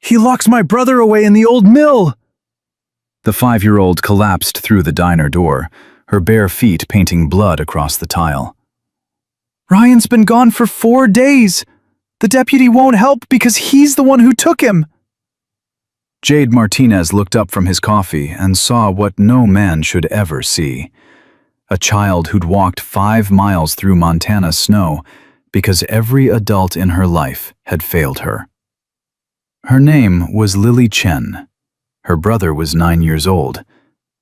He locks my brother away in the old mill!" The 5-year-old collapsed through the diner door, her bare feet painting blood across the tile. "Ryan's been gone for 4 days! The deputy won't help because he's the one who took him!" Jade Martinez looked up from his coffee and saw what no man should ever see. A child who'd walked 5 miles through Montana snow because every adult in her life had failed her. Her name was Lily Chen. Her brother was 9 years old,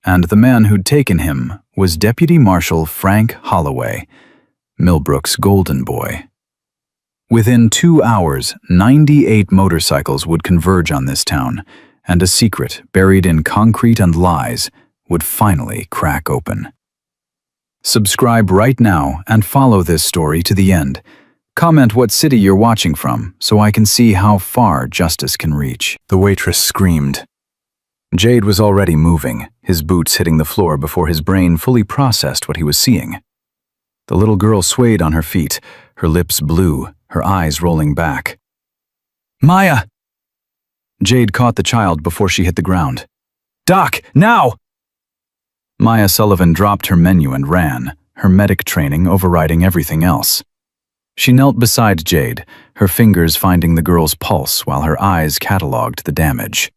and the man who'd taken him was Deputy Marshal Frank Holloway, Millbrook's golden boy. Within 2 hours, 98 motorcycles would converge on this town, and a secret buried in concrete and lies would finally crack open. Subscribe right now and follow this story to the end. Comment what city you're watching from so I can see how far justice can reach. The waitress screamed. Jade was already moving, his boots hitting the floor before his brain fully processed what he was seeing. The little girl swayed on her feet, her lips blue, her eyes rolling back. "Maya!" Jade caught the child before she hit the ground. "Doc, now!" Maya Sullivan dropped her menu and ran, her medic training overriding everything else. She knelt beside Jade, her fingers finding the girl's pulse while her eyes catalogued the damage.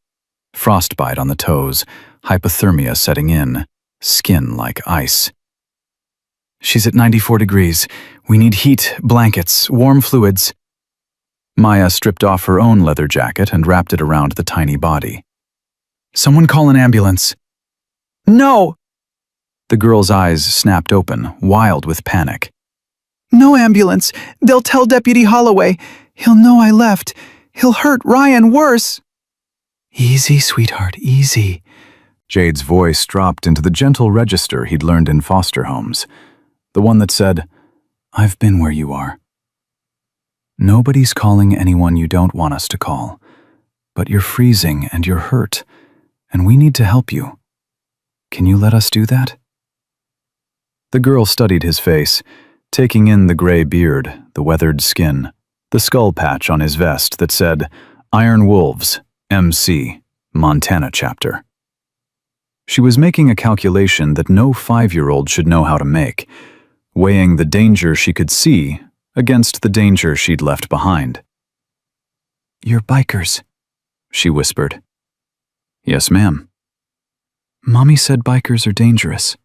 Frostbite on the toes, hypothermia setting in, skin like ice. "She's at 94 degrees. We need heat, blankets, warm fluids." Maya stripped off her own leather jacket and wrapped it around the tiny body. "Someone call an ambulance." "No!" The girl's eyes snapped open, wild with panic. "No ambulance. They'll tell Deputy Holloway. He'll know I left. He'll hurt Ryan worse." "Easy, sweetheart, easy." Jade's voice dropped into the gentle register he'd learned in foster homes. The one that said, "I've been where you are. Nobody's calling anyone you don't want us to call. But you're freezing and you're hurt, and we need to help you. Can you let us do that?" The girl studied his face, taking in the gray beard, the weathered skin, the skull patch on his vest that said, "Iron Wolves, MC, Montana Chapter." She was making a calculation that no 5-year-old should know how to make, weighing the danger she could see against the danger she'd left behind. "You're bikers," she whispered. "Yes, ma'am." "Mommy said bikers are dangerous."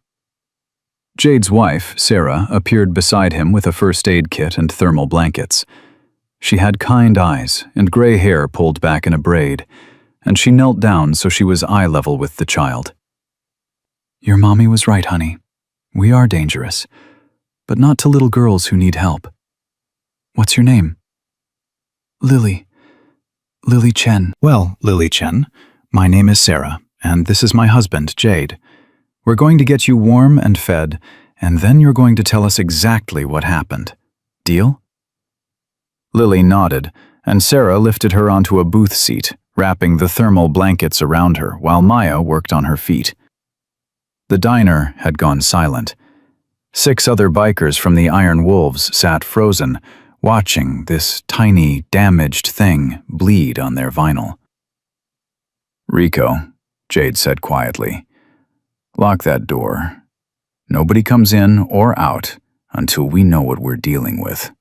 Jade's wife, Sarah, appeared beside him with a first aid kit and thermal blankets. She had kind eyes and gray hair pulled back in a braid, and she knelt down so she was eye level with the child. "Your mommy was right, honey. We are dangerous, but not to little girls who need help. What's your name?" "Lily. Lily Chen." "Well, Lily Chen, my name is Sarah, and this is my husband, Jade. We're going to get you warm and fed, and then you're going to tell us exactly what happened. Deal?" Lily nodded, and Sarah lifted her onto a booth seat, wrapping the thermal blankets around her while Maya worked on her feet. The diner had gone silent. 6 other bikers from the Iron Wolves sat frozen, watching this tiny, damaged thing bleed on their vinyl. "Rico," Jade said quietly, "lock that door. Nobody comes in or out until we know what we're dealing with."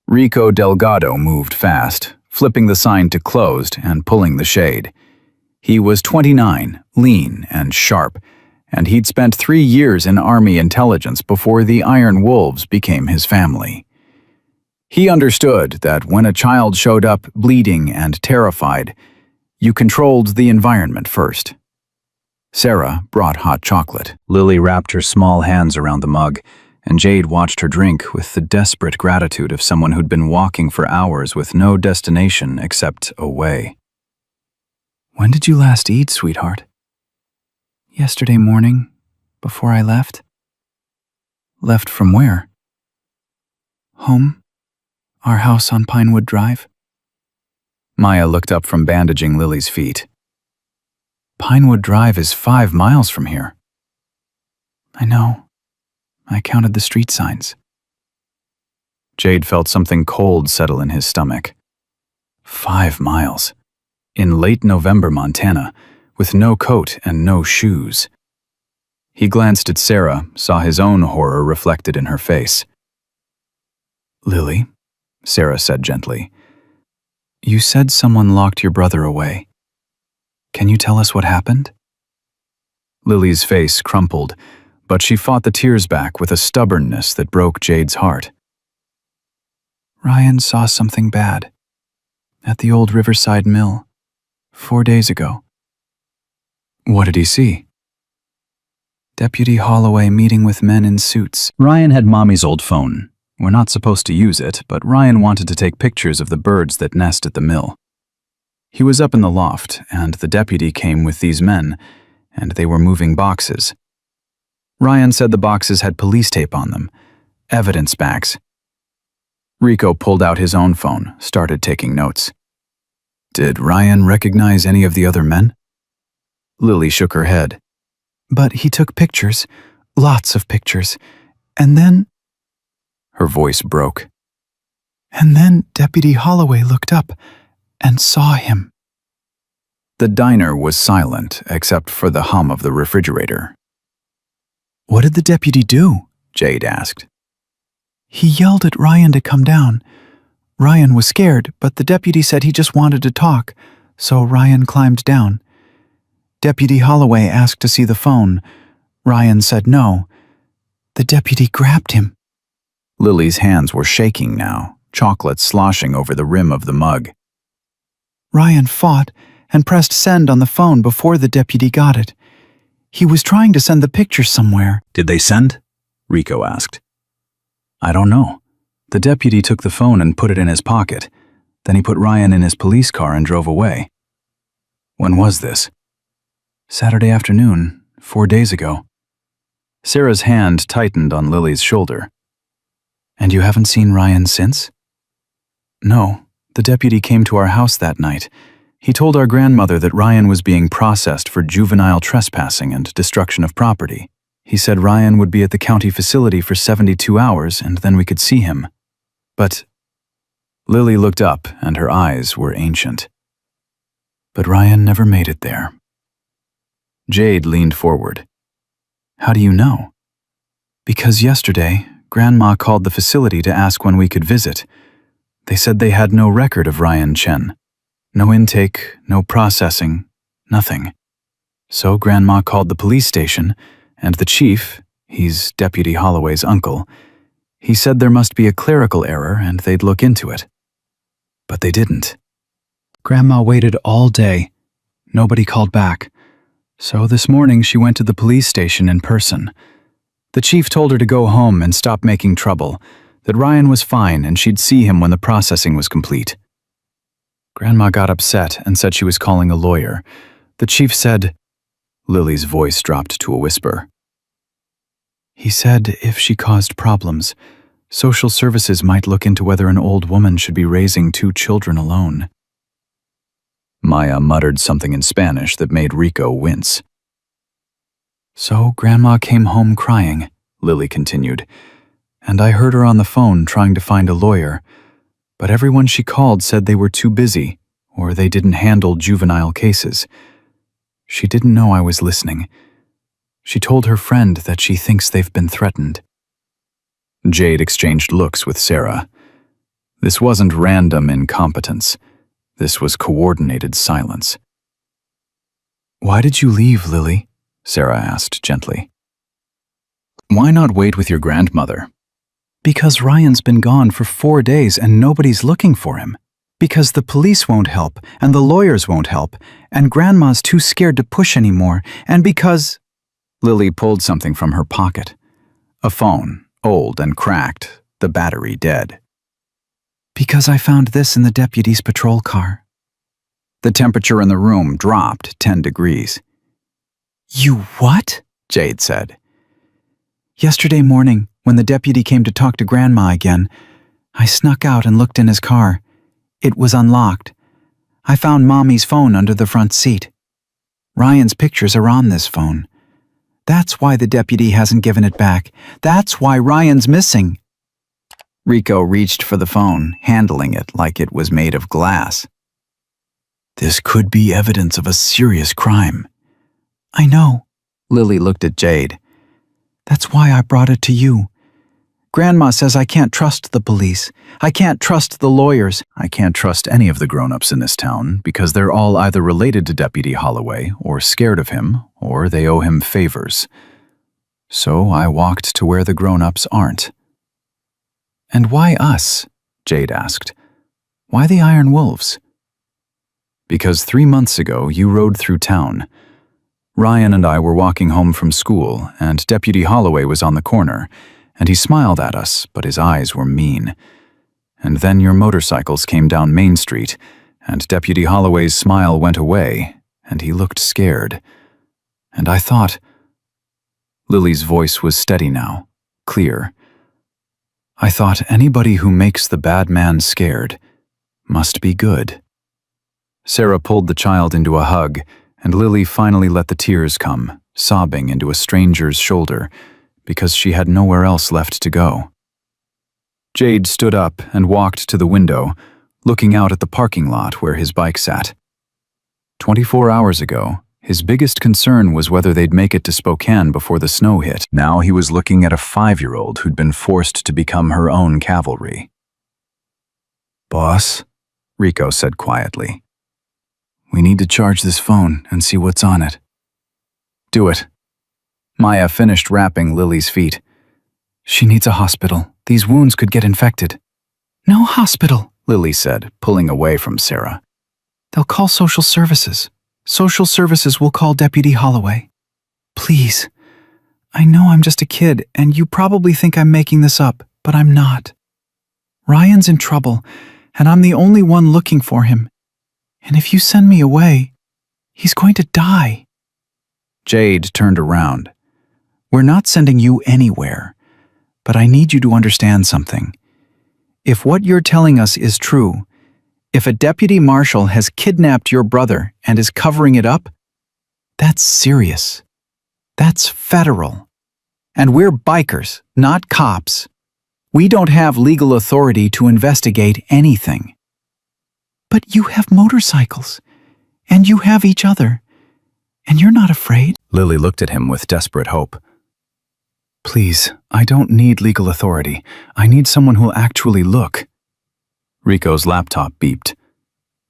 Rico Delgado moved fast, flipping the sign to closed and pulling the shade. He was 29, lean and sharp, and he'd spent 3 years in Army intelligence before the Iron Wolves became his family. He understood that when a child showed up bleeding and terrified, you controlled the environment first. Sarah brought hot chocolate. Lily wrapped her small hands around the mug, and Jade watched her drink with the desperate gratitude of someone who'd been walking for hours with no destination except away. "When did you last eat, sweetheart?" "Yesterday morning, before I left." "Left from where?" "Home. Our house on Pinewood Drive." Maya looked up from bandaging Lily's feet. "Pinewood Drive is 5 miles from here." "I know. I counted the street signs." Jade felt something cold settle in his stomach. 5 miles. in late November Montana, with no coat and no shoes. He glanced at Sarah, saw his own horror reflected in her face. "Lily," Sarah said gently, "you said someone locked your brother away. Can you tell us what happened?" Lily's face crumpled, but she fought the tears back with a stubbornness that broke Jade's heart. "Ryan saw something bad at the old Riverside Mill 4 days ago." "What did he see?" "Deputy Holloway meeting with men in suits." Ryan had Mommy's old phone. We're not supposed to use it, but Ryan wanted to take pictures of the birds that nest at the mill. He was up in the loft, and the deputy came with these men, and they were moving boxes. Ryan said the boxes had police tape on them, evidence bags. Rico pulled out his own phone, started taking notes. "Did Ryan recognize any of the other men?" Lily shook her head. "But he took pictures, lots of pictures, and then—" Her voice broke. "And then Deputy Holloway looked up and saw him." The diner was silent, except for the hum of the refrigerator. "What did the deputy do?" Jade asked. "He yelled at Ryan to come down. Ryan was scared, but the deputy said he just wanted to talk, so Ryan climbed down. Deputy Holloway asked to see the phone. Ryan said no. The deputy grabbed him." Lily's hands were shaking now, chocolate sloshing over the rim of the mug. "Ryan fought and pressed send on the phone before the deputy got it. He was trying to send the picture somewhere." "Did they send?" Rico asked. "I don't know. The deputy took the phone and put it in his pocket. Then he put Ryan in his police car and drove away." "When was this?" "Saturday afternoon, 4 days ago." Sarah's hand tightened on Lily's shoulder. "And you haven't seen Ryan since?" "No. The deputy came to our house that night. He told our grandmother that Ryan was being processed for juvenile trespassing and destruction of property. He said Ryan would be at the county facility for 72 hours and then we could see him. But—" Lily looked up and her eyes were ancient. "But Ryan never made it there." Jade leaned forward. "How do you know?" "Because yesterday, Grandma called the facility to ask when we could visit. They said they had no record of Ryan Chen. No intake, no processing, nothing. So Grandma called the police station, and the chief, he's Deputy Holloway's uncle, he said there must be a clerical error and they'd look into it. But they didn't. Grandma waited all day. Nobody called back. So this morning she went to the police station in person. The chief told her to go home and stop making trouble, that Ryan was fine and she'd see him when the processing was complete. Grandma got upset and said she was calling a lawyer. The chief said—" Lily's voice dropped to a whisper. "He said if she caused problems, social services might look into whether an old woman should be raising 2 children alone." Maya muttered something in Spanish that made Rico wince. "So Grandma came home crying," Lily continued, "and I heard her on the phone trying to find a lawyer, but everyone she called said they were too busy or they didn't handle juvenile cases. She didn't know I was listening. She told her friend that she thinks they've been threatened." Jade exchanged looks with Sarah. This wasn't random incompetence. This was coordinated silence. "Why did you leave, Lily?" Sarah asked gently. "Why not wait with your grandmother?" "Because Ryan's been gone for 4 days and nobody's looking for him. Because the police won't help and the lawyers won't help and Grandma's too scared to push anymore and because—" Lily pulled something from her pocket. A phone, old and cracked, the battery dead. "Because I found this in the deputy's patrol car." The temperature in the room dropped 10 degrees. "You what?" Jade said. "Yesterday morning, when the deputy came to talk to Grandma again, I snuck out and looked in his car. It was unlocked. I found Mommy's phone under the front seat. Ryan's pictures are on this phone. That's why the deputy hasn't given it back. That's why Ryan's missing." Rico reached for the phone, handling it like it was made of glass. This could be evidence of a serious crime. I know. Lily looked at Jade. That's why I brought it to you. Grandma says I can't trust the police. I can't trust the lawyers. I can't trust any of the grown-ups in this town because they're all either related to Deputy Holloway or scared of him or they owe him favors. So I walked to where the grown-ups aren't. And why us? Jade asked. Why the Iron Wolves? Because 3 months ago you rode through town. Ryan and I were walking home from school, and Deputy Holloway was on the corner, and he smiled at us, but his eyes were mean. And then your motorcycles came down Main Street, and Deputy Holloway's smile went away, and he looked scared. And I thought... Lily's voice was steady now, clear. I thought anybody who makes the bad man scared must be good. Sarah pulled the child into a hug, and Lily finally let the tears come, sobbing into a stranger's shoulder, because she had nowhere else left to go. Jade stood up and walked to the window, looking out at the parking lot where his bike sat. 24 hours ago, his biggest concern was whether they'd make it to Spokane before the snow hit. Now he was looking at a 5-year-old who'd been forced to become her own cavalry. Boss, Rico said quietly. We need to charge this phone and see what's on it. Do it. Maya finished wrapping Lily's feet. She needs a hospital. These wounds could get infected. No hospital, Lily said, pulling away from Sarah. They'll call social services. Social services will call Deputy Holloway. Please. I know I'm just a kid, and you probably think I'm making this up, but I'm not. Ryan's in trouble, and I'm the only one looking for him. And if you send me away, he's going to die. Jade turned around. We're not sending you anywhere, but I need you to understand something. If what you're telling us is true, if a deputy marshal has kidnapped your brother and is covering it up, that's serious. That's federal. And we're bikers, not cops. We don't have legal authority to investigate anything. But you have motorcycles, and you have each other, and you're not afraid. Lily looked at him with desperate hope. Please, I don't need legal authority. I need someone who'll actually look. Rico's laptop beeped.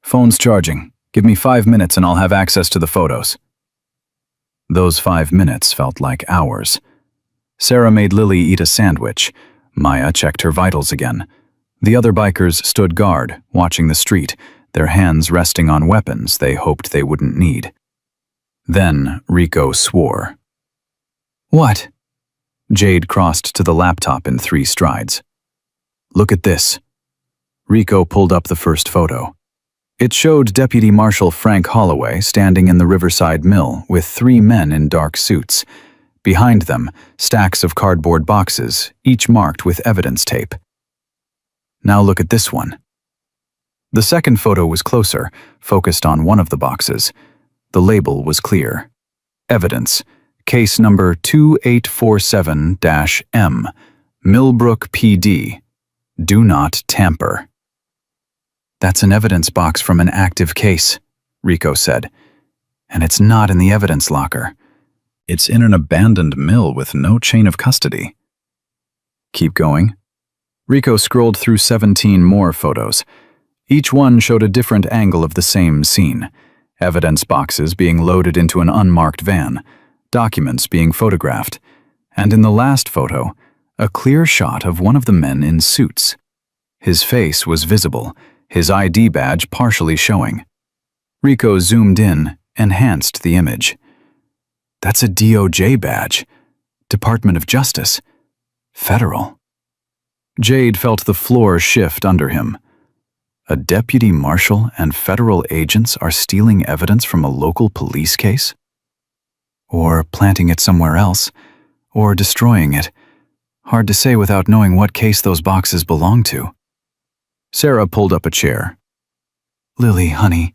Phone's charging. Give me 5 minutes and I'll have access to the photos. Those 5 minutes felt like hours. Sarah made Lily eat a sandwich. Maya checked her vitals again. The other bikers stood guard, watching the street, their hands resting on weapons they hoped they wouldn't need. Then Rico swore. What? Jade crossed to the laptop in 3 strides. Look at this. Rico pulled up the first photo. It showed Deputy Marshal Frank Holloway standing in the Riverside Mill with 3 men in dark suits. Behind them, stacks of cardboard boxes, each marked with evidence tape. Now look at this one. The second photo was closer, focused on one of the boxes. The label was clear. Evidence. Case number 2847-M. Millbrook PD. Do not tamper. That's an evidence box from an active case, Rico said. And it's not in the evidence locker. It's in an abandoned mill with no chain of custody. Keep going. Rico scrolled through 17 more photos. Each one showed a different angle of the same scene. Evidence boxes being loaded into an unmarked van, documents being photographed, and in the last photo, a clear shot of one of the men in suits. His face was visible, his ID badge partially showing. Rico zoomed in, enhanced the image. That's a DOJ badge. Department of Justice. Federal. Jade felt the floor shift under him. A deputy marshal and federal agents are stealing evidence from a local police case? Or planting it somewhere else, or destroying it. Hard to say without knowing what case those boxes belong to. Sarah pulled up a chair. Lily, honey,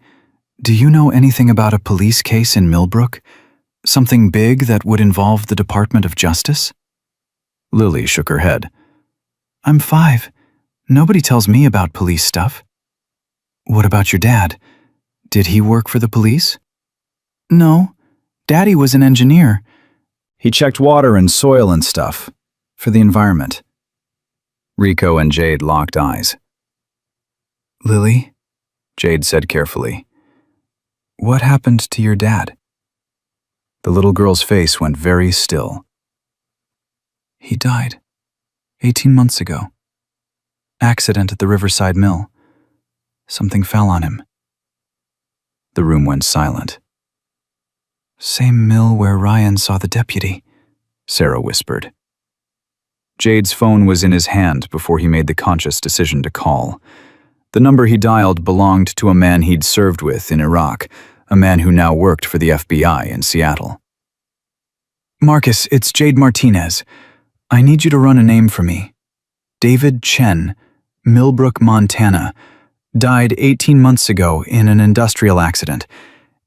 do you know anything about a police case in Millbrook? Something big that would involve the Department of Justice? Lily shook her head. I'm 5. Nobody tells me about police stuff. What about your dad? Did he work for the police? No. Daddy was an engineer. He checked water and soil and stuff for the environment. Rico and Jade locked eyes. Lily, Jade said carefully, what happened to your dad? The little girl's face went very still. He died 18 months ago. Accident at the Riverside Mill. Something fell on him. The room went silent. Same mill where Ryan saw the deputy, Sarah whispered. Jade's phone was in his hand before he made the conscious decision to call. The number he dialed belonged to a man he'd served with in Iraq, a man who now worked for the FBI in Seattle. Marcus, it's Jade Martinez. I need you to run a name for me. David Chen, Millbrook, Montana, died 18 months ago in an industrial accident,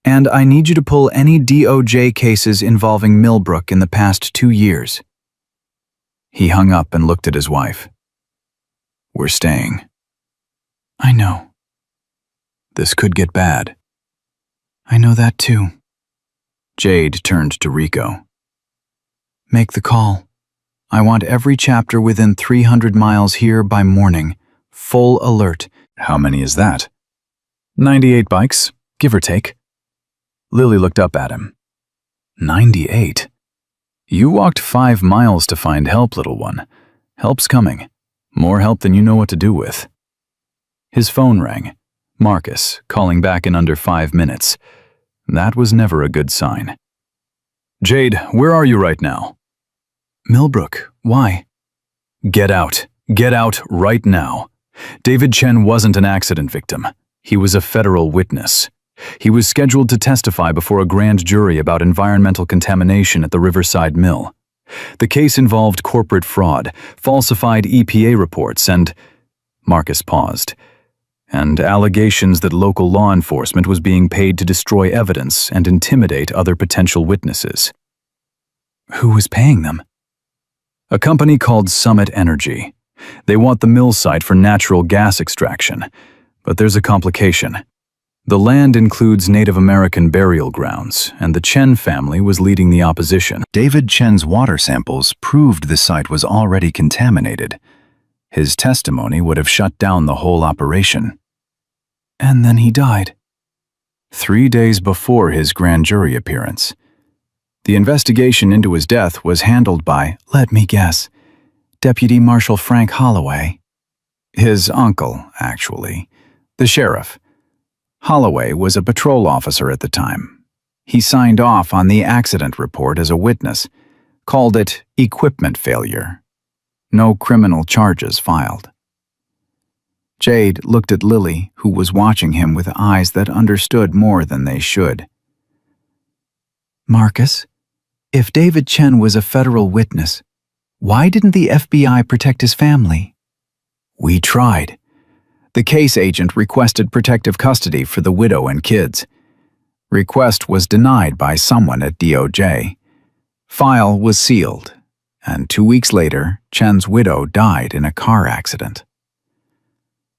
and I need you to pull any DOJ cases involving Millbrook in the past 2 years. He hung up and looked at his wife. We're staying. I know. This could get bad. I know that too. Jade turned to Rico. Make the call. I want every chapter within 300 miles here by morning. Full alert. How many is that? 98 bikes, give or take. Lily looked up at him. 98? You walked 5 miles to find help, little one. Help's coming. More help than you know what to do with. His phone rang. Marcus, calling back in under 5 minutes. That was never a good sign. Jade, where are you right now? Millbrook, why? Get out. Get out right now. David Chen wasn't an accident victim. He was a federal witness. He was scheduled to testify before a grand jury about environmental contamination at the Riverside Mill. The case involved corporate fraud, falsified EPA reports, and... Marcus paused. And allegations that local law enforcement was being paid to destroy evidence and intimidate other potential witnesses. Who was paying them? A company called Summit Energy. They want the mill site for natural gas extraction, but there's a complication. The land includes Native American burial grounds, and the Chen family was leading the opposition. David Chen's water samples proved the site was already contaminated. His testimony would have shut down the whole operation. And then he died. 3 days before his grand jury appearance. The investigation into his death was handled by, let me guess, Deputy Marshal Frank Holloway. His uncle, actually. The sheriff. Holloway was a patrol officer at the time. He signed off on the accident report as a witness, called it equipment failure. No criminal charges filed. Jade looked at Lily, who was watching him with eyes that understood more than they should. Marcus, if David Chen was a federal witness, why didn't the FBI protect his family? We tried. The case agent requested protective custody for the widow and kids. Request was denied by someone at DOJ. File was sealed, and 2 weeks later, Chen's widow died in a car accident.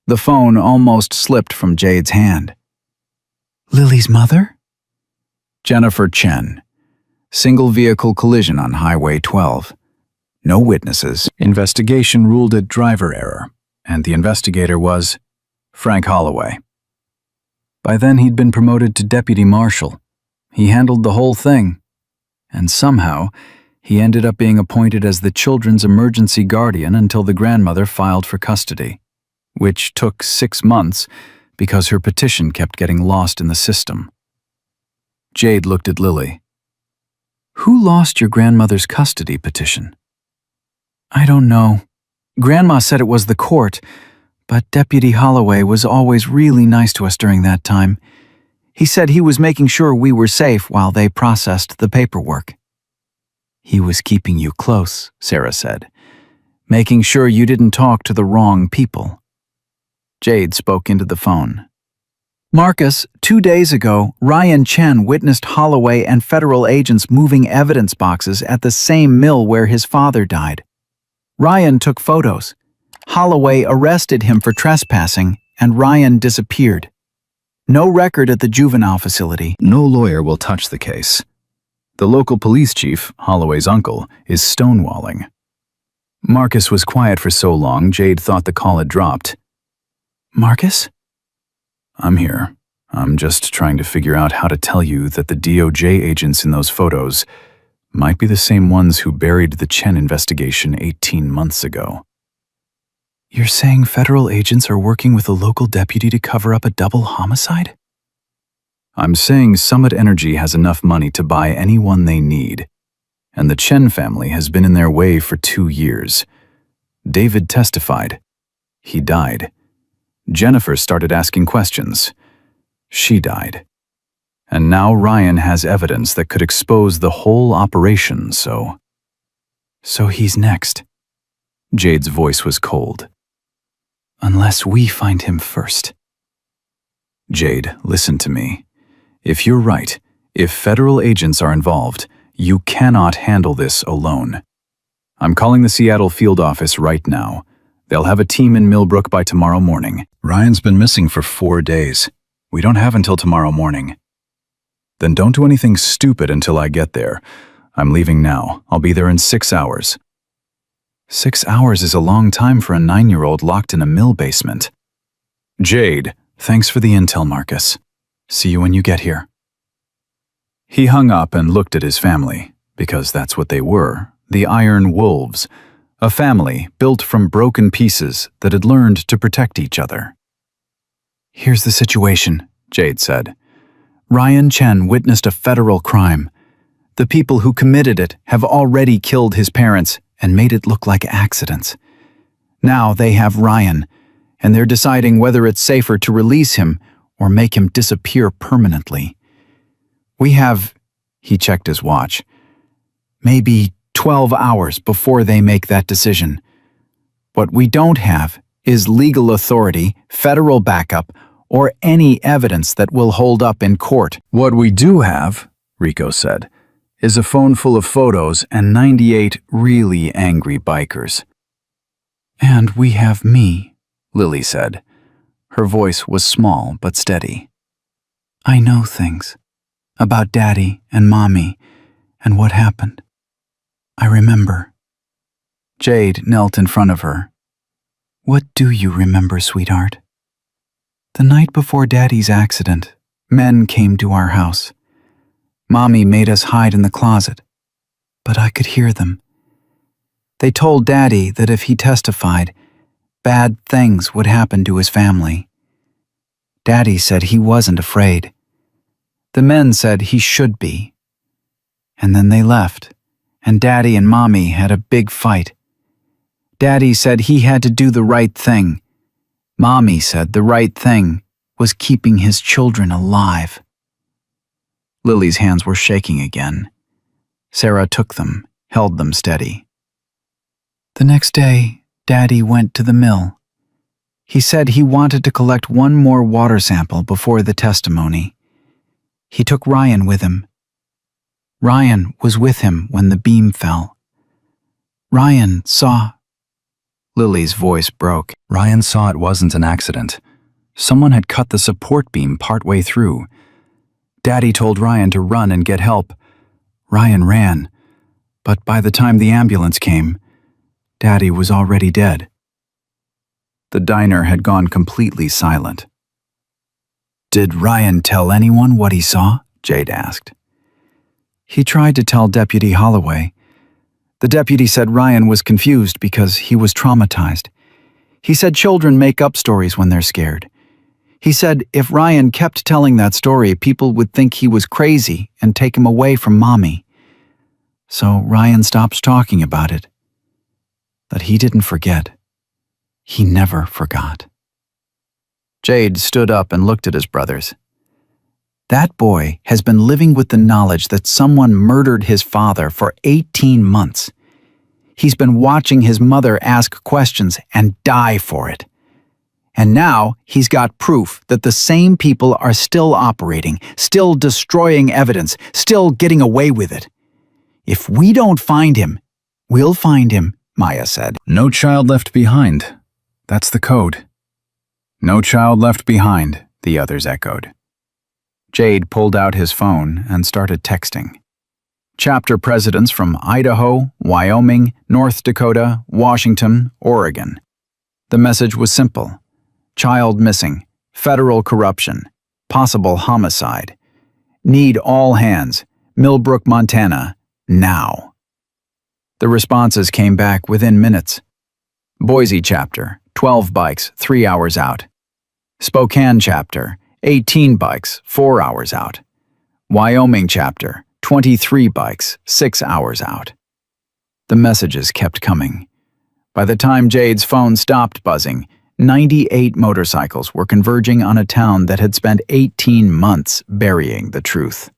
The phone almost slipped from Jade's hand. Lily's mother? Jennifer Chen. Single vehicle collision on Highway 12. No witnesses. Investigation ruled it driver error, and the investigator was Frank Holloway. By then he'd been promoted to deputy marshal. He handled the whole thing, and somehow he ended up being appointed as the children's emergency guardian until the grandmother filed for custody, which took 6 months because her petition kept getting lost in the system. Jade looked at Lily. Who lost your grandmother's custody petition? I don't know. Grandma said it was the court, but Deputy Holloway was always really nice to us during that time. He said he was making sure we were safe while they processed the paperwork. He was keeping you close, Sarah said, making sure you didn't talk to the wrong people. Jade spoke into the phone. Marcus, 2 days ago, Ryan Chen witnessed Holloway and federal agents moving evidence boxes at the same mill where his father died. Ryan took photos. Holloway arrested him for trespassing, and Ryan disappeared. No record at the juvenile facility. No lawyer will touch the case. The local police chief, Holloway's uncle, is stonewalling. Marcus was quiet for so long, Jade thought the call had dropped. Marcus? I'm here. I'm just trying to figure out how to tell you that the DOJ agents in those photos might be the same ones who buried the Chen investigation 18 months ago. You're saying federal agents are working with a local deputy to cover up a double homicide? I'm saying Summit Energy has enough money to buy anyone they need, and the Chen family has been in their way for 2 years. David testified. He died. Jennifer started asking questions. She died. And now Ryan has evidence that could expose the whole operation, so... So he's next. Jade's voice was cold. Unless we find him first. Jade, listen to me. If you're right, if federal agents are involved, you cannot handle this alone. I'm calling the Seattle field office right now. They'll have a team in Millbrook by tomorrow morning. Ryan's been missing for 4 days. We don't have until tomorrow morning. Then don't do anything stupid until I get there. I'm leaving now. I'll be there in 6 hours. 6 hours is a long time for a 9-year-old locked in a mill basement. Jade, thanks for the intel, Marcus. See you when you get here. He hung up and looked at his family, because that's what they were, the Iron Wolves, a family built from broken pieces that had learned to protect each other. Here's the situation, Jade said. Ryan Chen witnessed a federal crime. The people who committed it have already killed his parents and made it look like accidents. Now they have Ryan, and they're deciding whether it's safer to release him or make him disappear permanently. We have, he checked his watch, maybe 12 hours before they make that decision. What we don't have is legal authority, federal backup, or any evidence that will hold up in court. What we do have, Rico said, is a phone full of photos and 98 really angry bikers. And we have me, Lily said. Her voice was small but steady. I know things about Daddy and Mommy and what happened. I remember. Jade knelt in front of her. What do you remember, sweetheart? The night before Daddy's accident, men came to our house. Mommy made us hide in the closet, but I could hear them. They told Daddy that if he testified, bad things would happen to his family. Daddy said he wasn't afraid. The men said he should be. And then they left, and Daddy and Mommy had a big fight. Daddy said he had to do the right thing. Mommy said the right thing was keeping his children alive. Lily's hands were shaking again. Sarah took them, held them steady. The next day, Daddy went to the mill. He said he wanted to collect one more water sample before the testimony. He took Ryan with him. Ryan was with him when the beam fell. Ryan saw... Lily's voice broke. Ryan saw it wasn't an accident. Someone had cut the support beam partway through. Daddy told Ryan to run and get help. Ryan ran, but by the time the ambulance came, Daddy was already dead. The diner had gone completely silent. Did Ryan tell anyone what he saw? Jade asked. He tried to tell Deputy Holloway. The deputy said Ryan was confused because he was traumatized. He said children make up stories when they're scared. He said if Ryan kept telling that story, people would think he was crazy and take him away from Mommy. So Ryan stopped talking about it. But he didn't forget. He never forgot. Jade stood up and looked at his brothers. That boy has been living with the knowledge that someone murdered his father for 18 months. He's been watching his mother ask questions and die for it. And now he's got proof that the same people are still operating, still destroying evidence, still getting away with it. If we don't find him, we'll find him, Maya said. No child left behind. That's the code. No child left behind, the others echoed. Jade pulled out his phone and started texting. Chapter presidents from Idaho, Wyoming, North Dakota, Washington, Oregon. The message was simple. Child missing. Federal corruption. Possible homicide. Need all hands. Millbrook, Montana. Now. The responses came back within minutes. Boise chapter, 12 bikes, 3 hours out. Spokane chapter, 18 bikes, 4 hours out. Wyoming chapter, 23 bikes, 6 hours out. The messages kept coming. By the time Jade's phone stopped buzzing, 98 motorcycles were converging on a town that had spent 18 months burying the truth.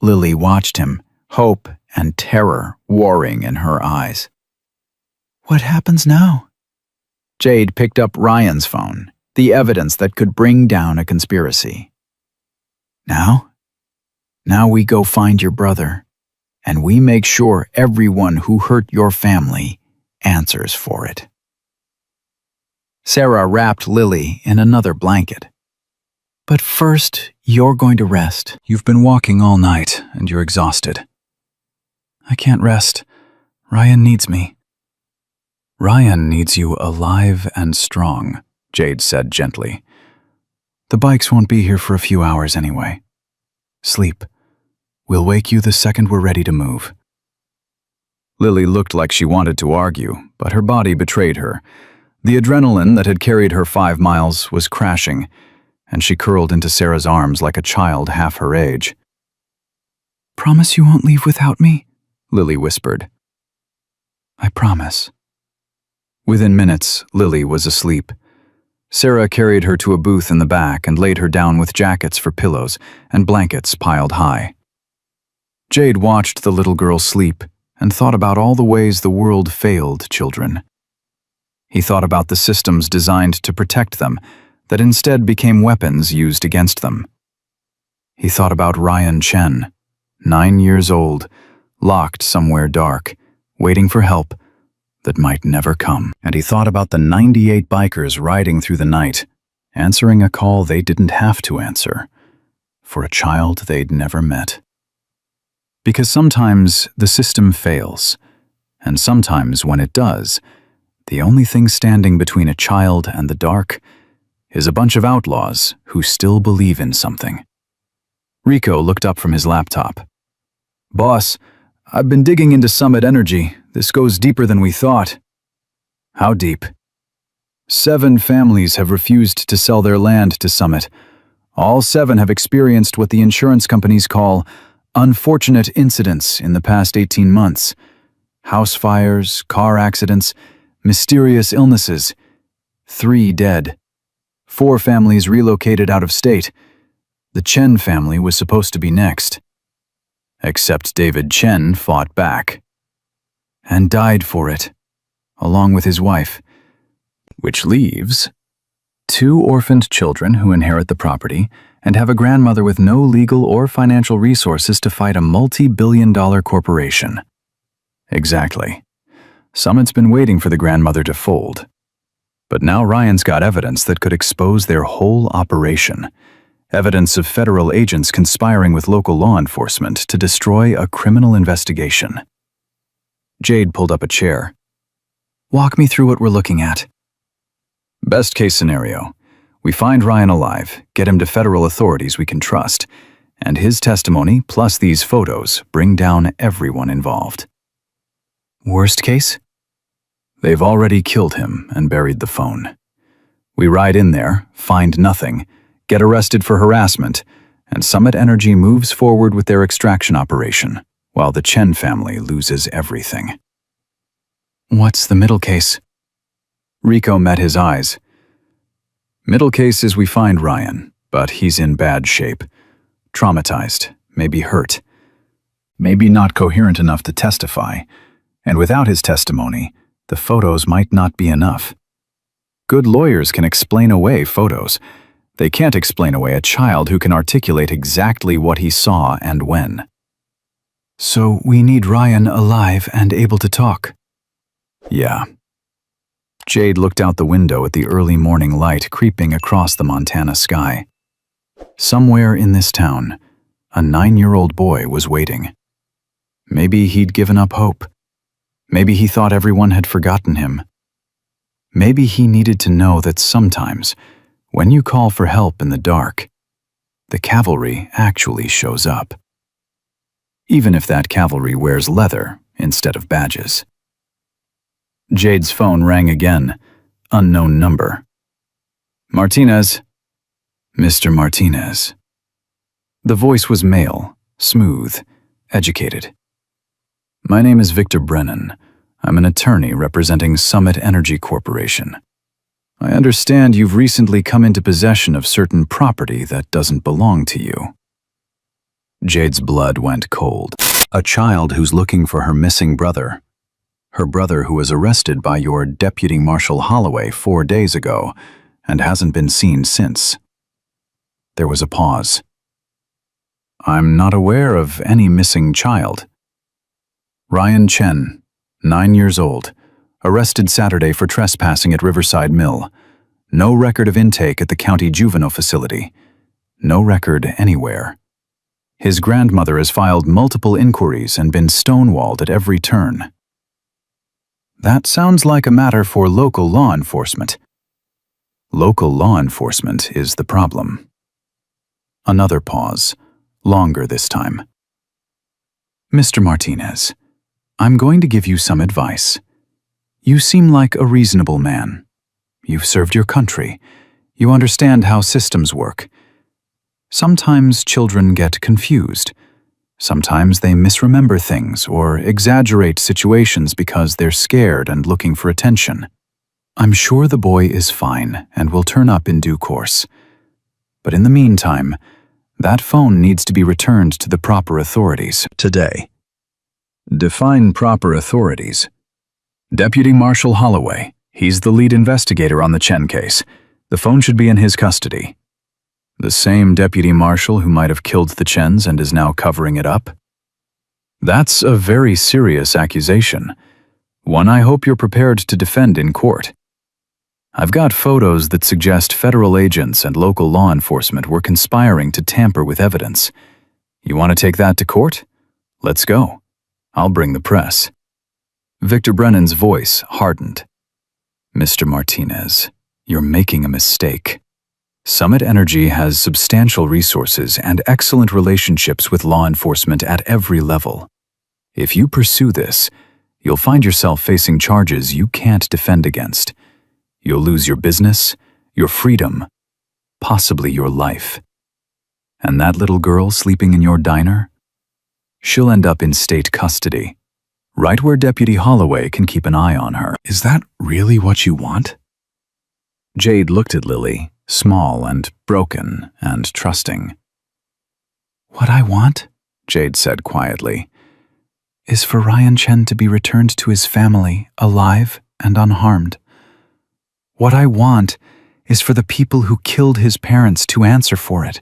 Lily watched him, hope and terror warring in her eyes. What happens now? Jade picked up Ryan's phone, the evidence that could bring down a conspiracy. Now? Now we go find your brother, and we make sure everyone who hurt your family answers for it. Sarah wrapped Lily in another blanket. But first, you're going to rest. You've been walking all night, and you're exhausted. I can't rest. Ryan needs me. Ryan needs you alive and strong, Jade said gently. The bikes won't be here for a few hours anyway. Sleep. We'll wake you the second we're ready to move. Lily looked like she wanted to argue, but her body betrayed her. The adrenaline that had carried her 5 miles was crashing, and she curled into Sarah's arms like a child half her age. Promise you won't leave without me? Lily whispered. I promise. Within minutes, Lily was asleep. Sarah carried her to a booth in the back and laid her down with jackets for pillows and blankets piled high. Jade watched the little girl sleep and thought about all the ways the world failed children. He thought about the systems designed to protect them that instead became weapons used against them. He thought about Ryan Chen, 9 years old, locked somewhere dark, waiting for help that might never come. And he thought about the 98 bikers riding through the night, answering a call they didn't have to answer, for a child they'd never met. Because sometimes the system fails, and sometimes when it does, the only thing standing between a child and the dark is a bunch of outlaws who still believe in something. Rico looked up from his laptop. "Boss, I've been digging into Summit Energy. This goes deeper than we thought." "How deep?" 7 families have refused to sell their land to Summit. All 7 have experienced what the insurance companies call unfortunate incidents in the past 18 months. House fires, car accidents, mysterious illnesses. 3 dead. 4 families relocated out of state. The Chen family was supposed to be next. Except David Chen fought back. And died for it, along with his wife. Which leaves 2 orphaned children who inherit the property and have a grandmother with no legal or financial resources to fight a multi-billion-dollar corporation. Exactly. Summit's been waiting for the grandmother to fold. But now Ryan's got evidence that could expose their whole operation. Evidence of federal agents conspiring with local law enforcement to destroy a criminal investigation. Jade pulled up a chair. "Walk me through what we're looking at." Best case scenario. We find Ryan alive, get him to federal authorities we can trust, and his testimony plus these photos bring down everyone involved. Worst case? They've already killed him and buried the phone. We ride in there, find nothing, get arrested for harassment, and Summit Energy moves forward with their extraction operation, while the Chen family loses everything. What's the middle case? Rico met his eyes. Middle case is we find Ryan, but he's in bad shape. Traumatized, maybe hurt. Maybe not coherent enough to testify, and without his testimony, the photos might not be enough. Good lawyers can explain away photos. They can't explain away a child who can articulate exactly what he saw and when. So we need Ryan alive and able to talk. Yeah. Jade looked out the window at the early morning light creeping across the Montana sky. Somewhere in this town, a 9-year-old boy was waiting. Maybe he'd given up hope. Maybe he thought everyone had forgotten him. Maybe he needed to know that sometimes, when you call for help in the dark, the cavalry actually shows up. Even if that cavalry wears leather instead of badges. Jade's phone rang again. Unknown number. Martinez. Mr. Martinez. The voice was male, smooth, educated. My name is Victor Brennan. I'm an attorney representing Summit Energy Corporation. I understand you've recently come into possession of certain property that doesn't belong to you. Jade's blood went cold. A child who's looking for her missing brother. Her brother who was arrested by your Deputy Marshal Holloway 4 days ago and hasn't been seen since. There was a pause. I'm not aware of any missing child. Ryan Chen, 9 years old, arrested Saturday for trespassing at Riverside Mill. No record of intake at the county juvenile facility. No record anywhere. His grandmother has filed multiple inquiries and been stonewalled at every turn. That sounds like a matter for local law enforcement. Local law enforcement is the problem. Another pause, longer this time. Mr. Martinez, I'm going to give you some advice. You seem like a reasonable man. You've served your country. You understand how systems work. Sometimes children get confused. Sometimes they misremember things or exaggerate situations because they're scared and looking for attention. I'm sure the boy is fine and will turn up in due course. But in the meantime, that phone needs to be returned to the proper authorities today. Define proper authorities. Deputy Marshal Holloway. He's the lead investigator on the Chen case. The phone should be in his custody. The same deputy marshal who might have killed the Chens and is now covering it up? That's a very serious accusation. One I hope you're prepared to defend in court. I've got photos that suggest federal agents and local law enforcement were conspiring to tamper with evidence. You want to take that to court? Let's go. I'll bring the press. Victor Brennan's voice hardened. Mr. Martinez, you're making a mistake. Summit Energy has substantial resources and excellent relationships with law enforcement at every level. If you pursue this, you'll find yourself facing charges you can't defend against. You'll lose your business, your freedom, possibly your life. And that little girl sleeping in your diner? She'll end up in state custody, right where Deputy Holloway can keep an eye on her. Is that really what you want? Jade looked at Lily, small and broken and trusting. What I want, Jade said quietly, is for Ryan Chen to be returned to his family alive and unharmed. What I want is for the people who killed his parents to answer for it.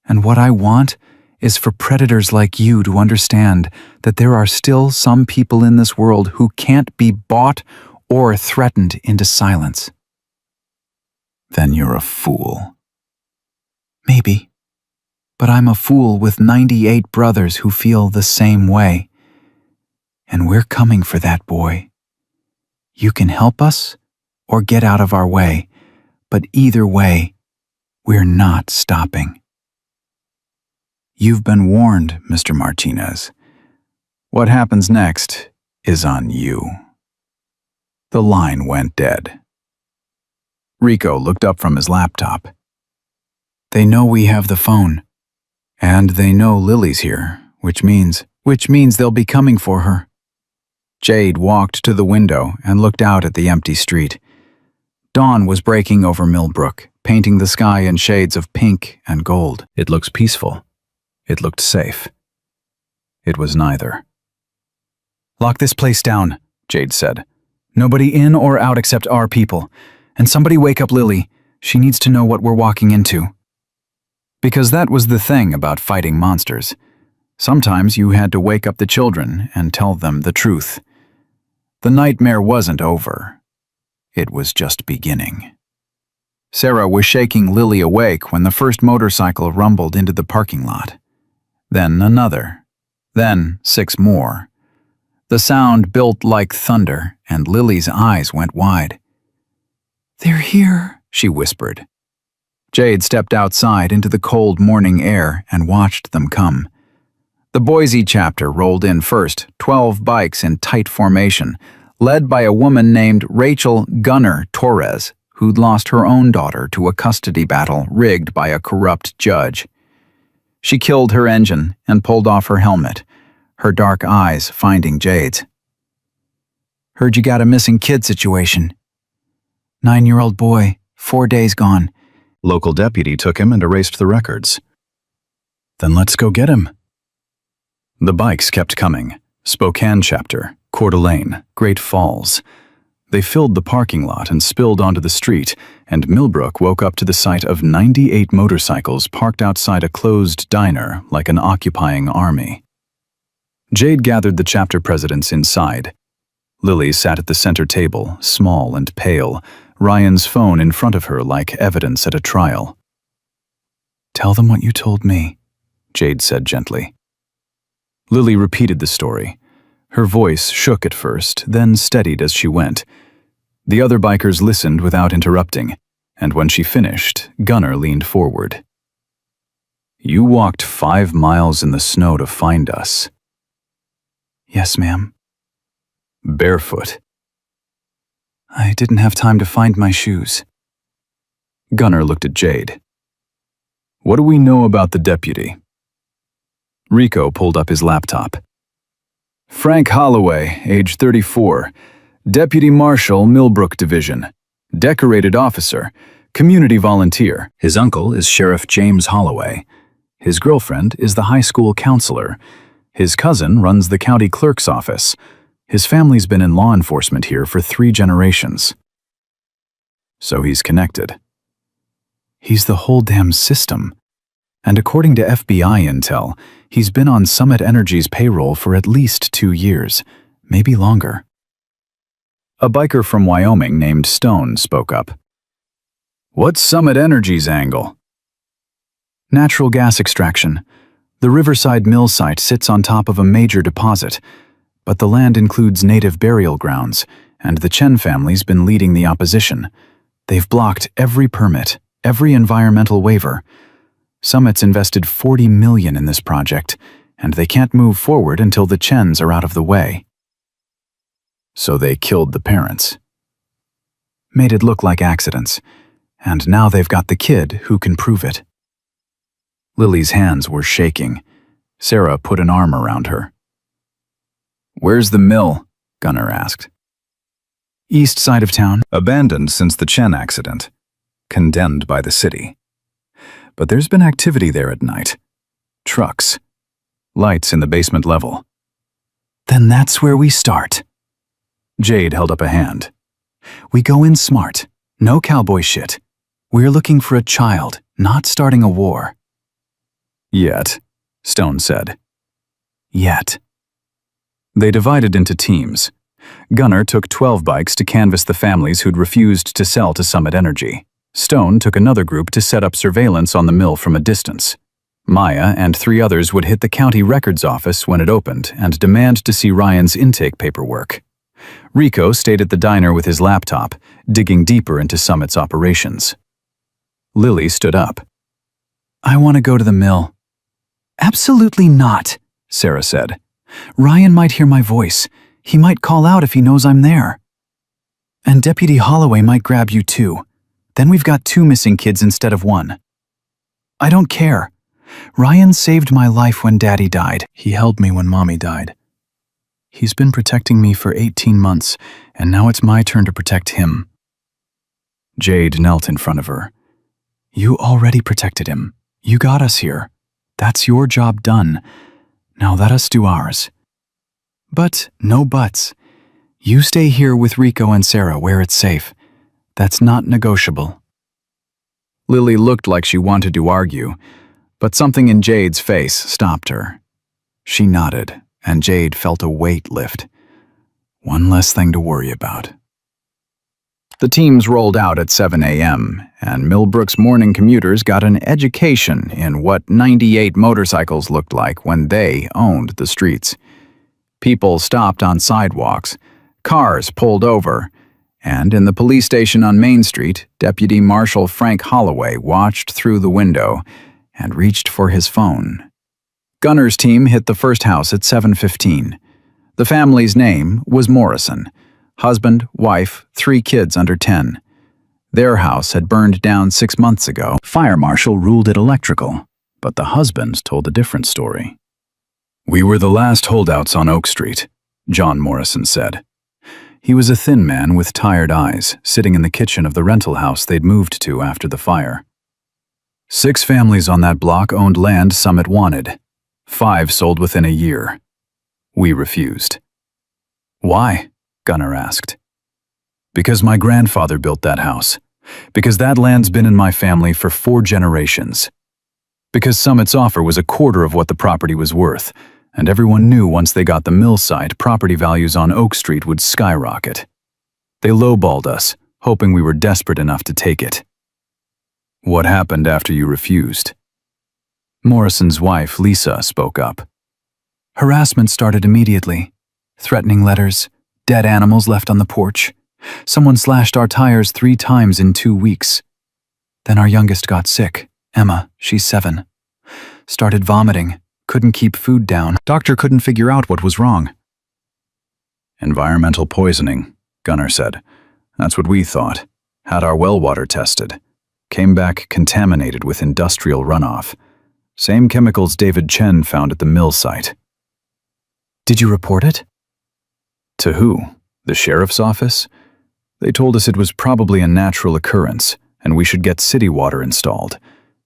And what I want is for predators like you to understand that there are still some people in this world who can't be bought or threatened into silence. Then you're a fool. Maybe. But I'm a fool with 98 brothers who feel the same way. And we're coming for that boy. You can help us or get out of our way, but either way, we're not stopping. You've been warned, Mr. Martinez. What happens next is on you. The line went dead. Rico looked up from his laptop. They know we have the phone. And they know Lily's here, which means they'll be coming for her. Jade walked to the window and looked out at the empty street. Dawn was breaking over Millbrook, painting the sky in shades of pink and gold. It looks peaceful. It looked safe. It was neither. Lock this place down, Jade said. Nobody in or out except our people. And somebody wake up Lily. She needs to know what we're walking into. Because that was the thing about fighting monsters. Sometimes you had to wake up the children and tell them the truth. The nightmare wasn't over. It was just beginning. Sarah was shaking Lily awake when the first motorcycle rumbled into the parking lot. Then another. Then 6 more. The sound built like thunder, and Lily's eyes went wide. "They're here," she whispered. Jade stepped outside into the cold morning air and watched them come. The Boise chapter rolled in first, 12 bikes in tight formation, led by a woman named Rachel Gunner Torres, who'd lost her own daughter to a custody battle rigged by a corrupt judge. She killed her engine and pulled off her helmet, her dark eyes finding Jade's. "Heard you got a missing kid situation. 9-year-old boy, 4 days gone." Local deputy took him and erased the records. "Then let's go get him." The bikes kept coming. Spokane chapter, Coeur d'Alene, Great Falls. They filled the parking lot and spilled onto the street, and Millbrook woke up to the sight of 98 motorcycles parked outside a closed diner like an occupying army. Jade gathered the chapter presidents inside. Lily sat at the center table, small and pale, Ryan's phone in front of her like evidence at a trial. "Tell them what you told me," Jade said gently. Lily repeated the story. Her voice shook at first, then steadied as she went. The other bikers listened without interrupting, and when she finished, Gunner leaned forward. "You walked 5 miles in the snow to find us." "Yes, ma'am." "Barefoot?" "I didn't have time to find my shoes." Gunner looked at Jade. "What do we know about the deputy?" Rico pulled up his laptop. "Frank Holloway, age 34, Deputy Marshal, Millbrook Division, decorated officer, community volunteer. His uncle is Sheriff James Holloway. His girlfriend is the high school counselor. His cousin runs the county clerk's office. His family's been in law enforcement here for 3 generations. So he's connected. He's the whole damn system. And according to FBI intel, he's been on Summit Energy's payroll for at least 2 years, maybe longer." A biker from Wyoming named Stone spoke up. "What's Summit Energy's angle?" "Natural gas extraction. The Riverside Mill site sits on top of a major deposit, but the land includes native burial grounds, and the Chen family's been leading the opposition. They've blocked every permit, every environmental waiver. Summit's invested $40 million in this project, and they can't move forward until the Chens are out of the way." "So they killed the parents." "Made it look like accidents, and now they've got the kid who can prove it." Lily's hands were shaking. Sarah put an arm around her. "Where's the mill?" Gunner asked. "East side of town." "Abandoned since the Chen accident. Condemned by the city. But there's been activity there at night. Trucks. Lights in the basement level." "Then that's where we start." Jade held up a hand. "We go in smart. No cowboy shit. We're looking for a child, not starting a war." "Yet," Stone said. "Yet." They divided into teams. Gunner took 12 bikes to canvass the families who'd refused to sell to Summit Energy. Stone took another group to set up surveillance on the mill from a distance. Maya and 3 others would hit the county records office when it opened and demand to see Ryan's intake paperwork. Rico stayed at the diner with his laptop, digging deeper into Summit's operations. Lily stood up. "I want to go to the mill." "Absolutely not," Sarah said. "Ryan might hear my voice. He might call out if he knows I'm there. And Deputy Holloway might grab you too. Then we've got 2 missing kids instead of 1. I don't care. Ryan saved my life when Daddy died. He held me when Mommy died. He's been protecting me for 18 months, and now it's my turn to protect him." Jade knelt in front of her. "You already protected him. You got us here. That's your job done. Now let us do ours." "But no buts. You stay here with Rico and Sarah where it's safe. That's not negotiable." Lily looked like she wanted to argue, but something in Jade's face stopped her. She nodded, and Jade felt a weight lift. One less thing to worry about. The teams rolled out at 7 a.m., and Millbrook's morning commuters got an education in what 98 motorcycles looked like when they owned the streets. People stopped on sidewalks, cars pulled over, and in the police station on Main Street, Deputy Marshal Frank Holloway watched through the window and reached for his phone. Gunner's team hit the first house at 7:15. The family's name was Morrison. Husband, wife, 3 kids under 10. Their house had burned down 6 months ago. Fire marshal ruled it electrical, but the husband told a different story. "We were the last holdouts on Oak Street," John Morrison said. He was a thin man with tired eyes, sitting in the kitchen of the rental house they'd moved to after the fire. 6 families on that block owned land Summit wanted. 5 sold within a year. We refused. "Why?" Gunner asked. "Because my grandfather built that house. Because that land's been in my family for 4 generations. Because Summit's offer was a quarter of what the property was worth, and everyone knew once they got the mill site, property values on Oak Street would skyrocket. They lowballed us, hoping we were desperate enough to take it." "What happened after you refused?" Morrison's wife, Lisa, spoke up. "Harassment started immediately. Threatening letters, dead animals left on the porch. Someone slashed our tires 3 times in 2 weeks. Then our youngest got sick, Emma, she's 7. Started vomiting, couldn't keep food down. Doctor couldn't figure out what was wrong." "Environmental poisoning," Gunner said. "That's what we thought. Had our well water tested. Came back contaminated with industrial runoff. Same chemicals David Chen found at the mill site." "Did you report it?" "To who? The sheriff's office? They told us it was probably a natural occurrence, and we should get city water installed.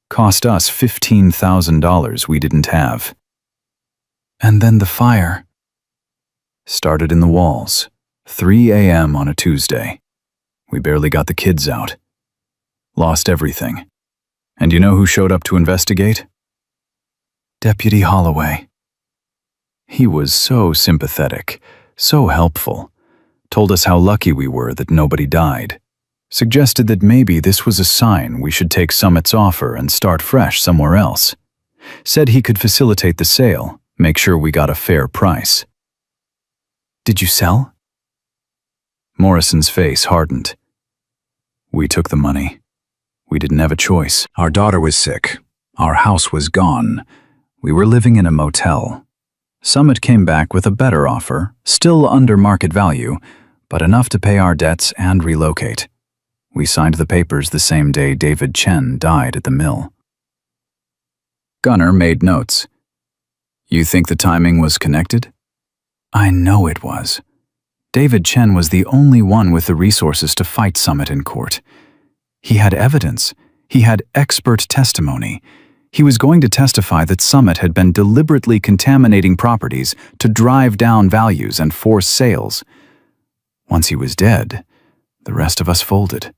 Cost us $15,000 we didn't have." "And then the fire?" "Started in the walls, 3 a.m. on a Tuesday. We barely got the kids out. Lost everything. And you know who showed up to investigate?" "Deputy Holloway." He was so sympathetic, so helpful. Told us how lucky we were that nobody died. Suggested that maybe this was a sign we should take Summit's offer and start fresh somewhere else. Said he could facilitate the sale, make sure we got a fair price. "Did you sell?" Morrison's face hardened. "We took the money. We didn't have a choice. Our daughter was sick. Our house was gone. We were living in a motel. Summit came back with a better offer, still under market value, but enough to pay our debts and relocate. We signed the papers the same day David Chen died at the mill." Gunner made notes. "You think the timing was connected?" "I know it was. David Chen was the only one with the resources to fight Summit in court. He had evidence. He had expert testimony. He was going to testify that Summit had been deliberately contaminating properties to drive down values and force sales. Once he was dead, the rest of us folded."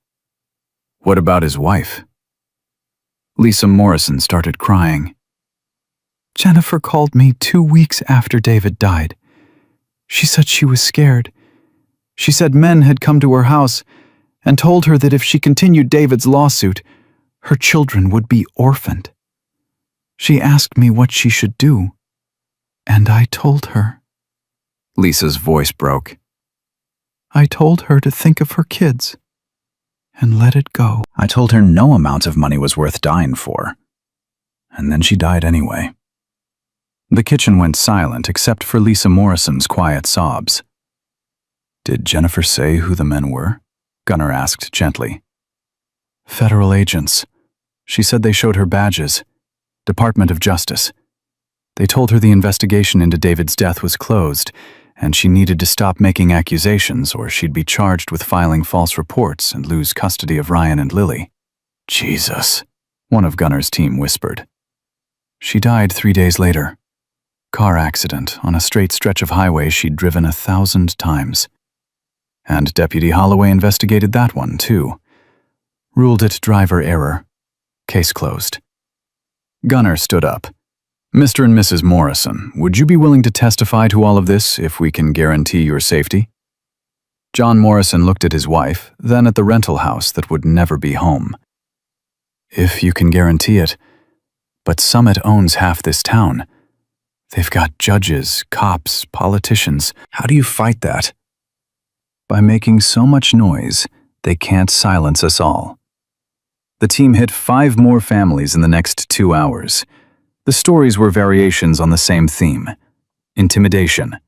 "What about his wife?" Lisa Morrison started crying. "Jennifer called me 2 weeks after David died. She said she was scared. She said men had come to her house and told her that if she continued David's lawsuit, her children would be orphaned. She asked me what she should do, and I told her." Lisa's voice broke. "I told her to think of her kids and let it go. I told her no amount of money was worth dying for. And then she died anyway." The kitchen went silent except for Lisa Morrison's quiet sobs. "Did Jennifer say who the men were?" Gunner asked gently. "Federal agents. She said they showed her badges. Department of Justice. They told her the investigation into David's death was closed, and she needed to stop making accusations or she'd be charged with filing false reports and lose custody of Ryan and Lily." "Jesus," one of Gunner's team whispered. "She died 3 days later. Car accident on a straight stretch of highway she'd driven 1,000 times. And Deputy Holloway investigated that one, too. Ruled it driver error. Case closed." Gunner stood up. "Mr. and Mrs. Morrison, would you be willing to testify to all of this if we can guarantee your safety?" John Morrison looked at his wife, then at the rental house that would never be home. If you can guarantee it. But Summit owns half this town. They've got judges, cops, politicians. How do you fight that? By making so much noise, they can't silence us all. The team hit 5 more families in the next 2 hours. The stories were variations on the same theme: intimidation,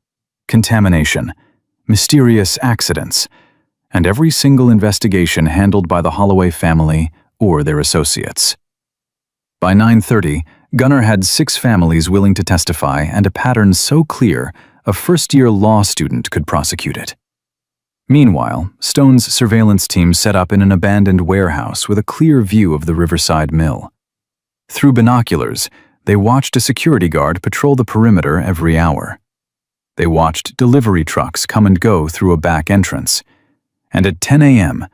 contamination, mysterious accidents, and every single investigation handled by the Holloway family or their associates. By 9:30, Gunner had 6 families willing to testify and a pattern so clear a first-year law student could prosecute it. Meanwhile, Stone's surveillance team set up in an abandoned warehouse with a clear view of the Riverside Mill. Through binoculars, they watched a security guard patrol the perimeter every hour. They watched delivery trucks come and go through a back entrance. And at 10 a.m.,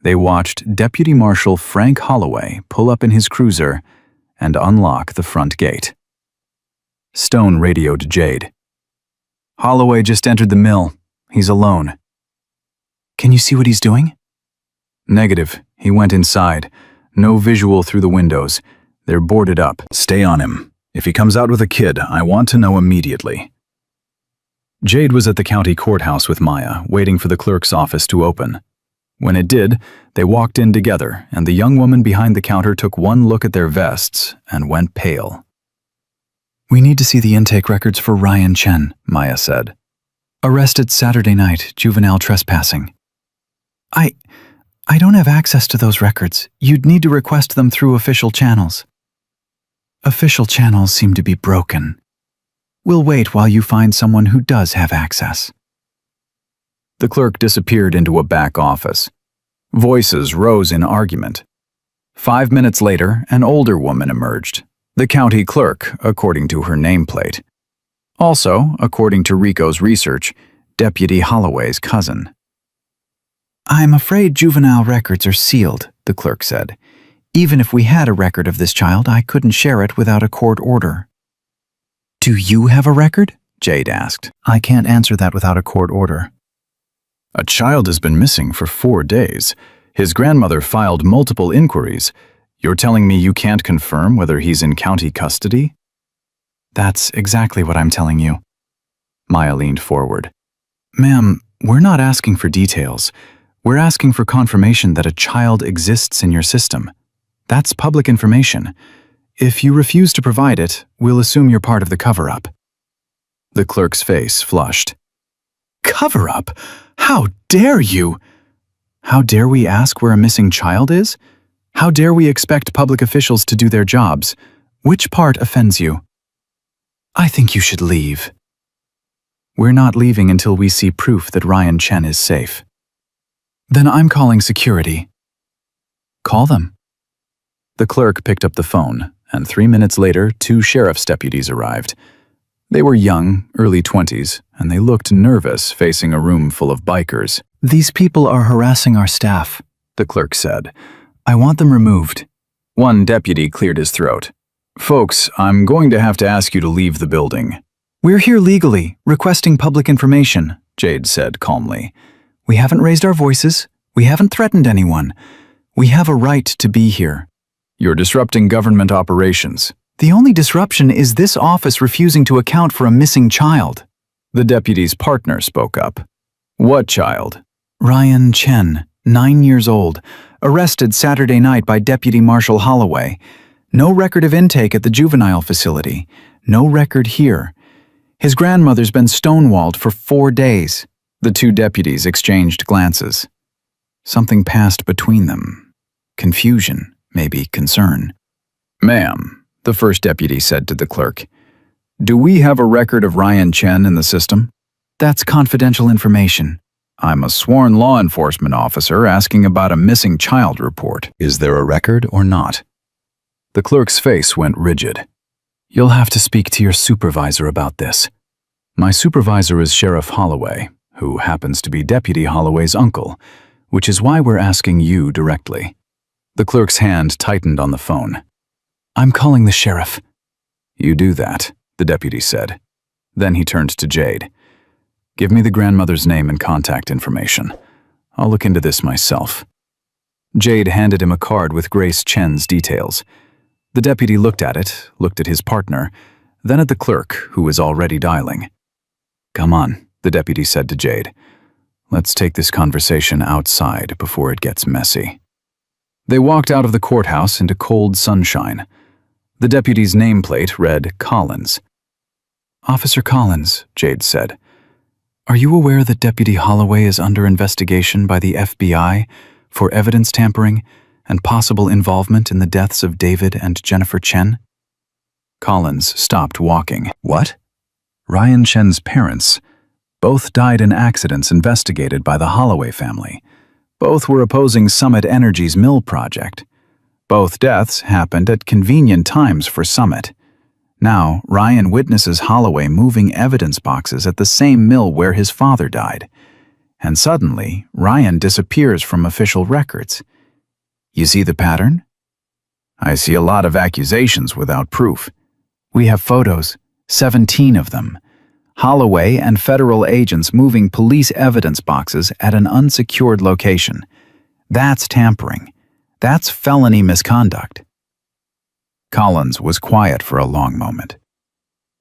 they watched Deputy Marshal Frank Holloway pull up in his cruiser and unlock the front gate. Stone radioed Jade. "Holloway just entered the mill. He's alone." "Can you see what he's doing?" "Negative. He went inside. No visual through the windows. They're boarded up. Stay on him. If he comes out with a kid, I want to know immediately." Jade was at the county courthouse with Maya, waiting for the clerk's office to open. When it did, they walked in together, and the young woman behind the counter took one look at their vests and went pale. "We need to see the intake records for Ryan Chen," Maya said. "Arrested Saturday night, juvenile trespassing." I don't have access to those records. You'd need to request them through official channels." "Official channels seem to be broken. We'll wait while you find someone who does have access." The clerk disappeared into a back office. Voices rose in argument. 5 minutes later, an older woman emerged. The county clerk, according to her nameplate. Also, according to Rico's research, Deputy Holloway's cousin. "I'm afraid juvenile records are sealed," the clerk said. "Even if we had a record of this child, I couldn't share it without a court order." "Do you have a record?" Jade asked. "I can't answer that without a court order." "A child has been missing for 4 days. His grandmother filed multiple inquiries. You're telling me you can't confirm whether he's in county custody?" "That's exactly what I'm telling you." Maya leaned forward. "Ma'am, we're not asking for details. We're asking for confirmation that a child exists in your system. That's public information. If you refuse to provide it, we'll assume you're part of the cover-up." The clerk's face flushed. "Cover-up? How dare you?" "How dare we ask where a missing child is? How dare we expect public officials to do their jobs? Which part offends you?" "I think you should leave." "We're not leaving until we see proof that Ryan Chen is safe." "Then I'm calling security." "Call them." The clerk picked up the phone, and 3 minutes later, 2 sheriff's deputies arrived. They were young, early 20s, and they looked nervous facing a room full of bikers. "These people are harassing our staff," the clerk said. "I want them removed." One deputy cleared his throat. "Folks, I'm going to have to ask you to leave the building." "We're here legally, requesting public information," Jade said calmly. "We haven't raised our voices. We haven't threatened anyone. We have a right to be here." "You're disrupting government operations." "The only disruption is this office refusing to account for a missing child." The deputy's partner spoke up. "What child?" "Ryan Chen, 9 years old, arrested Saturday night by Deputy Marshal Holloway. No record of intake at the juvenile facility. No record here. His grandmother's been stonewalled for 4 days." The 2 deputies exchanged glances. Something passed between them. Confusion, maybe concern. "Ma'am," the first deputy said to the clerk, "do we have a record of Ryan Chen in the system?" "That's confidential information." "I'm a sworn law enforcement officer asking about a missing child report. Is there a record or not?" The clerk's face went rigid. "You'll have to speak to your supervisor about this." "My supervisor is Sheriff Holloway, who happens to be Deputy Holloway's uncle, which is why we're asking you directly." The clerk's hand tightened on the phone. "I'm calling the sheriff." "You do that," the deputy said. Then he turned to Jade. Give me the grandmother's name and contact information. I'll look into this myself. Jade handed him a card with Grace Chen's details. The deputy looked at it, looked at his partner, then at the clerk, who was already dialing. "Come on," the deputy said to Jade. "Let's take this conversation outside before it gets messy." They walked out of the courthouse into cold sunshine. The deputy's nameplate read Collins. "Officer Collins," Jade said. "Are you aware that Deputy Holloway is under investigation by the FBI for evidence tampering and possible involvement in the deaths of David and Jennifer Chen?" Collins stopped walking. "What?" "Ryan Chen's parents. Both died in accidents investigated by the Holloway family. Both were opposing Summit Energy's mill project. Both deaths happened at convenient times for Summit. Now, Ryan witnesses Holloway moving evidence boxes at the same mill where his father died. And suddenly, Ryan disappears from official records. You see the pattern?" "I see a lot of accusations without proof." "We have photos, 17 of them. Holloway and federal agents moving police evidence boxes at an unsecured location. That's tampering. That's felony misconduct." Collins was quiet for a long moment.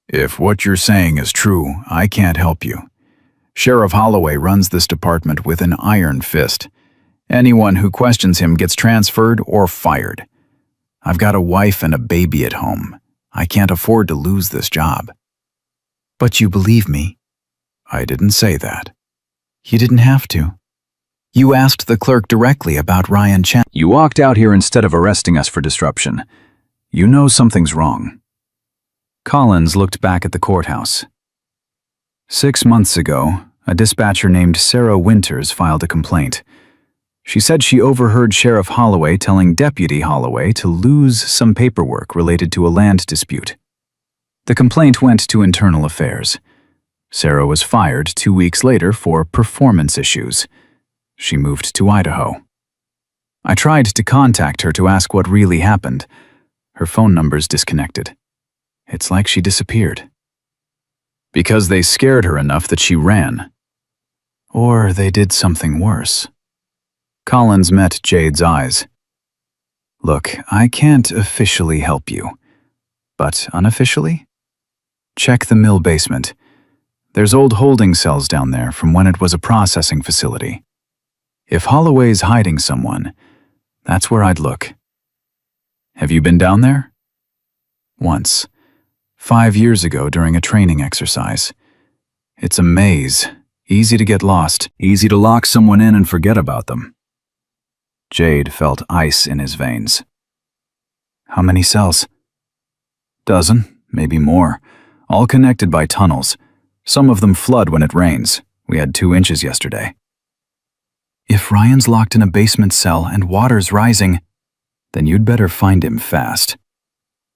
"If what you're saying is true, I can't help you. Sheriff Holloway runs this department with an iron fist. Anyone who questions him gets transferred or fired. I've got a wife and a baby at home. I can't afford to lose this job." "But you believe me." "I didn't say that." "You didn't have to. You asked the clerk directly about Ryan Chen." "You walked out here instead of arresting us for disruption. You know something's wrong." Collins looked back at the courthouse. 6 months ago, a dispatcher named Sarah Winters filed a complaint. She said she overheard Sheriff Holloway telling Deputy Holloway to lose some paperwork related to a land dispute. The complaint went to Internal Affairs. Sarah was fired 2 weeks later for performance issues. She moved to Idaho. I tried to contact her to ask what really happened. Her phone number's disconnected. It's like she disappeared. Because they scared her enough that she ran. Or they did something worse. Collins met Jade's eyes. "Look, I can't officially help you. But unofficially? Check the mill basement. There's old holding cells down there from when it was a processing facility. If Holloway's hiding someone, that's where I'd look." "Have you been down there?" "Once. 5 years ago during a training exercise. It's a maze. Easy to get lost. Easy to lock someone in and forget about them." Jade felt ice in his veins. "How many cells?" "Dozen, maybe more. All connected by tunnels. Some of them flood when it rains. We had 2 inches yesterday." "If Ryan's locked in a basement cell and water's rising, then you'd better find him fast."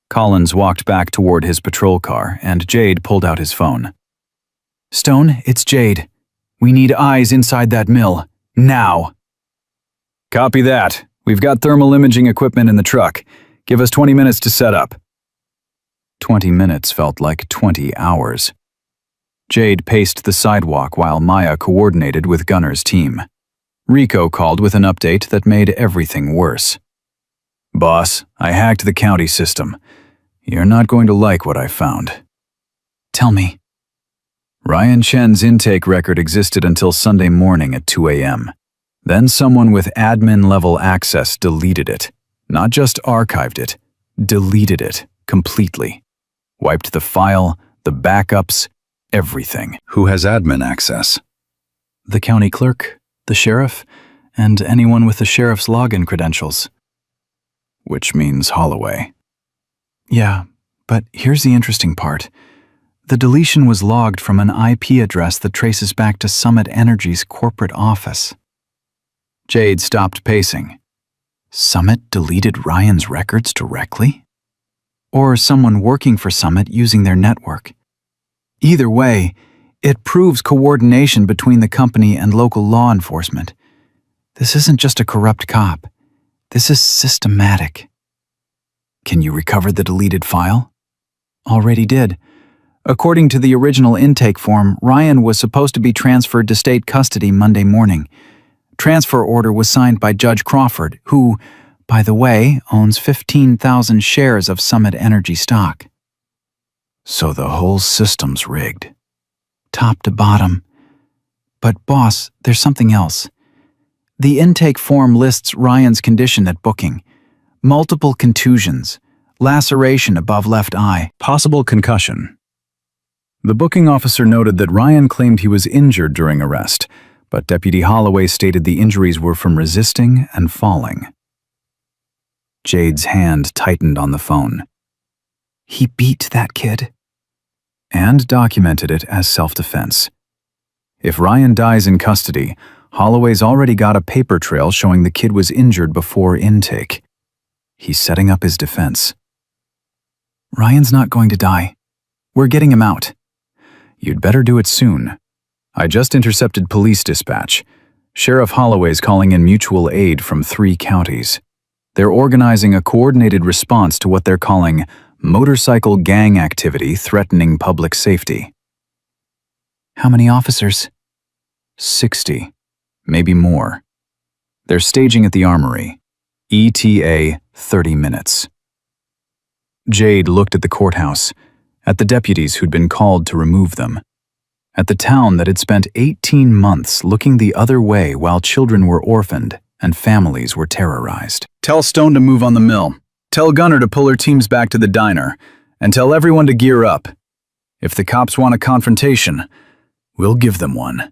Collins walked back toward his patrol car, and Jade pulled out his phone. "Stone, it's Jade. We need eyes inside that mill. Now." "Copy that. We've got thermal imaging equipment in the truck. Give us 20 minutes to set up." 20 minutes felt like 20 hours. Jade paced the sidewalk while Maya coordinated with Gunner's team. Rico called with an update that made everything worse. "Boss, I hacked the county system. You're not going to like what I found." "Tell me." Ryan Chen's intake record existed until Sunday morning at 2 a.m. Then someone with admin-level access deleted it. Not just archived it, deleted it completely. Wiped the file, the backups, everything. Who has admin access? The county clerk, the sheriff, and anyone with the sheriff's login credentials. Which means Holloway. Yeah, but here's the interesting part. The deletion was logged from an IP address that traces back to Summit Energy's corporate office. Jade stopped pacing. Summit deleted Ryan's records directly? Or someone working for Summit using their network? Either way, it proves coordination between the company and local law enforcement. This isn't just a corrupt cop. This is systematic. Can you recover the deleted file? Already did. According to the original intake form, Ryan was supposed to be transferred to state custody Monday morning. Transfer order was signed by Judge Crawford, who, by the way, owns 15,000 shares of Summit Energy stock. So the whole system's rigged. Top to bottom. But boss, there's something else. The intake form lists Ryan's condition at booking. Multiple contusions, laceration above left eye, Possible concussion. The booking officer noted that Ryan claimed he was injured during arrest, but Deputy Holloway stated the injuries were from resisting and falling. Jade's hand tightened on the phone. He beat that kid. And documented it as self-defense. If Ryan dies in custody, Holloway's already got a paper trail showing the kid was injured before intake. He's setting up his defense. Ryan's not going to die. We're getting him out. You'd better do it soon. I just intercepted police dispatch. Sheriff Holloway's calling in mutual aid from 3 counties. They're organizing a coordinated response to what they're calling motorcycle gang activity threatening public safety. How many officers? 60, maybe more. They're staging at the armory. ETA 30 minutes. Jade looked at the courthouse, at the deputies who'd been called to remove them, at the town that had spent 18 months looking the other way while children were orphaned and families were terrorized. Tell Stone to move on the mill. Tell Gunner to pull her teams back to the diner, and tell everyone to gear up. If the cops want a confrontation, we'll give them one.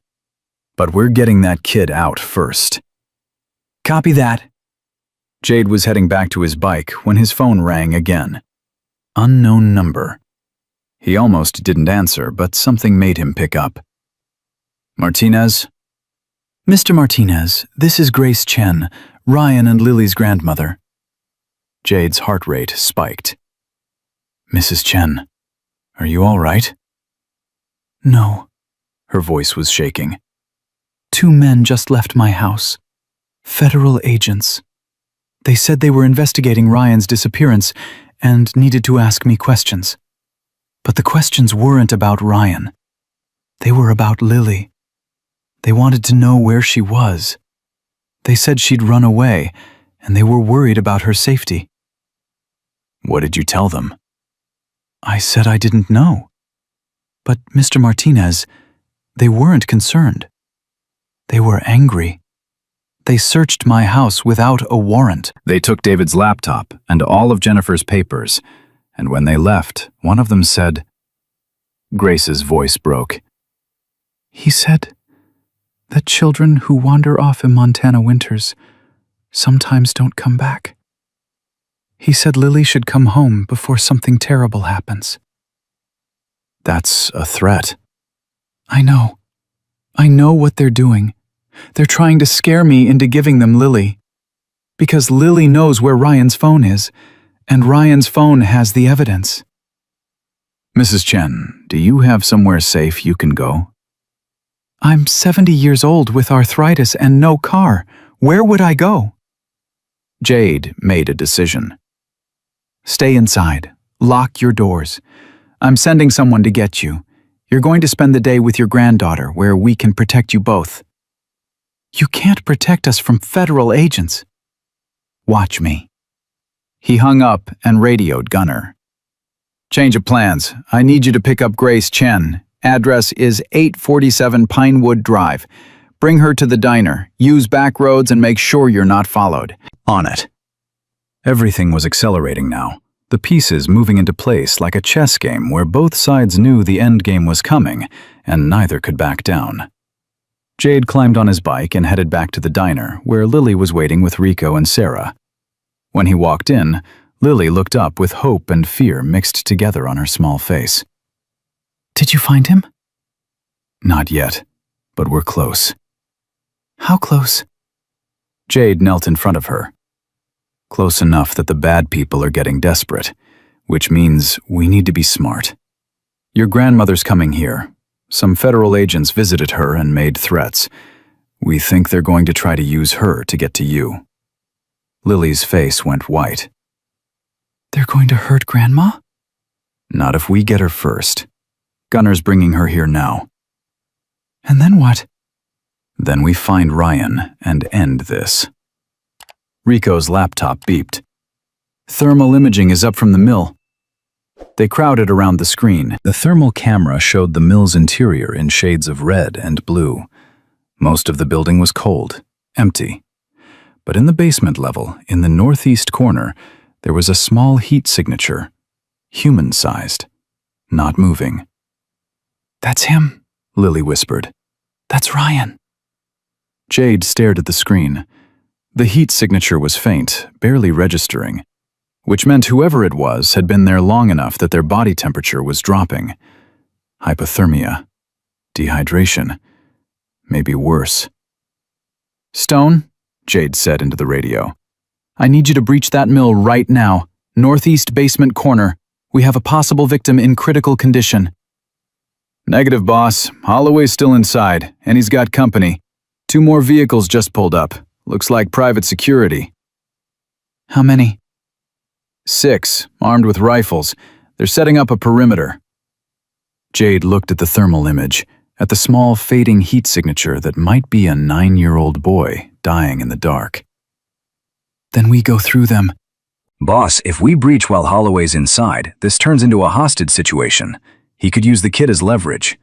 But we're getting that kid out first. Copy that. Jade was heading back to his bike when his phone rang again. Unknown number. He almost didn't answer, but something made him pick up. Martinez? Mr. Martinez, this is Grace Chen, Ryan and Lily's grandmother. Jade's heart rate spiked. Mrs. Chen, are you all right? No. Her voice was shaking. 2 men just left my house. Federal agents. They said they were investigating Ryan's disappearance and needed to ask me questions. But the questions weren't about Ryan. They were about Lily. They wanted to know where she was. They said she'd run away, and they were worried about her safety. What did you tell them? I said I didn't know. But, Mr. Martinez, they weren't concerned. They were angry. They searched my house without a warrant. They took David's laptop and all of Jennifer's papers, and when they left, one of them said... Grace's voice broke. He said that children who wander off in Montana winters sometimes don't come back. He said Lily should come home before something terrible happens. That's a threat. I know. I know what they're doing. They're trying to scare me into giving them Lily. Because Lily knows where Ryan's phone is, and Ryan's phone has the evidence. Mrs. Chen, do you have somewhere safe you can go? I'm 70 years old with arthritis and no car. Where would I go? Jade made a decision. Stay inside. Lock your doors. I'm sending someone to get you. You're going to spend the day with your granddaughter where we can protect you both. You can't protect us from federal agents. Watch me. He hung up and radioed Gunner. Change of plans. I need you to pick up Grace Chen. Address is 847 Pinewood Drive. Bring her to the diner. Use back roads and make sure you're not followed. On it. Everything was accelerating now. The pieces moving into place like a chess game where both sides knew the end game was coming and neither could back down. Jade climbed on his bike and headed back to the diner where Lily was waiting with Rico and Sarah. When he walked in, Lily looked up with hope and fear mixed together on her small face. Did you find him? Not yet, but we're close. How close? Jade knelt in front of her. Close enough that the bad people are getting desperate, which means we need to be smart. Your grandmother's coming here. Some federal agents visited her and made threats. We think they're going to try to use her to get to you. Lily's face went white. They're going to hurt Grandma? Not if we get her first. Gunner's bringing her here now. And then what? Then we find Ryan and end this. Rico's laptop beeped. Thermal imaging is up from the mill. They crowded around the screen. The thermal camera showed the mill's interior in shades of red and blue. Most of the building was cold, empty. But in the basement level, in the northeast corner, there was a small heat signature, human-sized, not moving. That's him, Lily whispered. That's Ryan. Jade stared at the screen. The heat signature was faint, barely registering, which meant whoever it was had been there long enough that their body temperature was dropping. Hypothermia, dehydration, maybe worse. Stone, Jade said into the radio. I need you to breach that mill right now. Northeast basement corner. We have a possible victim in critical condition. Negative, boss. Holloway's still inside, and he's got company. 2 more vehicles just pulled up. Looks like private security. How many? 6, armed with rifles. They're setting up a perimeter. Jade looked at the thermal image, at the small fading heat signature that might be a 9-year-old boy dying in the dark. Then we go through them. Boss, if we breach while Holloway's inside, this turns into a hostage situation. He could use the kid as leverage.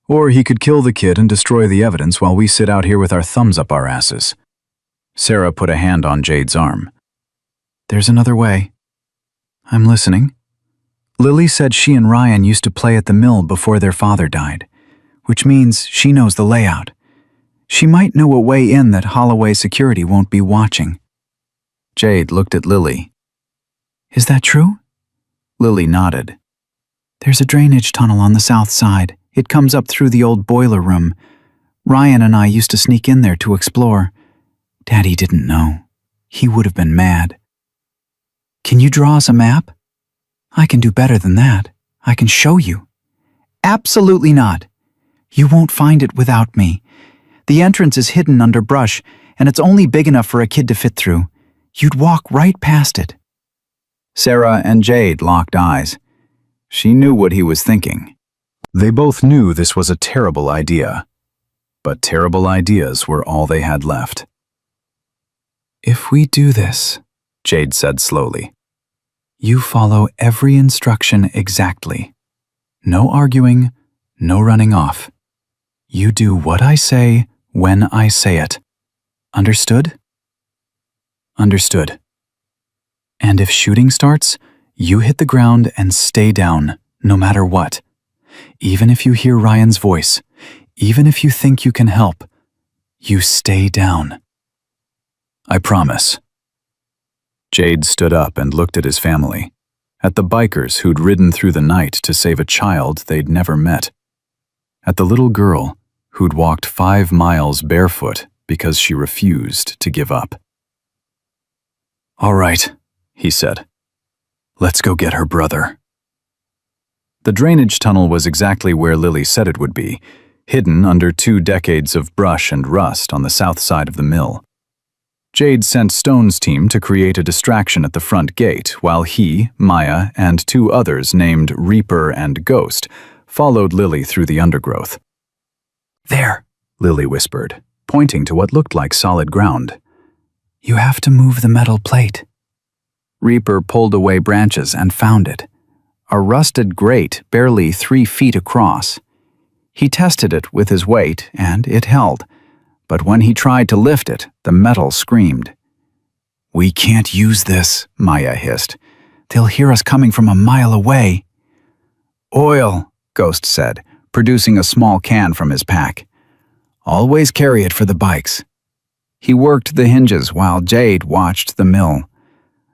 Or he could kill the kid and destroy the evidence while we sit out here with our thumbs up our asses. Sarah put a hand on Jade's arm. There's another way. I'm listening. Lily said she and Ryan used to play at the mill before their father died, which means she knows the layout. She might know a way in that Holloway security won't be watching. Jade looked at Lily. Is that true? Lily nodded. There's a drainage tunnel on the south side. It comes up through the old boiler room. Ryan and I used to sneak in there to explore. Daddy didn't know. He would have been mad. Can you draw us a map? I can do better than that. I can show you. Absolutely not. You won't find it without me. The entrance is hidden under brush, and it's only big enough for a kid to fit through. You'd walk right past it. Sarah and Jade locked eyes. She knew what he was thinking. They both knew this was a terrible idea. But terrible ideas were all they had left. If we do this, Jade said slowly, you follow every instruction exactly. No arguing, no running off. You do what I say when I say it. Understood? Understood. And if shooting starts, you hit the ground and stay down, no matter what. Even if you hear Ryan's voice, even if you think you can help, you stay down. I promise. Jade stood up and looked at his family, at the bikers who'd ridden through the night to save a child they'd never met, at the little girl who'd walked 5 miles barefoot because she refused to give up. All right, he said. Let's go get her brother. The drainage tunnel was exactly where Lily said it would be, hidden under 2 decades of brush and rust on the south side of the mill. Jade sent Stone's team to create a distraction at the front gate while he, Maya, and 2 others named Reaper and Ghost followed Lily through the undergrowth. There, Lily whispered, pointing to what looked like solid ground. You have to move the metal plate. Reaper pulled away branches and found it. A rusted grate barely 3 feet across. He tested it with his weight and it held. But when he tried to lift it, the metal screamed. We can't use this, Maya hissed. They'll hear us coming from a mile away. Oil, Ghost said, producing a small can from his pack. Always carry it for the bikes. He worked the hinges while Jade watched the mill.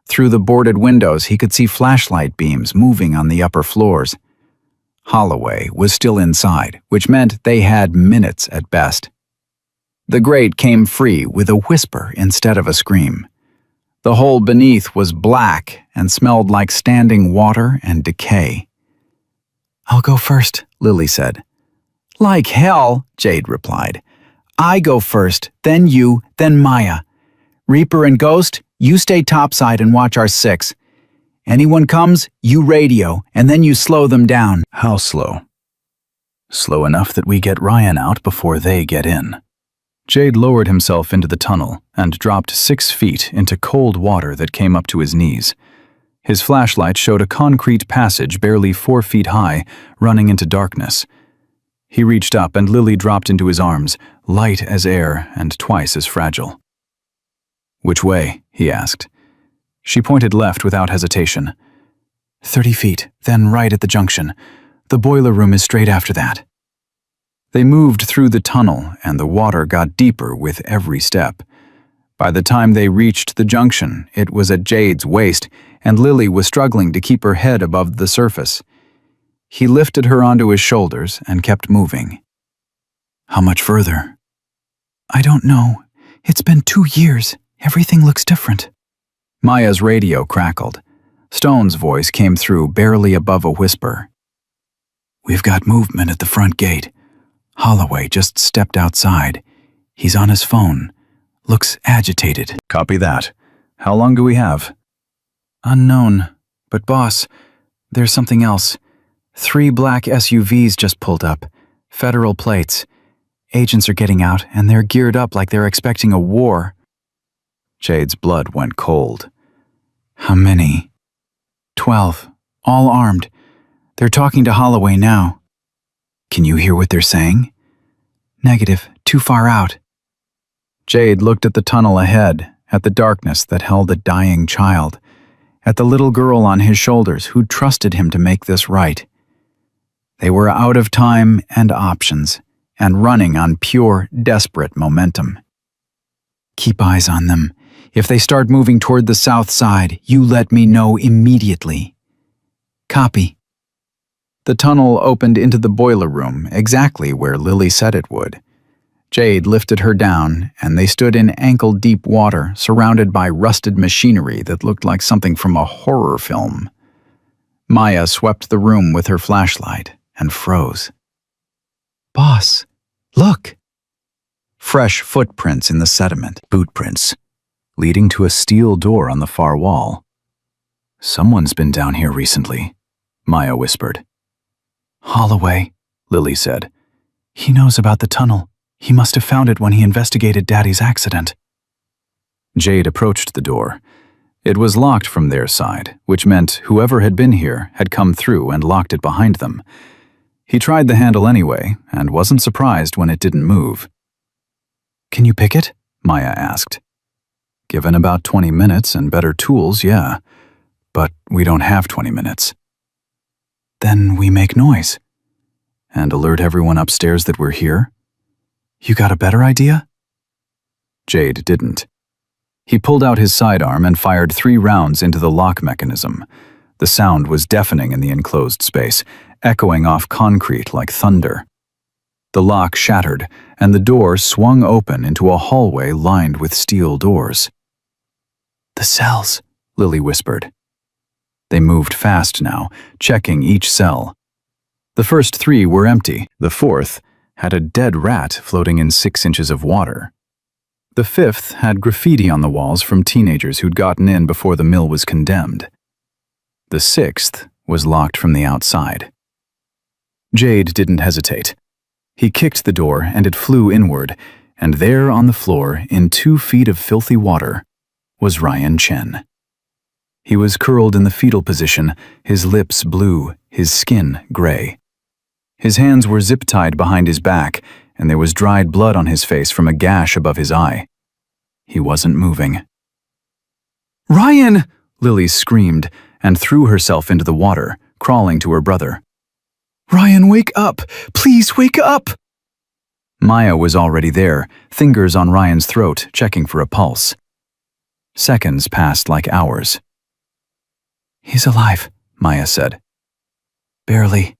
Through the boarded windows, he could see flashlight beams moving on the upper floors. Holloway was still inside, which meant they had minutes at best. The grate came free with a whisper instead of a scream. The hole beneath was black and smelled like standing water and decay. I'll go first, Lily said. Like hell, Jade replied. I go first, then you, then Maya. Reaper and Ghost, you stay topside and watch our 6. Anyone comes, you radio, and then you slow them down. How slow? Slow enough that we get Ryan out before they get in. Jade lowered himself into the tunnel and dropped 6 feet into cold water that came up to his knees. His flashlight showed a concrete passage barely 4 feet high, running into darkness. He reached up and Lily dropped into his arms, light as air and twice as fragile. "Which way?" he asked. She pointed left without hesitation. 30 feet, then right at the junction. The boiler room is straight after that. They moved through the tunnel, and the water got deeper with every step. By the time they reached the junction, it was at Jade's waist, and Lily was struggling to keep her head above the surface. He lifted her onto his shoulders and kept moving. "How much further?" I don't know. It's been 2 years. Everything looks different. Maya's radio crackled. Stone's voice came through barely above a whisper. "We've got movement at the front gate. Holloway just stepped outside. He's on his phone. Looks agitated." "Copy that. How long do we have?" "Unknown. But boss, there's something else. 3 black SUVs just pulled up. Federal plates. Agents are getting out, and they're geared up like they're expecting a war." Jade's blood went cold. "How many?" 12. All armed. They're talking to Holloway now." "Can you hear what they're saying?" "Negative. Too far out." Jade looked at the tunnel ahead, at the darkness that held a dying child, at the little girl on his shoulders who trusted him to make this right. They were out of time and options, and running on pure, desperate momentum. "Keep eyes on them. If they start moving toward the south side, you let me know immediately." "Copy." The tunnel opened into the boiler room, exactly where Lily said it would. Jade lifted her down, and they stood in ankle-deep water, surrounded by rusted machinery that looked like something from a horror film. Maya swept the room with her flashlight and froze. "Boss, look." Fresh footprints in the sediment, boot prints, leading to a steel door on the far wall. "Someone's been down here recently," Maya whispered. "Holloway," Lily said. "He knows about the tunnel. He must have found it when he investigated Daddy's accident." Jade approached the door. It was locked from their side, which meant whoever had been here had come through and locked it behind them. He tried the handle anyway, and wasn't surprised when it didn't move. "Can you pick it?" Maya asked. "Given about 20 minutes and better tools, yeah. But we don't have 20 minutes. "Then we make noise." "And alert everyone upstairs that we're here?" "You got a better idea?" Jade didn't. He pulled out his sidearm and fired 3 rounds into the lock mechanism. The sound was deafening in the enclosed space, echoing off concrete like thunder. The lock shattered, and the door swung open into a hallway lined with steel doors. "The cells," Lily whispered. They moved fast now, checking each cell. The first 3 were empty. The 4th had a dead rat floating in 6 inches of water. The 5th had graffiti on the walls from teenagers who'd gotten in before the mill was condemned. The 6th was locked from the outside. Jade didn't hesitate. He kicked the door and it flew inward, and there on the floor, in 2 feet of filthy water, was Ryan Chen. He was curled in the fetal position, his lips blue, his skin gray. His hands were zip-tied behind his back, and there was dried blood on his face from a gash above his eye. He wasn't moving. "Ryan!" Lily screamed and threw herself into the water, crawling to her brother. "Ryan, wake up! Please wake up!" Maya was already there, fingers on Ryan's throat, checking for a pulse. Seconds passed like hours. "He's alive," Maya said. "Barely.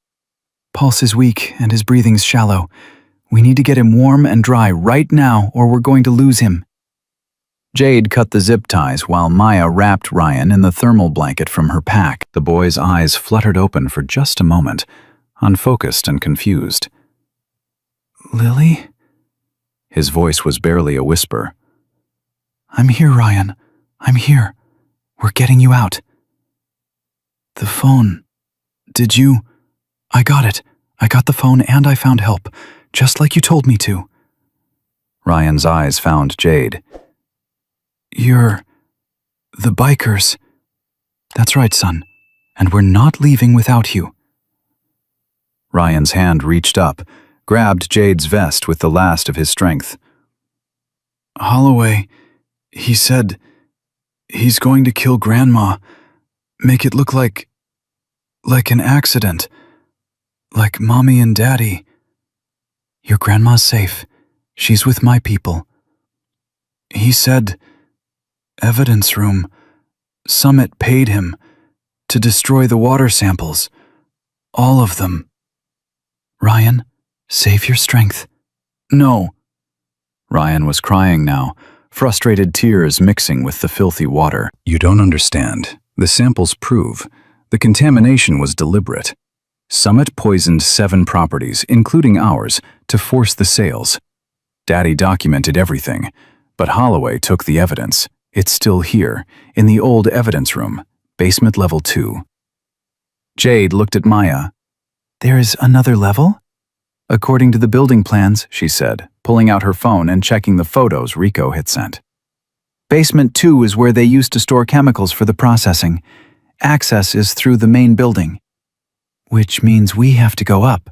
Pulse is weak and his breathing's shallow. We need to get him warm and dry right now or we're going to lose him." Jade cut the zip ties while Maya wrapped Ryan in the thermal blanket from her pack. The boy's eyes fluttered open for just a moment, unfocused and confused. "Lily?" His voice was barely a whisper. "I'm here, Ryan. I'm here. We're getting you out." "The phone. Did you—" "I got it. I got the phone and I found help, just like you told me to. Ryan's eyes found Jade. You're the bikers. That's right, son. And we're not leaving without you. Ryan's hand reached up, grabbed Jade's vest with the last of his strength. Holloway, he said he's going to kill Grandma, make it look like an accident, like Mommy and Daddy. Your grandma's safe. She's with my people. He said, evidence room. Summit paid him to destroy the water samples. All of them. Ryan, save your strength. No. Ryan was crying now, frustrated tears mixing with the filthy water. You don't understand. The samples prove the contamination was deliberate. Summit poisoned 7 properties, including ours, to force the sales. Daddy documented everything, but Holloway took the evidence. It's still here, in the old evidence room, basement level 2. Jade looked at Maya. There is another level? According to the building plans, she said, pulling out her phone and checking the photos Rico had sent. Basement 2 is where they used to store chemicals for the processing. Access is through the main building. Which means we have to go up.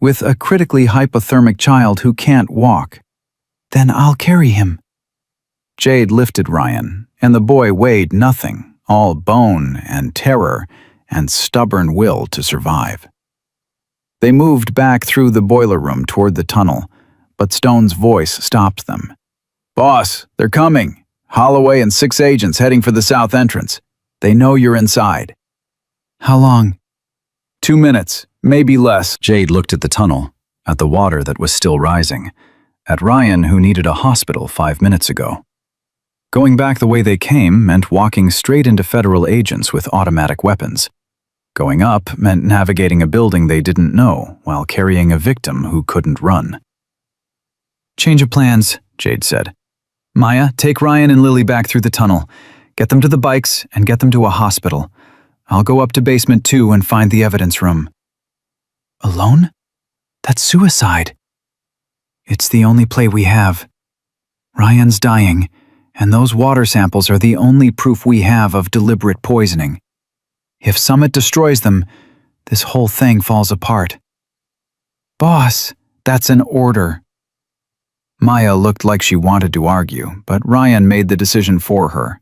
With a critically hypothermic child who can't walk. Then I'll carry him. Jade lifted Ryan, and the boy weighed nothing, all bone and terror and stubborn will to survive. They moved back through the boiler room toward the tunnel, but Stone's voice stopped them. Boss, they're coming. Holloway and 6 agents heading for the south entrance. They know you're inside. How long? 2 minutes, maybe less. Jade looked at the tunnel, at the water that was still rising, at Ryan who needed a hospital 5 minutes ago. Going back the way they came meant walking straight into federal agents with automatic weapons. Going up meant navigating a building they didn't know while carrying a victim who couldn't run. Change of plans, Jade said. Maya, take Ryan and Lily back through the tunnel. Get them to the bikes and get them to a hospital. I'll go up to basement 2 and find the evidence room. Alone? That's suicide. It's the only play we have. Ryan's dying, and those water samples are the only proof we have of deliberate poisoning. If Summit destroys them, this whole thing falls apart. Boss, that's an order. Maya looked like she wanted to argue, but Ryan made the decision for her.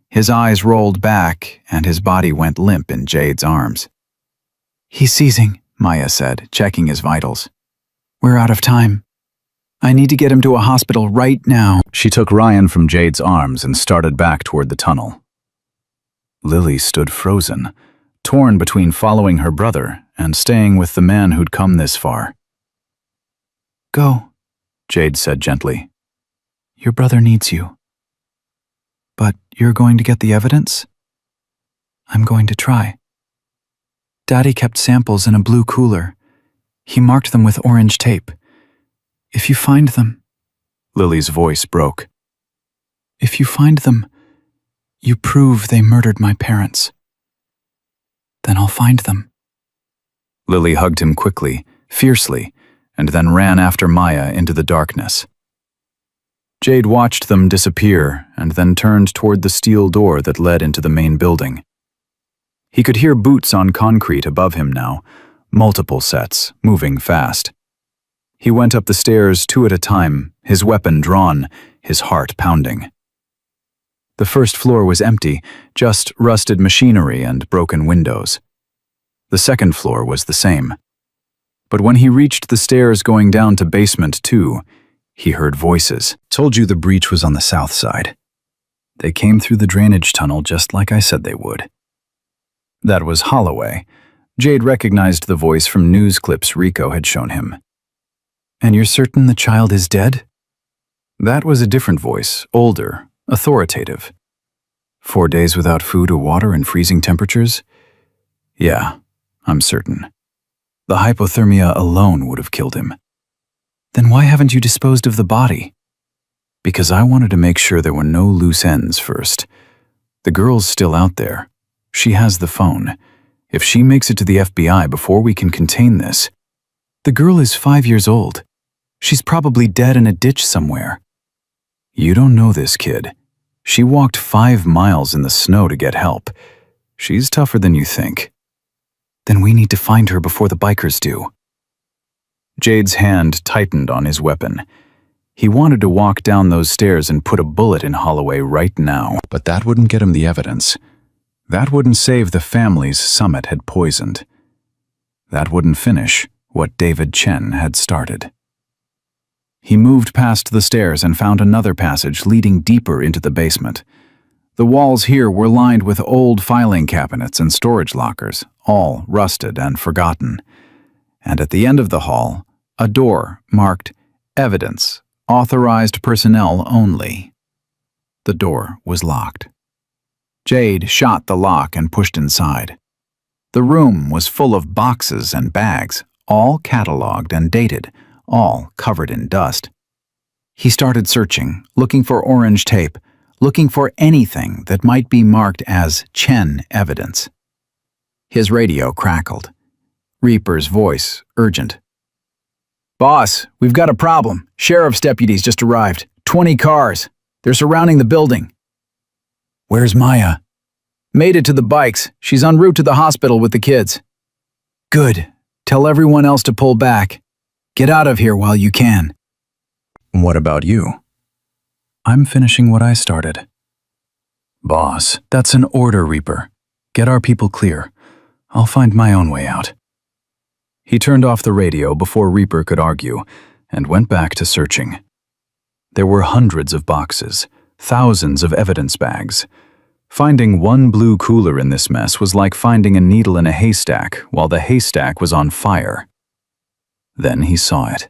His eyes rolled back, and his body went limp in Jade's arms. He's seizing, Maya said, checking his vitals. We're out of time. I need to get him to a hospital right now. She took Ryan from Jade's arms and started back toward the tunnel. Lily stood frozen, torn between following her brother and staying with the man who'd come this far. Go, Jade said gently. Your brother needs you. But you're going to get the evidence? I'm going to try. Daddy kept samples in a blue cooler. He marked them with orange tape. If you find them... Lily's voice broke. If you find them, you prove they murdered my parents. Then I'll find them. Lily hugged him quickly, fiercely, and then ran after Maya into the darkness. Jade watched them disappear and then turned toward the steel door that led into the main building. He could hear boots on concrete above him now, multiple sets, moving fast. He went up the stairs 2 at a time, his weapon drawn, his heart pounding. The first floor was empty, just rusted machinery and broken windows. The second floor was the same. But when he reached the stairs going down to basement 2, he heard voices. Told you the breach was on the south side. They came through the drainage tunnel just like I said they would. That was Holloway. Jade recognized the voice from news clips Rico had shown him. And you're certain the child is dead? That was a different voice, older, authoritative. 4 days without food or water and freezing temperatures? Yeah, I'm certain. The hypothermia alone would have killed him. Then why haven't you disposed of the body? Because I wanted to make sure there were no loose ends first. The girl's still out there. She has the phone. If she makes it to the FBI before we can contain this, the girl is 5 years old. She's probably dead in a ditch somewhere. You don't know this kid. She walked 5 miles in the snow to get help. She's tougher than you think. Then we need to find her before the bikers do. Jade's hand tightened on his weapon. He wanted to walk down those stairs and put a bullet in Holloway right now, but that wouldn't get him the evidence. That wouldn't save the families Summit had poisoned. That wouldn't finish what David Chen had started. He moved past the stairs and found another passage leading deeper into the basement. The walls here were lined with old filing cabinets and storage lockers, all rusted and forgotten. And at the end of the hall, a door marked Evidence, Authorized Personnel Only. The door was locked. Jade shot the lock and pushed inside. The room was full of boxes and bags, all cataloged and dated, all covered in dust. He started searching, looking for orange tape, looking for anything that might be marked as Chen evidence. His radio crackled. Reaper's voice, urgent. "Boss, we've got a problem. Sheriff's deputies just arrived. 20 cars. They're surrounding the building." "Where's Maya?" "Made it to the bikes. She's en route to the hospital with the kids." "Good. Tell everyone else to pull back. Get out of here while you can." What about you? "I'm finishing what I started." "Boss, that's an order, Reaper. Get our people clear. I'll find my own way out." He turned off the radio before Reaper could argue and went back to searching. There were hundreds of boxes, thousands of evidence bags. Finding one blue cooler in this mess was like finding a needle in a haystack while the haystack was on fire. Then he saw it,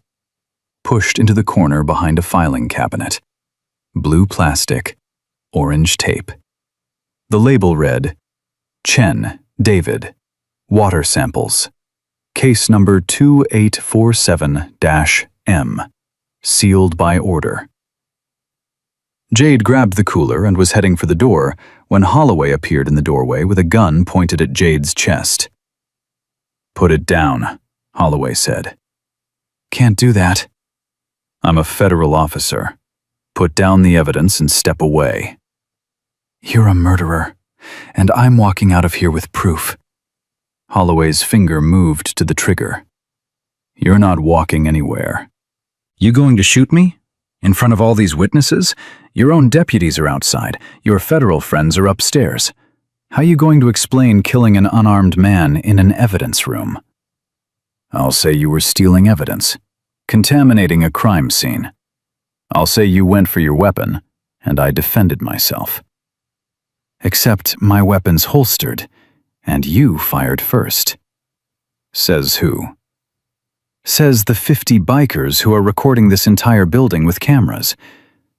pushed into the corner behind a filing cabinet. Blue plastic, orange tape. The label read, Chen, David, water samples, case number 2847-M, sealed by order. Jade grabbed the cooler and was heading for the door when Holloway appeared in the doorway with a gun pointed at Jade's chest. "Put it down," Holloway said. "Can't do that." "I'm a federal officer. Put down the evidence and step away." "You're a murderer, and I'm walking out of here with proof." Holloway's finger moved to the trigger. "You're not walking anywhere." "You going to shoot me? In front of all these witnesses? Your own deputies are outside. Your federal friends are upstairs. How are you going to explain killing an unarmed man in an evidence room?" "I'll say you were stealing evidence, contaminating a crime scene. I'll say you went for your weapon, and I defended myself." "Except my weapon's holstered, and you fired first." "Says who?" "Says the 50 bikers who are recording this entire building with cameras.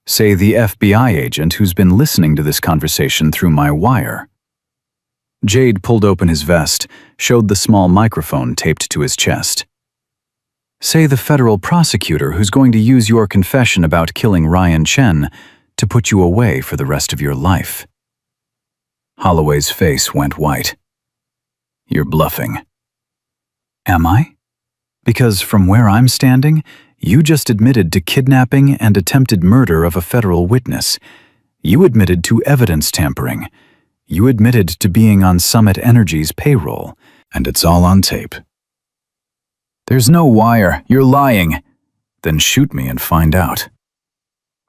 Say the FBI agent who's been listening to this conversation through my wire." Jade pulled open his vest, showed the small microphone taped to his chest. "Say the federal prosecutor who's going to use your confession about killing Ryan Chen to put you away for the rest of your life." Holloway's face went white. "You're bluffing." "Am I? Because from where I'm standing, you just admitted to kidnapping and attempted murder of a federal witness. You admitted to evidence tampering. You admitted to being on Summit Energy's payroll, and it's all on tape." "There's no wire. You're lying." "Then shoot me and find out."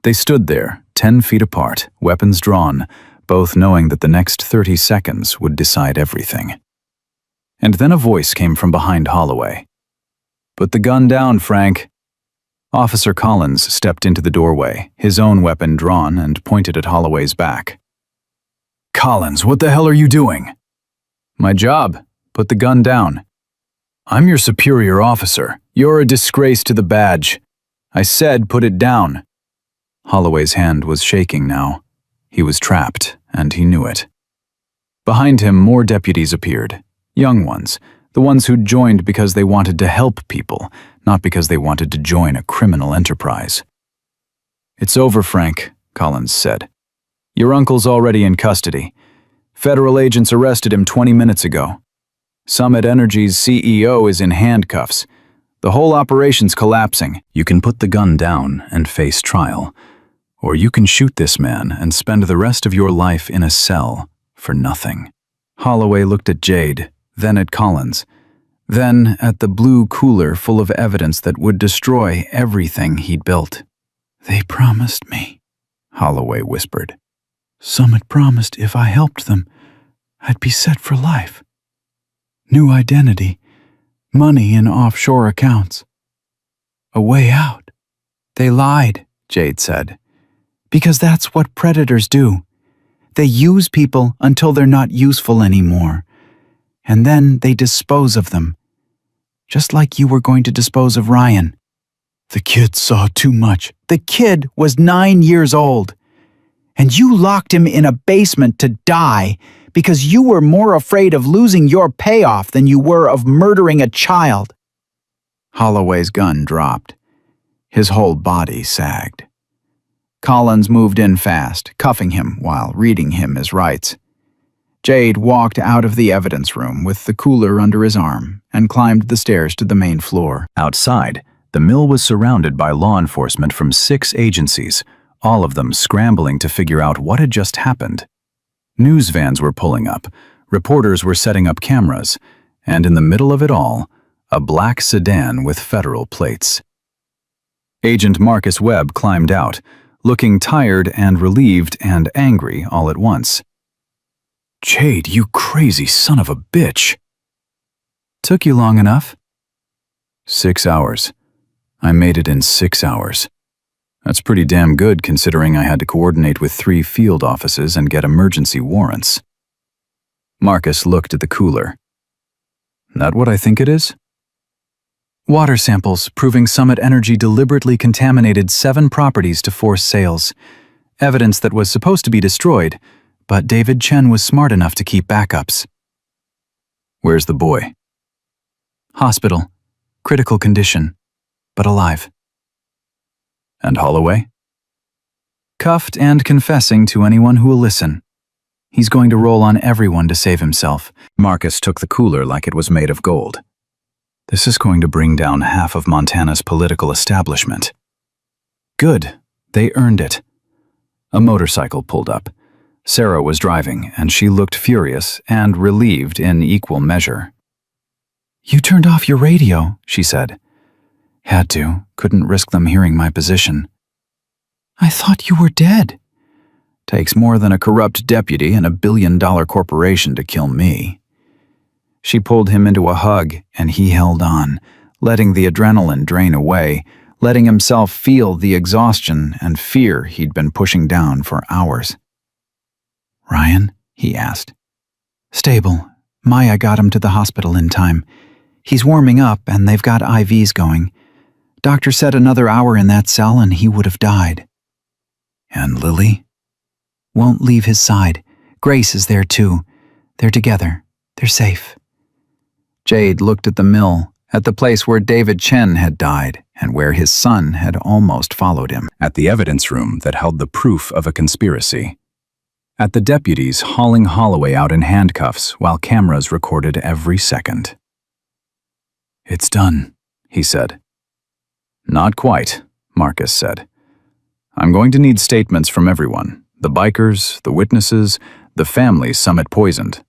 They stood there, 10 feet apart, weapons drawn, both knowing that the next 30 seconds would decide everything. And then a voice came from behind Holloway. "Put the gun down, Frank." Officer Collins stepped into the doorway, his own weapon drawn, and pointed at Holloway's back. "Collins, what the hell are you doing?" "My job. Put the gun down." "I'm your superior officer. You're a disgrace to the badge. I said put it down." Holloway's hand was shaking now. He was trapped, and he knew it. Behind him, more deputies appeared. Young ones, the ones who'd joined because they wanted to help people, not because they wanted to join a criminal enterprise. "It's over, Frank," Collins said. "Your uncle's already in custody. Federal agents arrested him 20 minutes ago. Summit Energy's CEO is in handcuffs. The whole operation's collapsing. You can put the gun down and face trial. Or you can shoot this man and spend the rest of your life in a cell for nothing. Holloway looked at Jade, then at Collins, then at the blue cooler full of evidence that would destroy everything he'd built. They promised me, Holloway whispered. Summit promised if I helped them, I'd be set for life. New identity, money in offshore accounts. A way out. They lied, Jade said. Because that's what predators do. They use people until they're not useful anymore. And then they dispose of them. Just like you were going to dispose of Ryan. The kid saw too much. The kid was 9 years old. And you locked him in a basement to die because you were more afraid of losing your payoff than you were of murdering a child. Holloway's gun dropped. His whole body sagged. Collins moved in fast, cuffing him while reading him his rights. Jade walked out of the evidence room with the cooler under his arm and climbed the stairs to the main floor. Outside, the mill was surrounded by law enforcement from 6 agencies, all of them scrambling to figure out what had just happened. News vans were pulling up, reporters were setting up cameras, and in the middle of it all, a black sedan with federal plates. Agent Marcus Webb climbed out, looking tired and relieved and angry all at once. Jade, you crazy son of a bitch. Took you long enough? 6 hours. I made it in 6 hours. That's pretty damn good considering I had to coordinate with 3 field offices and get emergency warrants. Marcus looked at the cooler. That what I think it is? Water samples proving Summit Energy deliberately contaminated 7 properties to force sales. Evidence that was supposed to be destroyed, but David Chen was smart enough to keep backups. Where's the boy? Hospital. Critical condition, but alive. And Holloway? Cuffed and confessing to anyone who will listen. He's going to roll on everyone to save himself. Marcus took the cooler like it was made of gold. This is going to bring down half of Montana's political establishment. Good. They earned it. A motorcycle pulled up. Sarah was driving, and she looked furious and relieved in equal measure. You turned off your radio, she said. Had to. Couldn't risk them hearing my position. I thought you were dead. Takes more than a corrupt deputy and $1 billion corporation to kill me. She pulled him into a hug, and he held on, letting the adrenaline drain away, letting himself feel the exhaustion and fear he'd been pushing down for hours. Ryan? He asked. Stable. Maya got him to the hospital in time. He's warming up, and they've got IVs going. Doctor said another hour in that cell and he would have died. And Lily? Won't leave his side. Grace is there too. They're together. They're safe. Jade looked at the mill, at the place where David Chen had died and where his son had almost followed him. At the evidence room that held the proof of a conspiracy. At the deputies hauling Holloway out in handcuffs while cameras recorded every second. It's done, he said. Not quite, Marcus said. I'm going to need statements from everyone, the bikers, the witnesses, the families Summit poisoned.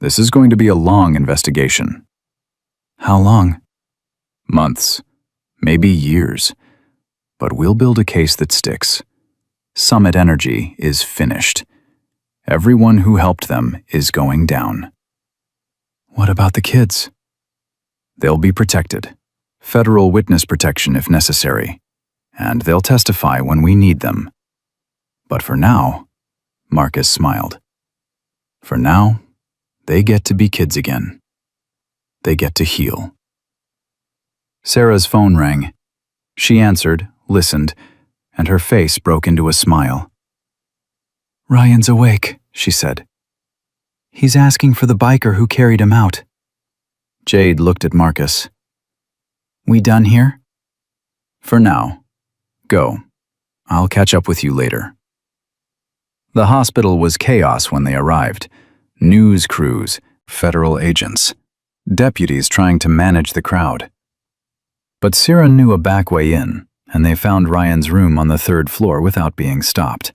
This is going to be a long investigation. How long? Months, maybe years. But we'll build a case that sticks. Summit Energy is finished. Everyone who helped them is going down. What about the kids? They'll be protected. Federal witness protection if necessary. And they'll testify when we need them. But for now, Marcus smiled. For now, they get to be kids again. They get to heal. Sarah's phone rang. She answered, listened, and her face broke into a smile. Ryan's awake, she said. He's asking for the biker who carried him out. Jade looked at Marcus. We done here? For now. Go. I'll catch up with you later. The hospital was chaos when they arrived. News crews, federal agents. deputies trying to manage the crowd. But Sarah knew a back way in, and they found Ryan's room on the 3rd floor without being stopped.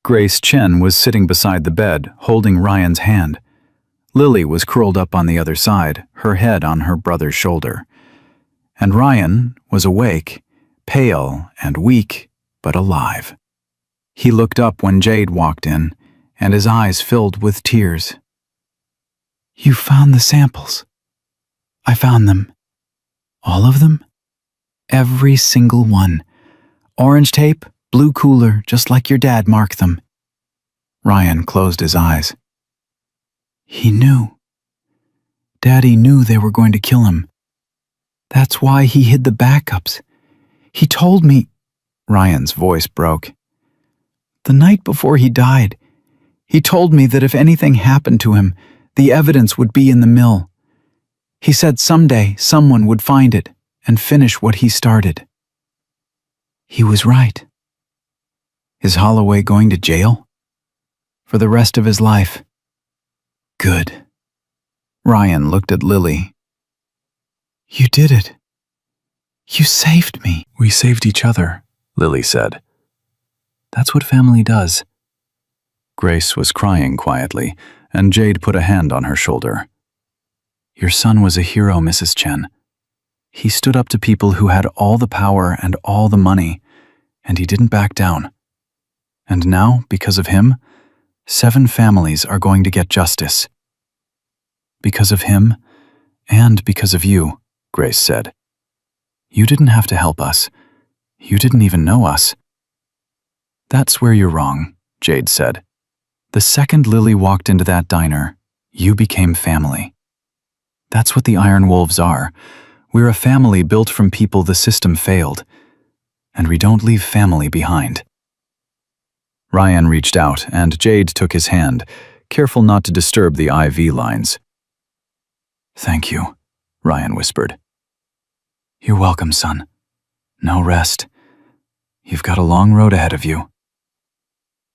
Grace Chen was sitting beside the bed, holding Ryan's hand. Lily was curled up on the other side, her head on her brother's shoulder. And Ryan was awake, pale and weak, but alive. He looked up when Jade walked in, and his eyes filled with tears. You found the samples. I found them. All of them? Every single one. Orange tape, blue cooler, just like your dad marked them. Ryan closed his eyes. He knew. Daddy knew they were going to kill him. That's why he hid the backups. He told me. Ryan's voice broke. The night before he died, he told me that if anything happened to him, the evidence would be in the mill. He said someday someone would find it and finish what he started. He was right. Is Holloway going to jail? For the rest of his life? Good. Ryan looked at Lily. You did it. You saved me. We saved each other, Lily said. That's what family does. Grace was crying quietly, and Jade put a hand on her shoulder. Your son was a hero, Mrs. Chen. He stood up to people who had all the power and all the money, and he didn't back down. And now, because of him, 7 families are going to get justice. Because of him, and because of you, Grace said. You didn't have to help us. You didn't even know us. That's where you're wrong, Jade said. The second Lily walked into that diner, you became family. That's what the Iron Wolves are. We're a family built from people the system failed. And we don't leave family behind. Ryan reached out, and Jade took his hand, careful not to disturb the IV lines. Thank you, Ryan whispered. You're welcome, son. No rest. You've got a long road ahead of you.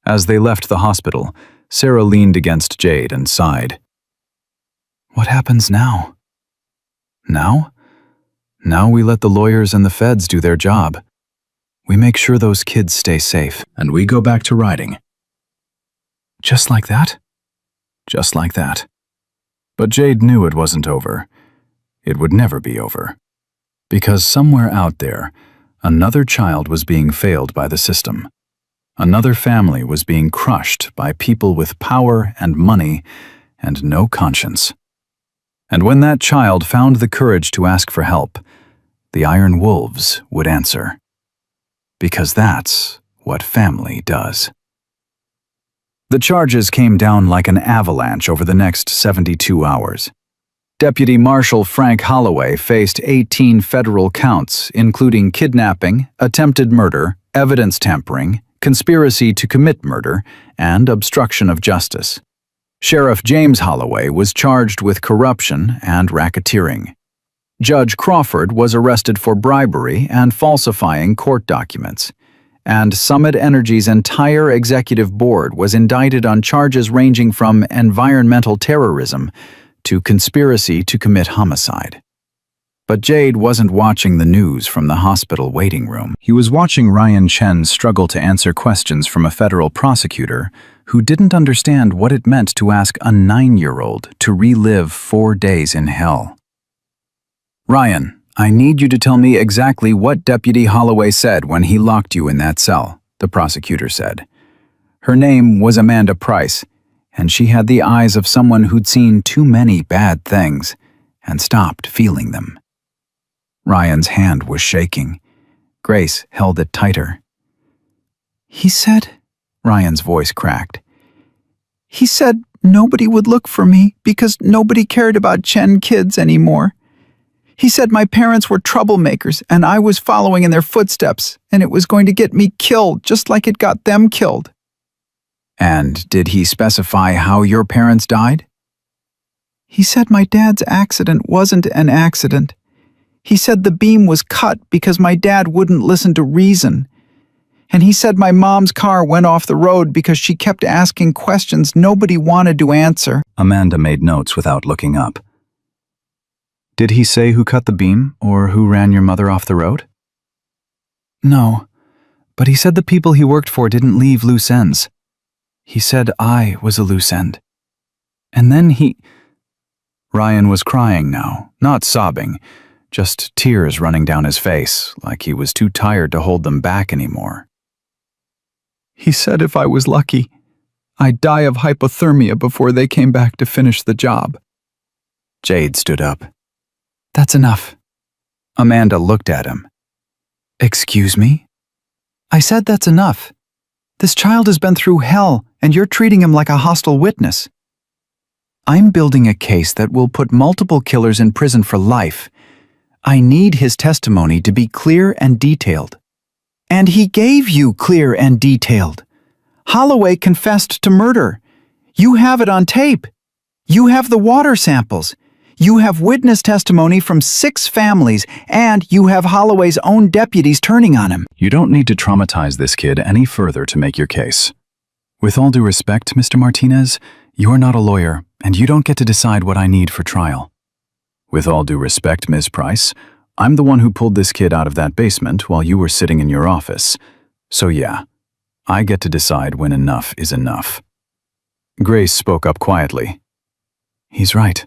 As they left the hospital, Sarah leaned against Jade and sighed. What happens now? Now? Now we let the lawyers and the feds do their job. We make sure those kids stay safe, and we go back to riding. Just like that? Just like that. But Jade knew it wasn't over. It would never be over. Because somewhere out there, another child was being failed by the system. Another family was being crushed by people with power and money and no conscience. And when that child found the courage to ask for help, the Iron Wolves would answer. Because that's what family does. The charges came down like an avalanche over the next 72 hours. Deputy Marshal Frank Holloway faced 18 federal counts, including kidnapping, attempted murder, evidence tampering, conspiracy to commit murder, and obstruction of justice. Sheriff James Holloway was charged with corruption and racketeering. Judge Crawford was arrested for bribery and falsifying court documents. And Summit Energy's entire executive board was indicted on charges ranging from environmental terrorism to conspiracy to commit homicide. But Jade wasn't watching the news from the hospital waiting room. He was watching Ryan Chen struggle to answer questions from a federal prosecutor who didn't understand what it meant to ask a 9-year-old to relive 4 days in hell. Ryan, I need you to tell me exactly what Deputy Holloway said when he locked you in that cell, the prosecutor said. Her name was Amanda Price, and she had the eyes of someone who'd seen too many bad things and stopped feeling them. Ryan's hand was shaking. Grace held it tighter. He said, Ryan's voice cracked. He said nobody would look for me because nobody cared about Chen kids anymore. He said my parents were troublemakers and I was following in their footsteps and it was going to get me killed just like it got them killed. And did he specify how your parents died? He said my dad's accident wasn't an accident. He said the beam was cut because my dad wouldn't listen to reason. And he said my mom's car went off the road because she kept asking questions nobody wanted to answer. Amanda made notes without looking up. Did he say who cut the beam or who ran your mother off the road? No, but he said the people he worked for didn't leave loose ends. He said I was a loose end. And then he... Ryan was crying now, not sobbing, just tears running down his face, like he was too tired to hold them back anymore. He said if I was lucky, I'd die of hypothermia before they came back to finish the job. Jade stood up. That's enough. Amanda looked at him. Excuse me? I said that's enough. This child has been through hell, and you're treating him like a hostile witness. I'm building a case that will put multiple killers in prison for life. I need his testimony to be clear and detailed. And he gave you clear and detailed. Holloway confessed to murder. You have it on tape. You have the water samples. You have witness testimony from 6 families, and you have Holloway's own deputies turning on him. You don't need to traumatize this kid any further to make your case. With all due respect, Mr. Martinez, you're not a lawyer, and you don't get to decide what I need for trial. With all due respect, Ms. Price, I'm the one who pulled this kid out of that basement while you were sitting in your office. So yeah, I get to decide when enough is enough. Grace spoke up quietly. He's right.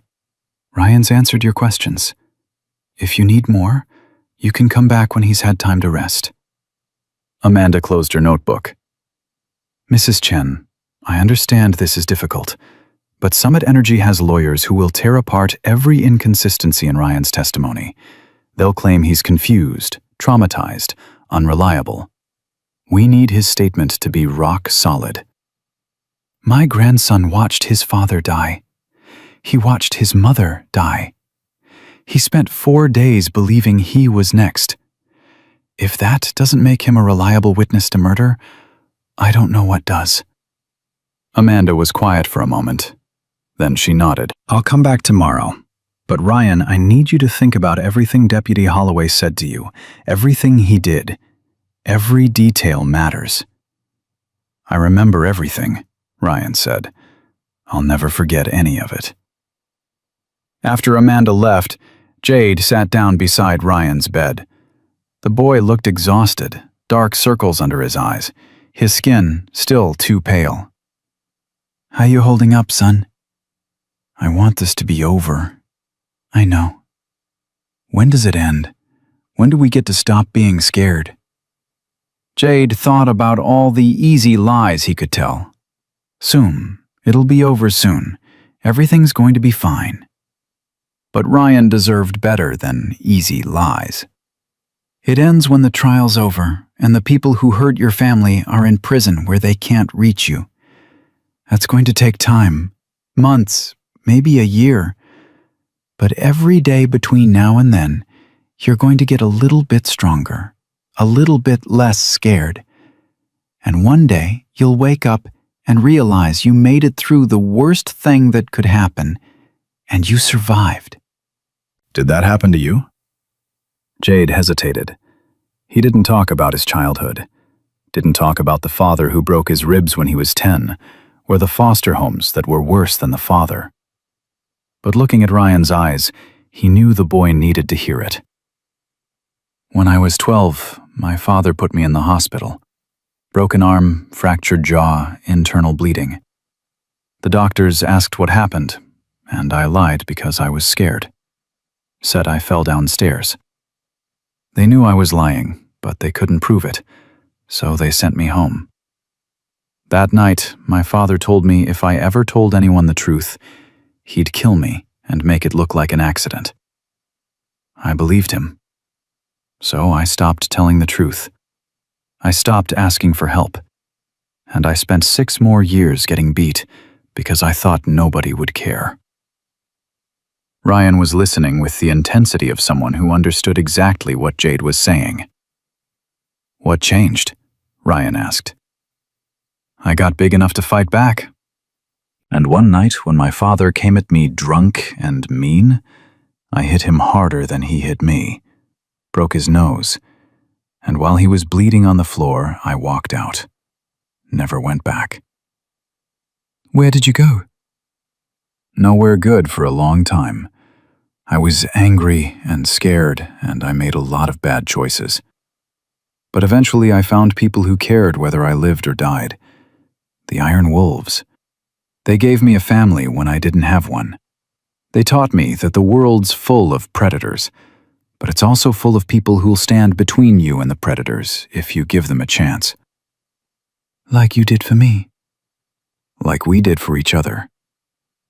Ryan's answered your questions. If you need more, you can come back when he's had time to rest. Amanda closed her notebook. Mrs. Chen, I understand this is difficult, but Summit Energy has lawyers who will tear apart every inconsistency in Ryan's testimony. They'll claim he's confused, traumatized, unreliable. We need his statement to be rock solid. My grandson watched his father die. He watched his mother die. He spent 4 days believing he was next. If that doesn't make him a reliable witness to murder, I don't know what does. Amanda was quiet for a moment. Then she nodded. I'll come back tomorrow. But Ryan, I need you to think about everything Deputy Holloway said to you, everything he did. Every detail matters. I remember everything, Ryan said. I'll never forget any of it. After Amanda left, Jade sat down beside Ryan's bed. The boy looked exhausted, dark circles under his eyes, his skin still too pale. How you holding up, son? I want this to be over. I know. When does it end? When do we get to stop being scared? Jade thought about all the easy lies he could tell. Soon. It'll be over soon. Everything's going to be fine. But Ryan deserved better than easy lies. It ends when the trial's over and the people who hurt your family are in prison where they can't reach you. That's going to take time, months, maybe a year. But every day between now and then, you're going to get a little bit stronger, a little bit less scared. And one day, you'll wake up and realize you made it through the worst thing that could happen, and you survived. Did that happen to you? Jade hesitated. He didn't talk about his childhood. Didn't talk about the father who broke his ribs when he was 10, or the foster homes that were worse than the father. But looking at Ryan's eyes, he knew the boy needed to hear it. When I was 12, my father put me in the hospital. Broken arm, fractured jaw, internal bleeding. The doctors asked what happened, and I lied because I was scared. Said I fell downstairs. They knew I was lying, but they couldn't prove it, so they sent me home. That night, my father told me if I ever told anyone the truth, he'd kill me and make it look like an accident. I believed him. So I stopped telling the truth. I stopped asking for help. And I spent 6 more years getting beat because I thought nobody would care. Ryan was listening with the intensity of someone who understood exactly what Jade was saying. What changed? Ryan asked. I got big enough to fight back. And one night when my father came at me drunk and mean, I hit him harder than he hit me, broke his nose, and while he was bleeding on the floor, I walked out. Never went back. Where did you go? Nowhere good for a long time. I was angry and scared, and I made a lot of bad choices. But eventually I found people who cared whether I lived or died. The Iron Wolves. They gave me a family when I didn't have one. They taught me that the world's full of predators, but it's also full of people who'll stand between you and the predators if you give them a chance. Like you did for me. Like we did for each other.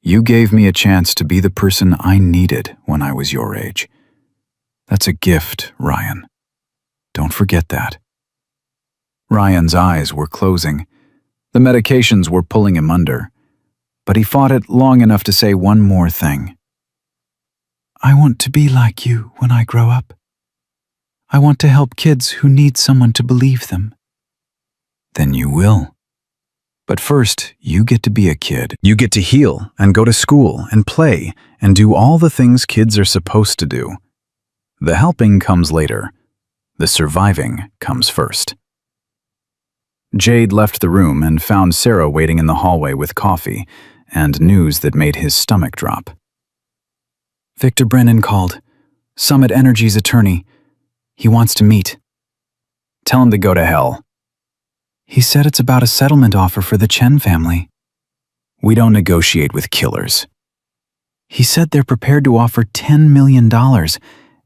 You gave me a chance to be the person I needed when I was your age. That's a gift, Ryan. Don't forget that. Ryan's eyes were closing. The medications were pulling him under. But he fought it long enough to say one more thing. I want to be like you when I grow up. I want to help kids who need someone to believe them. Then you will. But first, you get to be a kid. You get to heal and go to school and play and do all the things kids are supposed to do. The helping comes later. The surviving comes first. Jade left the room and found Sarah waiting in the hallway with coffee and news that made his stomach drop. Victor Brennan called. Summit Energy's attorney. He wants to meet. Tell him to go to hell. He said it's about a settlement offer for the Chen family. We don't negotiate with killers. He said they're prepared to offer $10 million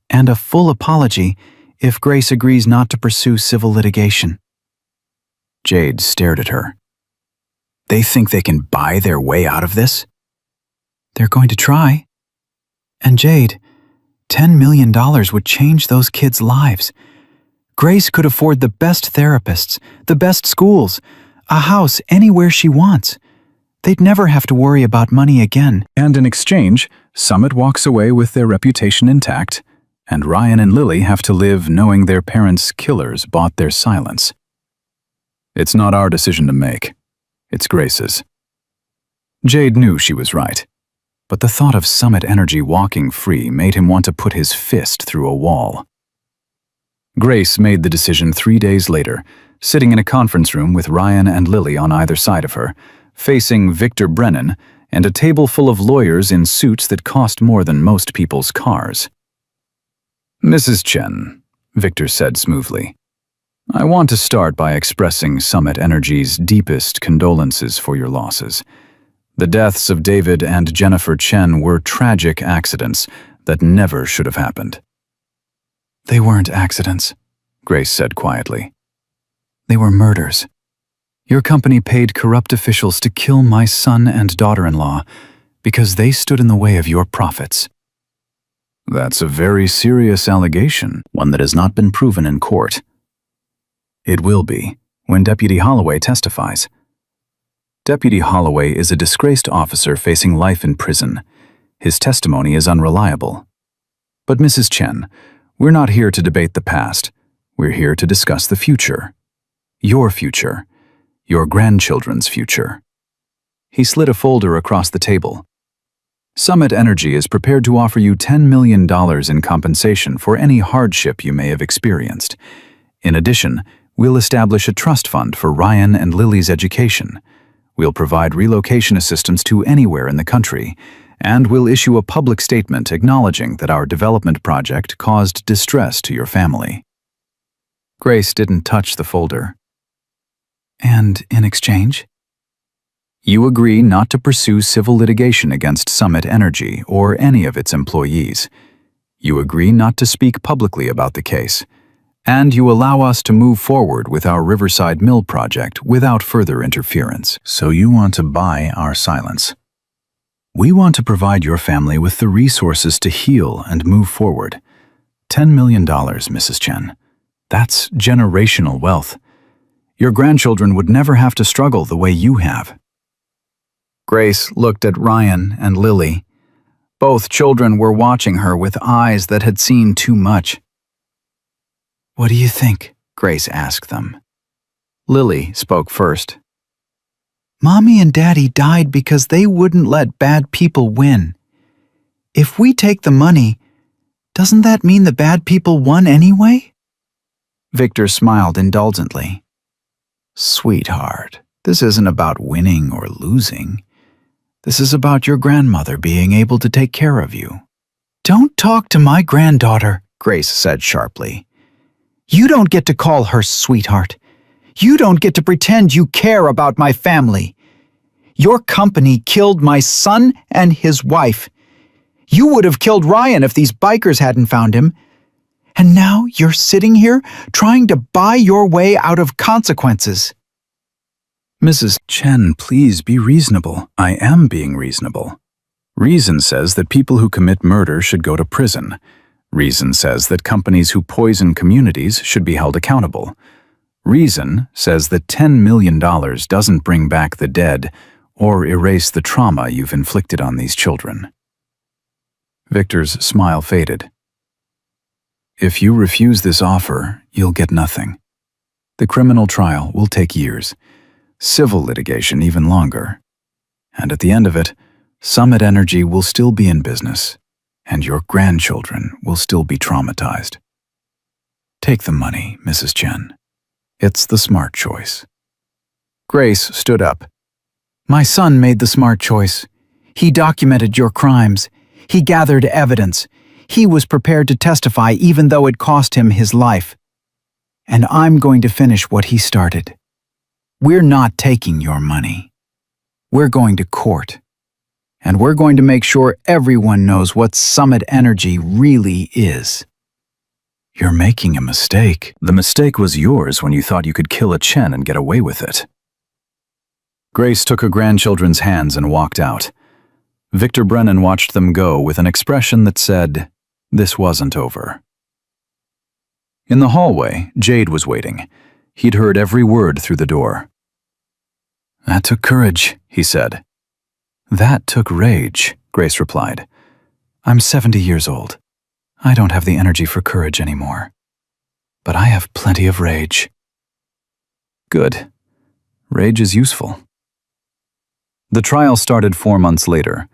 and a full apology if Grace agrees not to pursue civil litigation. Jade stared at her. They think they can buy their way out of this? They're going to try. And Jade, $10 million would change those kids' lives. Grace could afford the best therapists, the best schools, a house anywhere she wants. They'd never have to worry about money again. And in exchange, Summit walks away with their reputation intact, and Ryan and Lily have to live knowing their parents' killers bought their silence. It's not our decision to make. It's Grace's. Jade knew she was right, but the thought of Summit Energy walking free made him want to put his fist through a wall. Grace made the decision 3 days later, sitting in a conference room with Ryan and Lily on either side of her, facing Victor Brennan and a table full of lawyers in suits that cost more than most people's cars. Mrs. Chen, Victor said smoothly, I want to start by expressing Summit Energy's deepest condolences for your losses. The deaths of David and Jennifer Chen were tragic accidents that never should have happened. They weren't accidents, Grace said quietly. They were murders. Your company paid corrupt officials to kill my son and daughter-in-law because they stood in the way of your profits. That's a very serious allegation, one that has not been proven in court. It will be, when Deputy Holloway testifies. Deputy Holloway is a disgraced officer facing life in prison. His testimony is unreliable. But Mrs. Chen, we're not here to debate the past. We're here to discuss the future. Your future. Your grandchildren's future. He slid a folder across the table. Summit Energy is prepared to offer you $10 million in compensation for any hardship you may have experienced. In addition, we'll establish a trust fund for Ryan and Lily's education. We'll provide relocation assistance to anywhere in the country, and we'll issue a public statement acknowledging that our development project caused distress to your family. Grace didn't touch the folder. And in exchange? You agree not to pursue civil litigation against Summit Energy or any of its employees. You agree not to speak publicly about the case. And you allow us to move forward with our Riverside Mill project without further interference. So you want to buy our silence. We want to provide your family with the resources to heal and move forward. $10 million, Mrs. Chen. That's generational wealth. Your grandchildren would never have to struggle the way you have. Grace looked at Ryan and Lily. Both children were watching her with eyes that had seen too much. What do you think? Grace asked them. Lily spoke first. Mommy and Daddy died because they wouldn't let bad people win. If we take the money, doesn't that mean the bad people won anyway? Victor smiled indulgently. Sweetheart, this isn't about winning or losing. This is about your grandmother being able to take care of you. Don't talk to my granddaughter, Grace said sharply. You don't get to call her sweetheart. You don't get to pretend you care about my family. Your company killed my son and his wife. You would have killed Ryan if these bikers hadn't found him. And now you're sitting here trying to buy your way out of consequences. Mrs. Chen, please be reasonable. I am being reasonable. Reason says that people who commit murder should go to prison. Reason says that companies who poison communities should be held accountable. Reason says that $10 million doesn't bring back the dead or erase the trauma you've inflicted on these children. Victor's smile faded. If you refuse this offer, you'll get nothing. The criminal trial will take years, civil litigation even longer. And at the end of it, Summit Energy will still be in business, and your grandchildren will still be traumatized. Take the money, Mrs. Chen. It's the smart choice. Grace stood up. My son made the smart choice. He documented your crimes. He gathered evidence. He was prepared to testify even though it cost him his life. And I'm going to finish what he started. We're not taking your money. We're going to court. And we're going to make sure everyone knows what Summit Energy really is. You're making a mistake. The mistake was yours when you thought you could kill a Chen and get away with it. Grace took her grandchildren's hands and walked out. Victor Brennan watched them go with an expression that said, this wasn't over. In the hallway, Jade was waiting. He'd heard every word through the door. That took courage, he said. That took rage, Grace replied. I'm 70 years old. I don't have the energy for courage anymore. But I have plenty of rage. Good. Rage is useful. The trial started 4 months later.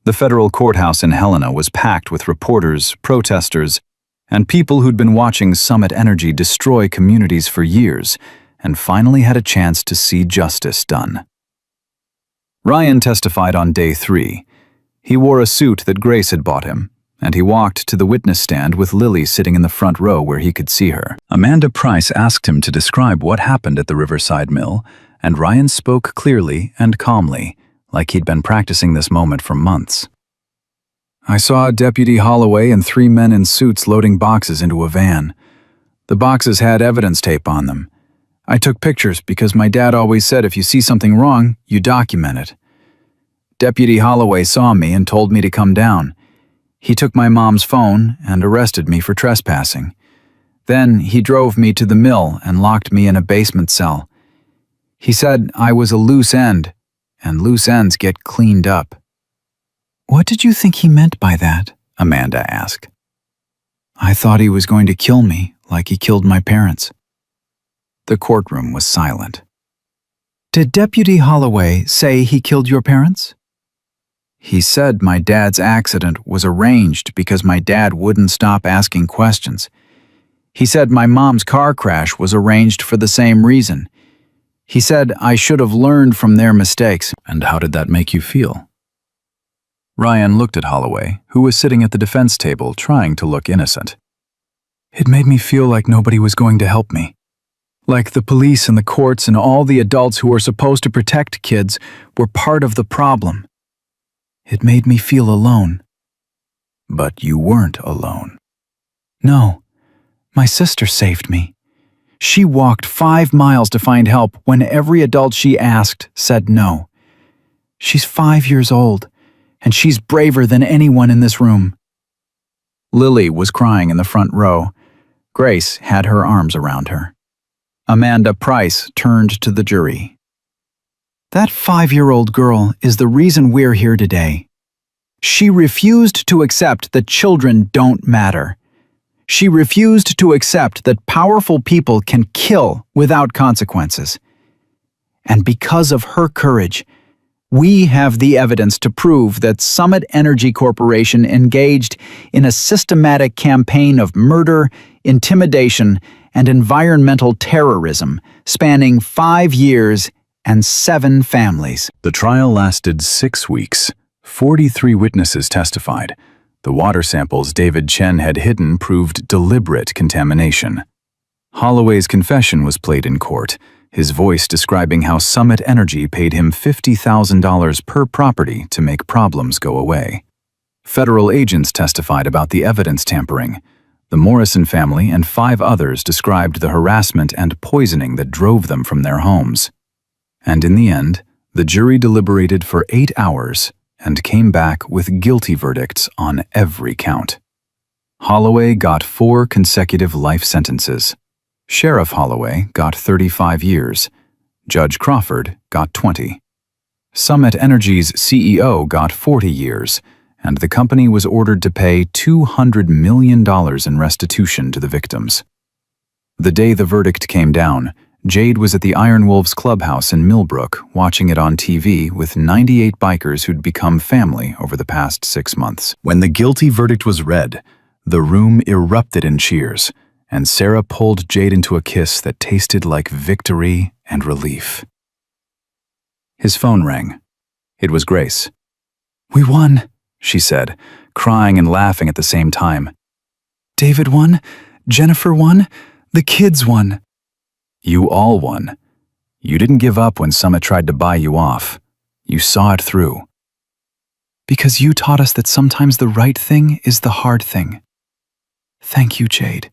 The federal courthouse in Helena was packed with reporters, protesters, and people who'd been watching Summit Energy destroy communities for years and finally had a chance to see justice done. Ryan testified on day 3. He wore a suit that Grace had bought him, and he walked to the witness stand with Lily sitting in the front row where he could see her. Amanda Price asked him to describe what happened at the Riverside Mill, and Ryan spoke clearly and calmly, like he'd been practicing this moment for months. I saw Deputy Holloway and 3 men in suits loading boxes into a van. The boxes had evidence tape on them. I took pictures because my dad always said if you see something wrong, you document it. Deputy Holloway saw me and told me to come down. He took my mom's phone and arrested me for trespassing. Then he drove me to the mill and locked me in a basement cell. He said I was a loose end, and loose ends get cleaned up. What did you think he meant by that? Amanda asked. I thought he was going to kill me, like he killed my parents. The courtroom was silent. Did Deputy Holloway say he killed your parents? He said my dad's accident was arranged because my dad wouldn't stop asking questions. He said my mom's car crash was arranged for the same reason. He said I should have learned from their mistakes. And how did that make you feel? Ryan looked at Holloway, who was sitting at the defense table trying to look innocent. It made me feel like nobody was going to help me. Like the police and the courts and all the adults who are supposed to protect kids were part of the problem. It made me feel alone. But you weren't alone. No, my sister saved me. She walked 5 miles to find help when every adult she asked said no. She's 5 years old, and she's braver than anyone in this room. Lily was crying in the front row. Grace had her arms around her. Amanda Price turned to the jury. That 5-year-old girl is the reason we're here today. She refused to accept that children don't matter. She refused to accept that powerful people can kill without consequences. And because of her courage, we have the evidence to prove that Summit Energy Corporation engaged in a systematic campaign of murder, intimidation, and environmental terrorism spanning 5 years and 7 families. The trial lasted 6 weeks. 43 witnesses testified. The water samples David Chen had hidden proved deliberate contamination. Holloway's confession was played in court, his voice describing how Summit Energy paid him $50,000 per property to make problems go away. Federal agents testified about the evidence tampering. The Morrison family and 5 others described the harassment and poisoning that drove them from their homes. And in the end, the jury deliberated for 8 hours and came back with guilty verdicts on every count. Holloway got 4 consecutive life sentences. Sheriff Holloway got 35 years. Judge Crawford got 20. Summit Energy's CEO got 40 years, and the company was ordered to pay $200 million in restitution to the victims. The day the verdict came down, Jade was at the Iron Wolves clubhouse in Millbrook watching it on TV with 98 bikers who'd become family over the past 6 months. When the guilty verdict was read, the room erupted in cheers, and Sarah pulled Jade into a kiss that tasted like victory and relief. His phone rang. It was Grace. "We won," she said, crying and laughing at the same time. "David won, Jennifer won, the kids won." You all won. You didn't give up when Summit tried to buy you off. You saw it through. Because you taught us that sometimes the right thing is the hard thing. Thank you, Jade.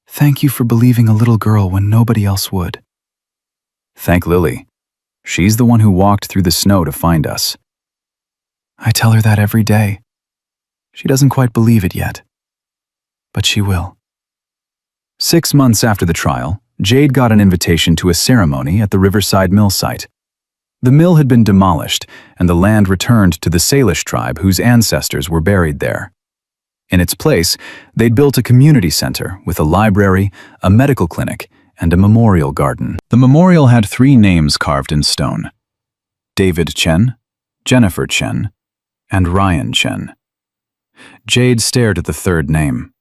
Thank you for believing a little girl when nobody else would. Thank Lily. She's the one who walked through the snow to find us. I tell her that every day. She doesn't quite believe it yet, but she will. 6 months after the trial, Jade got an invitation to a ceremony at the Riverside Mill site. The mill had been demolished, and the land returned to the Salish tribe whose ancestors were buried there. In its place, they'd built a community center with a library, a medical clinic, and a memorial garden. The memorial had 3 names carved in stone: David Chen, Jennifer Chen, and Ryan Chen. Jade stared at the 3rd name.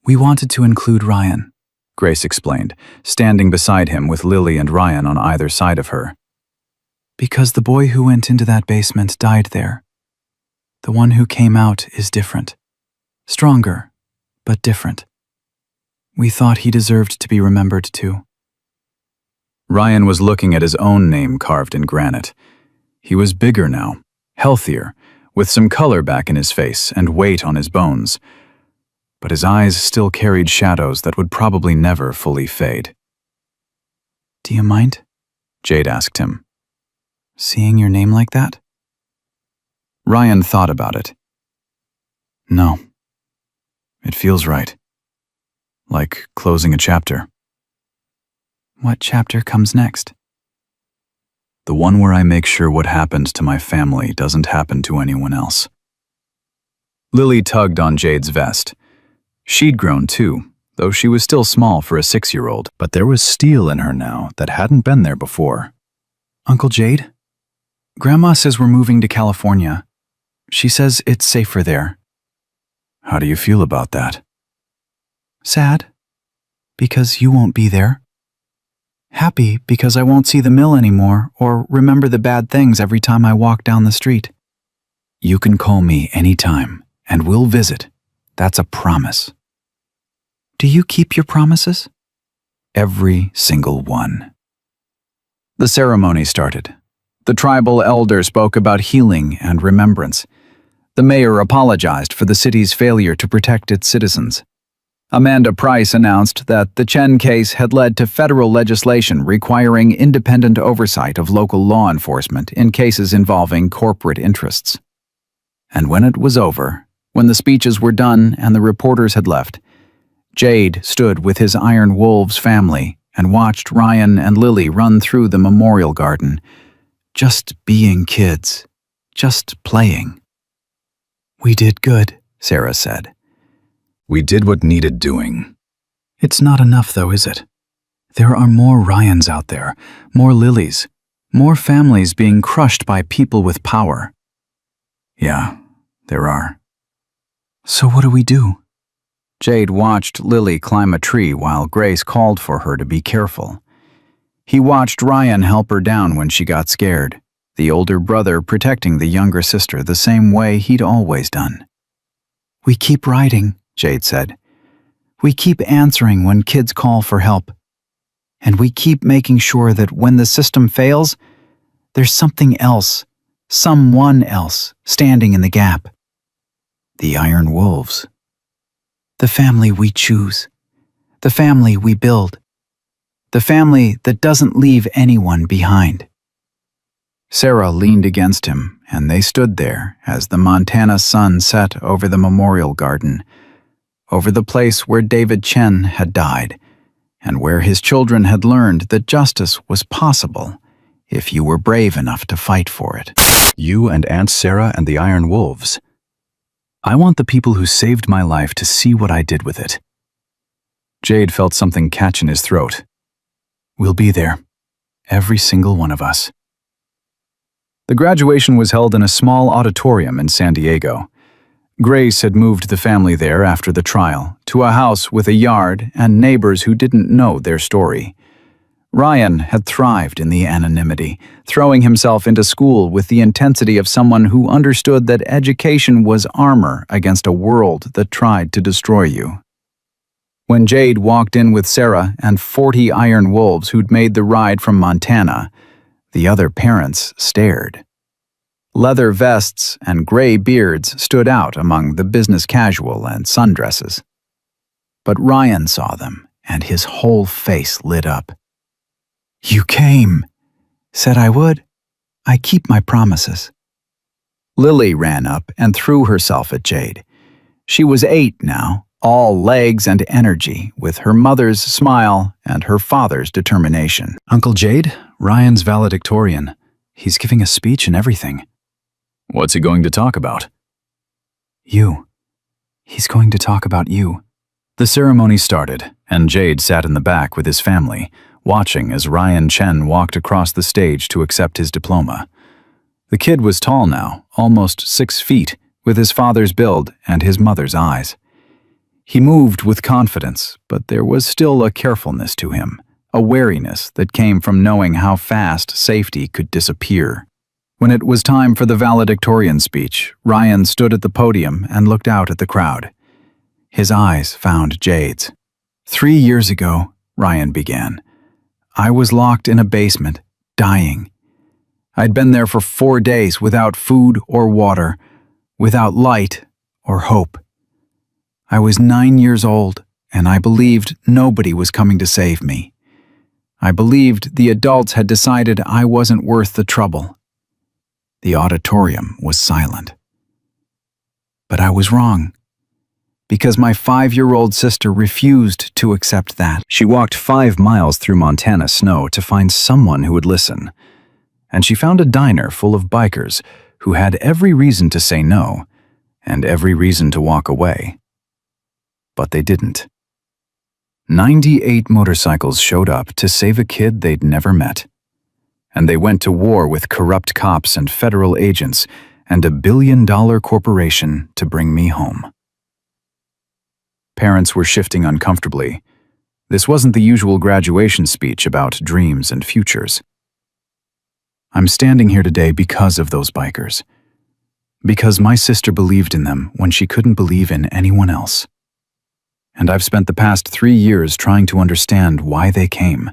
"We wanted to include Ryan," Grace explained, standing beside him with Lily and Ryan on either side of her. "Because the boy who went into that basement died there. The one who came out is different. Stronger, but different. We thought he deserved to be remembered too." Ryan was looking at his own name carved in granite. He was bigger now, healthier, with some color back in his face and weight on his bones. But his eyes still carried shadows that would probably never fully fade. "Do you mind?" Jade asked him. "Seeing your name like that?" Ryan thought about it. No. It feels right. Like closing a chapter. "What chapter comes next?" The one where I make sure what happened to my family doesn't happen to anyone else. Lily tugged on Jade's vest. She'd grown too, though she was still small for a 6-year-old, but there was steel in her now that hadn't been there before. "Uncle Jade? Grandma says we're moving to California. She says it's safer there." How do you feel about that? "Sad, because you won't be there. Happy, because I won't see the mill anymore or remember the bad things every time I walk down the street." You can call me anytime, and we'll visit. That's a promise. "Do you keep your promises?" Every single one. The ceremony started. The tribal elder spoke about healing and remembrance. The mayor apologized for the city's failure to protect its citizens. Amanda Price announced that the Chen case had led to federal legislation requiring independent oversight of local law enforcement in cases involving corporate interests. And when it was over, when the speeches were done and the reporters had left, Jade stood with his Iron Wolves family and watched Ryan and Lily run through the memorial garden, just being kids, just playing. "We did good," Sarah said. We did what needed doing. "It's not enough though, is it? There are more Ryans out there, more Lilies, more families being crushed by people with power." Yeah, there are. "So what do we do?" Jade watched Lily climb a tree while Grace called for her to be careful. He watched Ryan help her down when she got scared. the older brother protecting the younger sister the same way he'd always done. "We keep writing," Jade said. "We keep answering when kids call for help. And we keep making sure that when the system fails, there's something else, someone else, standing in the gap. The Iron Wolves. The family we choose. The family we build. The family that doesn't leave anyone behind." Sarah leaned against him, and they stood there as the Montana sun set over the memorial garden, over the place where David Chen had died, and where his children had learned that justice was possible if you were brave enough to fight for it. You and Aunt Sarah and the Iron Wolves. I want the people who saved my life to see what I did with it. Jade felt something catch in his throat. We'll be there. Every single one of us. The graduation was held in a small auditorium in San Diego. Grace had moved the family there after the trial, to a house with a yard and neighbors who didn't know their story. Ryan had thrived in the anonymity, throwing himself into school with the intensity of someone who understood that education was armor against a world that tried to destroy you. When Jade walked in with Sarah and 40 Iron Wolves who'd made the ride from Montana, the other parents stared. Leather vests and gray beards stood out among the business casual and sundresses. But Ryan saw them, and his whole face lit up. "You came. Said I would. I keep my promises." Lily ran up and threw herself at Jade. She was 8 now, all legs and energy, with her mother's smile and her father's determination. "Uncle Jade, Ryan's valedictorian. He's giving a speech and everything." What's he going to talk about? "You. He's going to talk about you." The ceremony started, and Jade sat in the back with his family, watching as Ryan Chen walked across the stage to accept his diploma. The kid was tall now, almost 6 feet, with his father's build and his mother's eyes. He moved with confidence, but there was still a carefulness to him, a wariness that came from knowing how fast safety could disappear. When it was time for the valedictorian speech, Ryan stood at the podium and looked out at the crowd. His eyes found Jade's. 3 years ago, Ryan began, I was locked in a basement, dying. I'd been there for 4 days without food or water, without light or hope. I was 9 years old, and I believed nobody was coming to save me. I believed the adults had decided I wasn't worth the trouble. The auditorium was silent. But I was wrong, because my 5-year-old sister refused to accept that. She walked 5 miles through Montana snow to find someone who would listen, and she found a diner full of bikers who had every reason to say no and every reason to walk away. But they didn't. 98 motorcycles showed up to save a kid they'd never met. And they went to war with corrupt cops and federal agents and a billion-dollar corporation to bring me home. Parents were shifting uncomfortably. This wasn't the usual graduation speech about dreams and futures. I'm standing here today because of those bikers. Because my sister believed in them when she couldn't believe in anyone else. And I've spent the past 3 years trying to understand why they came.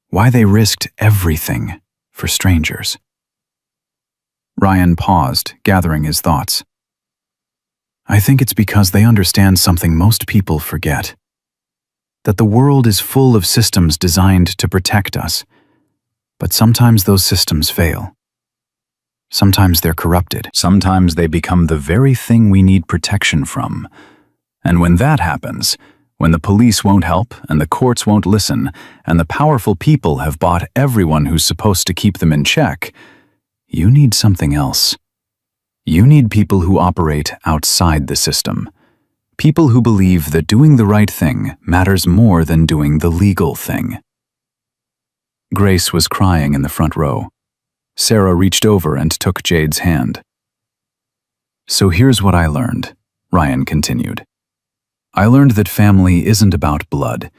Why they risked everything for strangers. Ryan paused, gathering his thoughts. I think it's because they understand something most people forget. That the world is full of systems designed to protect us, but sometimes those systems fail. Sometimes they're corrupted. Sometimes they become the very thing we need protection from. And when that happens, when the police won't help and the courts won't listen and the powerful people have bought everyone who's supposed to keep them in check, you need something else. You need people who operate outside the system. People who believe that doing the right thing matters more than doing the legal thing. Grace was crying in the front row. Sarah reached over and took Jade's hand. So here's what I learned, Ryan continued. I learned that family isn't about blood.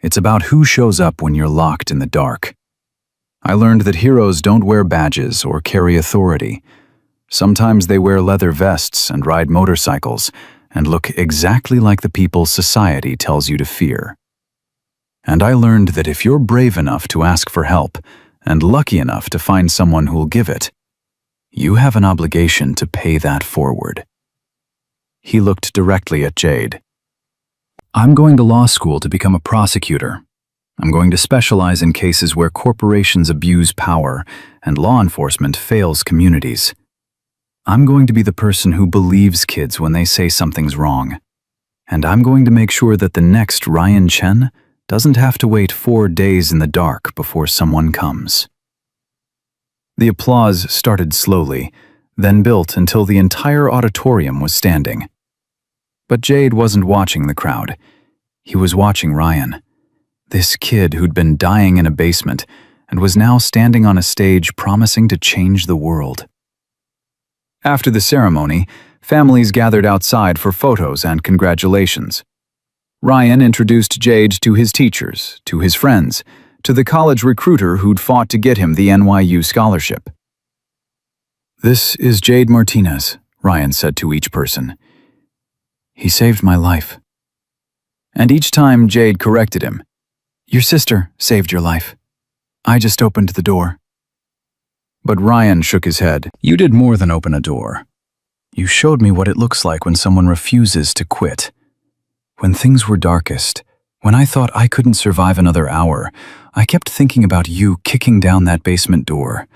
It's about who shows up when you're locked in the dark. I learned that heroes don't wear badges or carry authority. Sometimes they wear leather vests and ride motorcycles and look exactly like the people society tells you to fear. And I learned that if you're brave enough to ask for help and lucky enough to find someone who'll give it, you have an obligation to pay that forward. He looked directly at Jade. I'm going to law school to become a prosecutor. I'm going to specialize in cases where corporations abuse power and law enforcement fails communities. I'm going to be the person who believes kids when they say something's wrong. And I'm going to make sure that the next Ryan Chen doesn't have to wait 4 days in the dark before someone comes. The applause started slowly, then built until the entire auditorium was standing. But Jade wasn't watching the crowd. He was watching Ryan, this kid who'd been dying in a basement and was now standing on a stage promising to change the world. After the ceremony, families gathered outside for photos and congratulations. Ryan introduced Jade to his teachers, to his friends, to the college recruiter who'd fought to get him the NYU scholarship. "This is Jade Martinez," Ryan said to each person. "He saved my life." And each time Jade corrected him. "Your sister saved your life. I just opened the door." But Ryan shook his head. "You did more than open a door. You showed me what it looks like when someone refuses to quit. When things were darkest, when I thought I couldn't survive another hour, I kept thinking about you kicking down that basement door.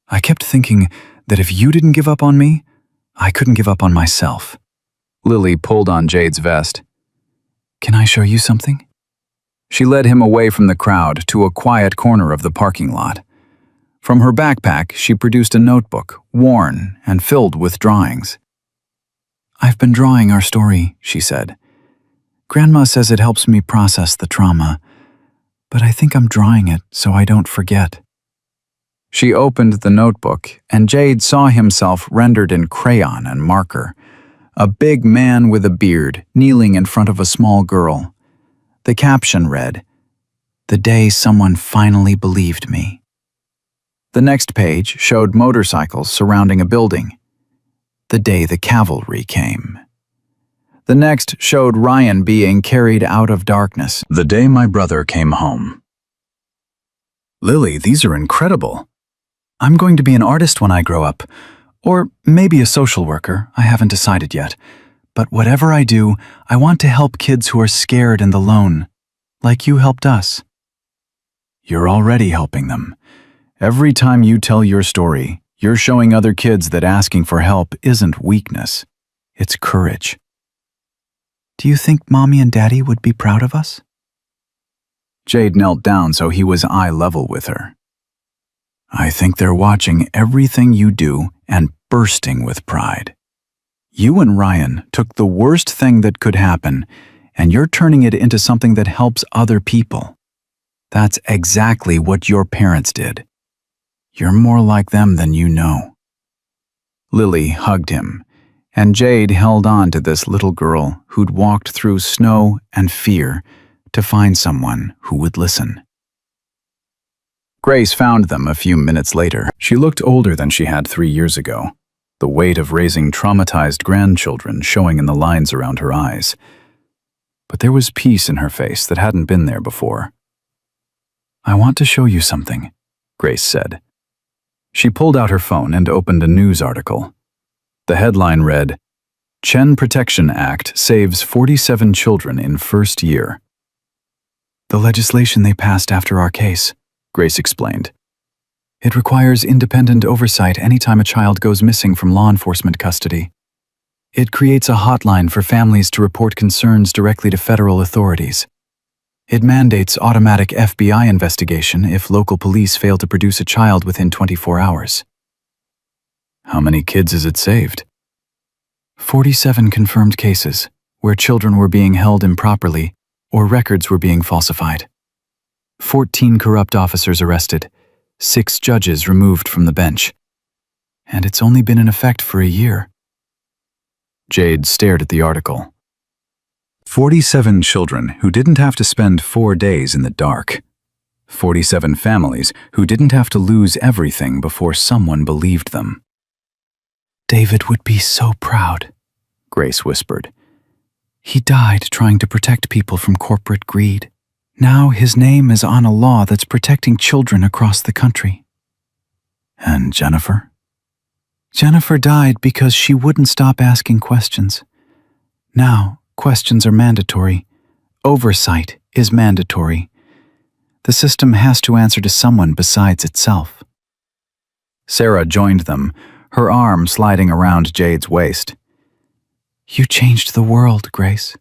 I kept thinking that if you didn't give up on me, I couldn't give up on myself." Lily pulled on Jade's vest. "Can I show you something?" She led him away from the crowd to a quiet corner of the parking lot. From her backpack, she produced a notebook, worn and filled with drawings. "I've been drawing our story," she said. "Grandma says it helps me process the trauma, but I think I'm drawing it so I don't forget." She opened the notebook, and Jade saw himself rendered in crayon and marker. A big man with a beard, kneeling in front of a small girl. The caption read, "The day someone finally believed me." The next page showed motorcycles surrounding a building. "The day the cavalry came." The next showed Ryan being carried out of darkness. "The day my brother came home." "Lily, these are incredible. I'm going to be an artist when I grow up. Or maybe a social worker, I haven't decided yet. But whatever I do, I want to help kids who are scared and alone, like you helped us." "You're already helping them. Every time you tell your story, you're showing other kids that asking for help isn't weakness. It's courage." "Do you think Mommy and Daddy would be proud of us?" Jade knelt down so he was eye level with her. "I think they're watching everything you do and bursting with pride. You and Ryan took the worst thing that could happen, and you're turning it into something that helps other people. That's exactly what your parents did. You're more like them than you know." Lily hugged him, and Jade held on to this little girl who'd walked through snow and fear to find someone who would listen. Grace found them a few minutes later. She looked older than she had 3 years ago, the weight of raising traumatized grandchildren showing in the lines around her eyes. But there was peace in her face that hadn't been there before. "I want to show you something," Grace said. She pulled out her phone and opened a news article. The headline read, "Chen Protection Act saves 47 children in first year." "The legislation they passed after our case," Grace explained. "It requires independent oversight anytime a child goes missing from law enforcement custody. It creates a hotline for families to report concerns directly to federal authorities. It mandates automatic FBI investigation if local police fail to produce a child within 24 hours. How many kids has it saved? 47 confirmed cases, where children were being held improperly or records were being falsified. 14 corrupt officers arrested, 6 judges removed from the bench. And it's only been in effect for a year." Jade stared at the article. 47 children who didn't have to spend 4 days in the dark. 47 families who didn't have to lose everything before someone believed them. David would be so proud, Grace whispered. He died trying to protect people from corporate greed. Now his name is on a law that's protecting children across the country. And Jennifer? Jennifer died because she wouldn't stop asking questions. Now, questions are mandatory. Oversight is mandatory. The system has to answer to someone besides itself. Sarah joined them, her arm sliding around Jade's waist. You changed the world, Grace.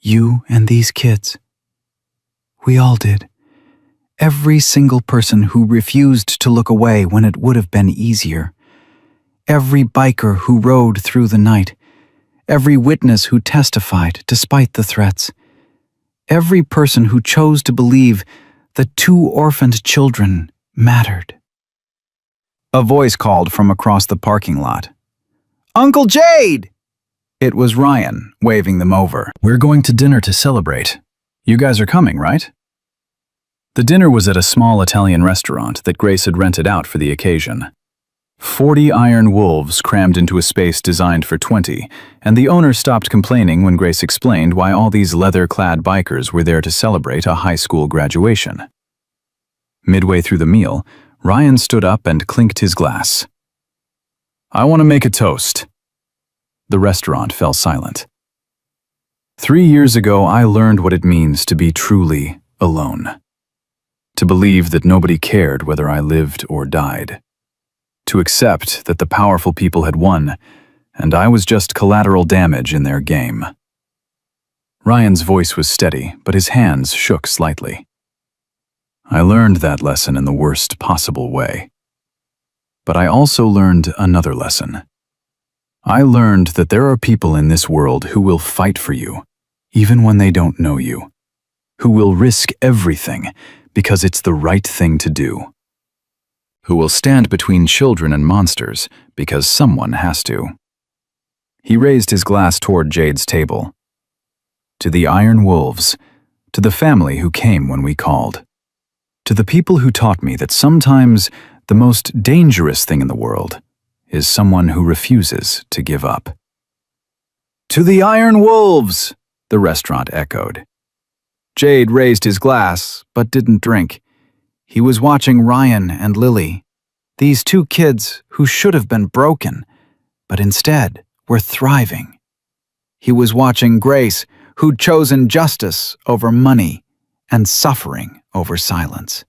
You and these kids. We all did. Every single person who refused to look away when it would have been easier. Every biker who rode through the night. Every witness who testified despite the threats. Every person who chose to believe that 2 orphaned children mattered. A voice called from across the parking lot. "Uncle Jade!" It was Ryan, waving them over. "We're going to dinner to celebrate. You guys are coming, right?" The dinner was at a small Italian restaurant that Grace had rented out for the occasion. 40 iron wolves crammed into a space designed for 20, and the owner stopped complaining when Grace explained why all these leather-clad bikers were there to celebrate a high school graduation. Midway through the meal, Ryan stood up and clinked his glass. "I want to make a toast." The restaurant fell silent. 3 years ago, I learned what it means to be truly alone. To believe that nobody cared whether I lived or died. To accept that the powerful people had won, and I was just collateral damage in their game. Ryan's voice was steady, but his hands shook slightly. I learned that lesson in the worst possible way. But I also learned another lesson. I learned that there are people in this world who will fight for you, even when they don't know you. Who will risk everything because it's the right thing to do. Who will stand between children and monsters because someone has to. He raised his glass toward Jade's table. To the Iron Wolves, to the family who came when we called. To the people who taught me that sometimes the most dangerous thing in the world is someone who refuses to give up. "To the Iron Wolves!" the restaurant echoed. Jade raised his glass, but didn't drink. He was watching Ryan and Lily, these 2 kids who should have been broken, but instead were thriving. He was watching Grace, who'd chosen justice over money and suffering over silence.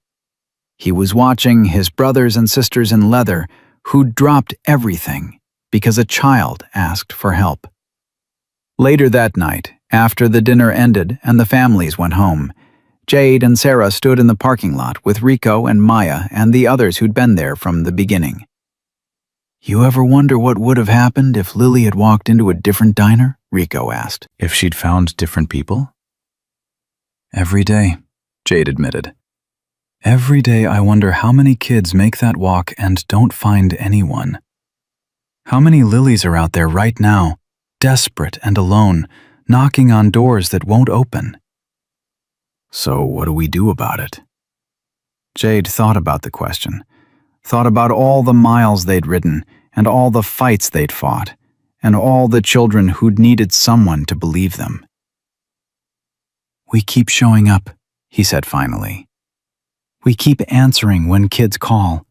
He was watching his brothers and sisters in leather who'd dropped everything because a child asked for help. Later that night, after the dinner ended and the families went home, Jade and Sarah stood in the parking lot with Rico and Maya and the others who'd been there from the beginning. "You ever wonder what would have happened if Lily had walked into a different diner?" Rico asked. "If she'd found different people?" "Every day," Jade admitted. "Every day I wonder how many kids make that walk and don't find anyone. How many Lilies are out there right now, desperate and alone, knocking on doors that won't open. So what do we do about it?" Jade thought about the question, thought about all the miles they'd ridden and all the fights they'd fought and all the children who'd needed someone to believe them. "We keep showing up," he said finally. "We keep answering when kids call.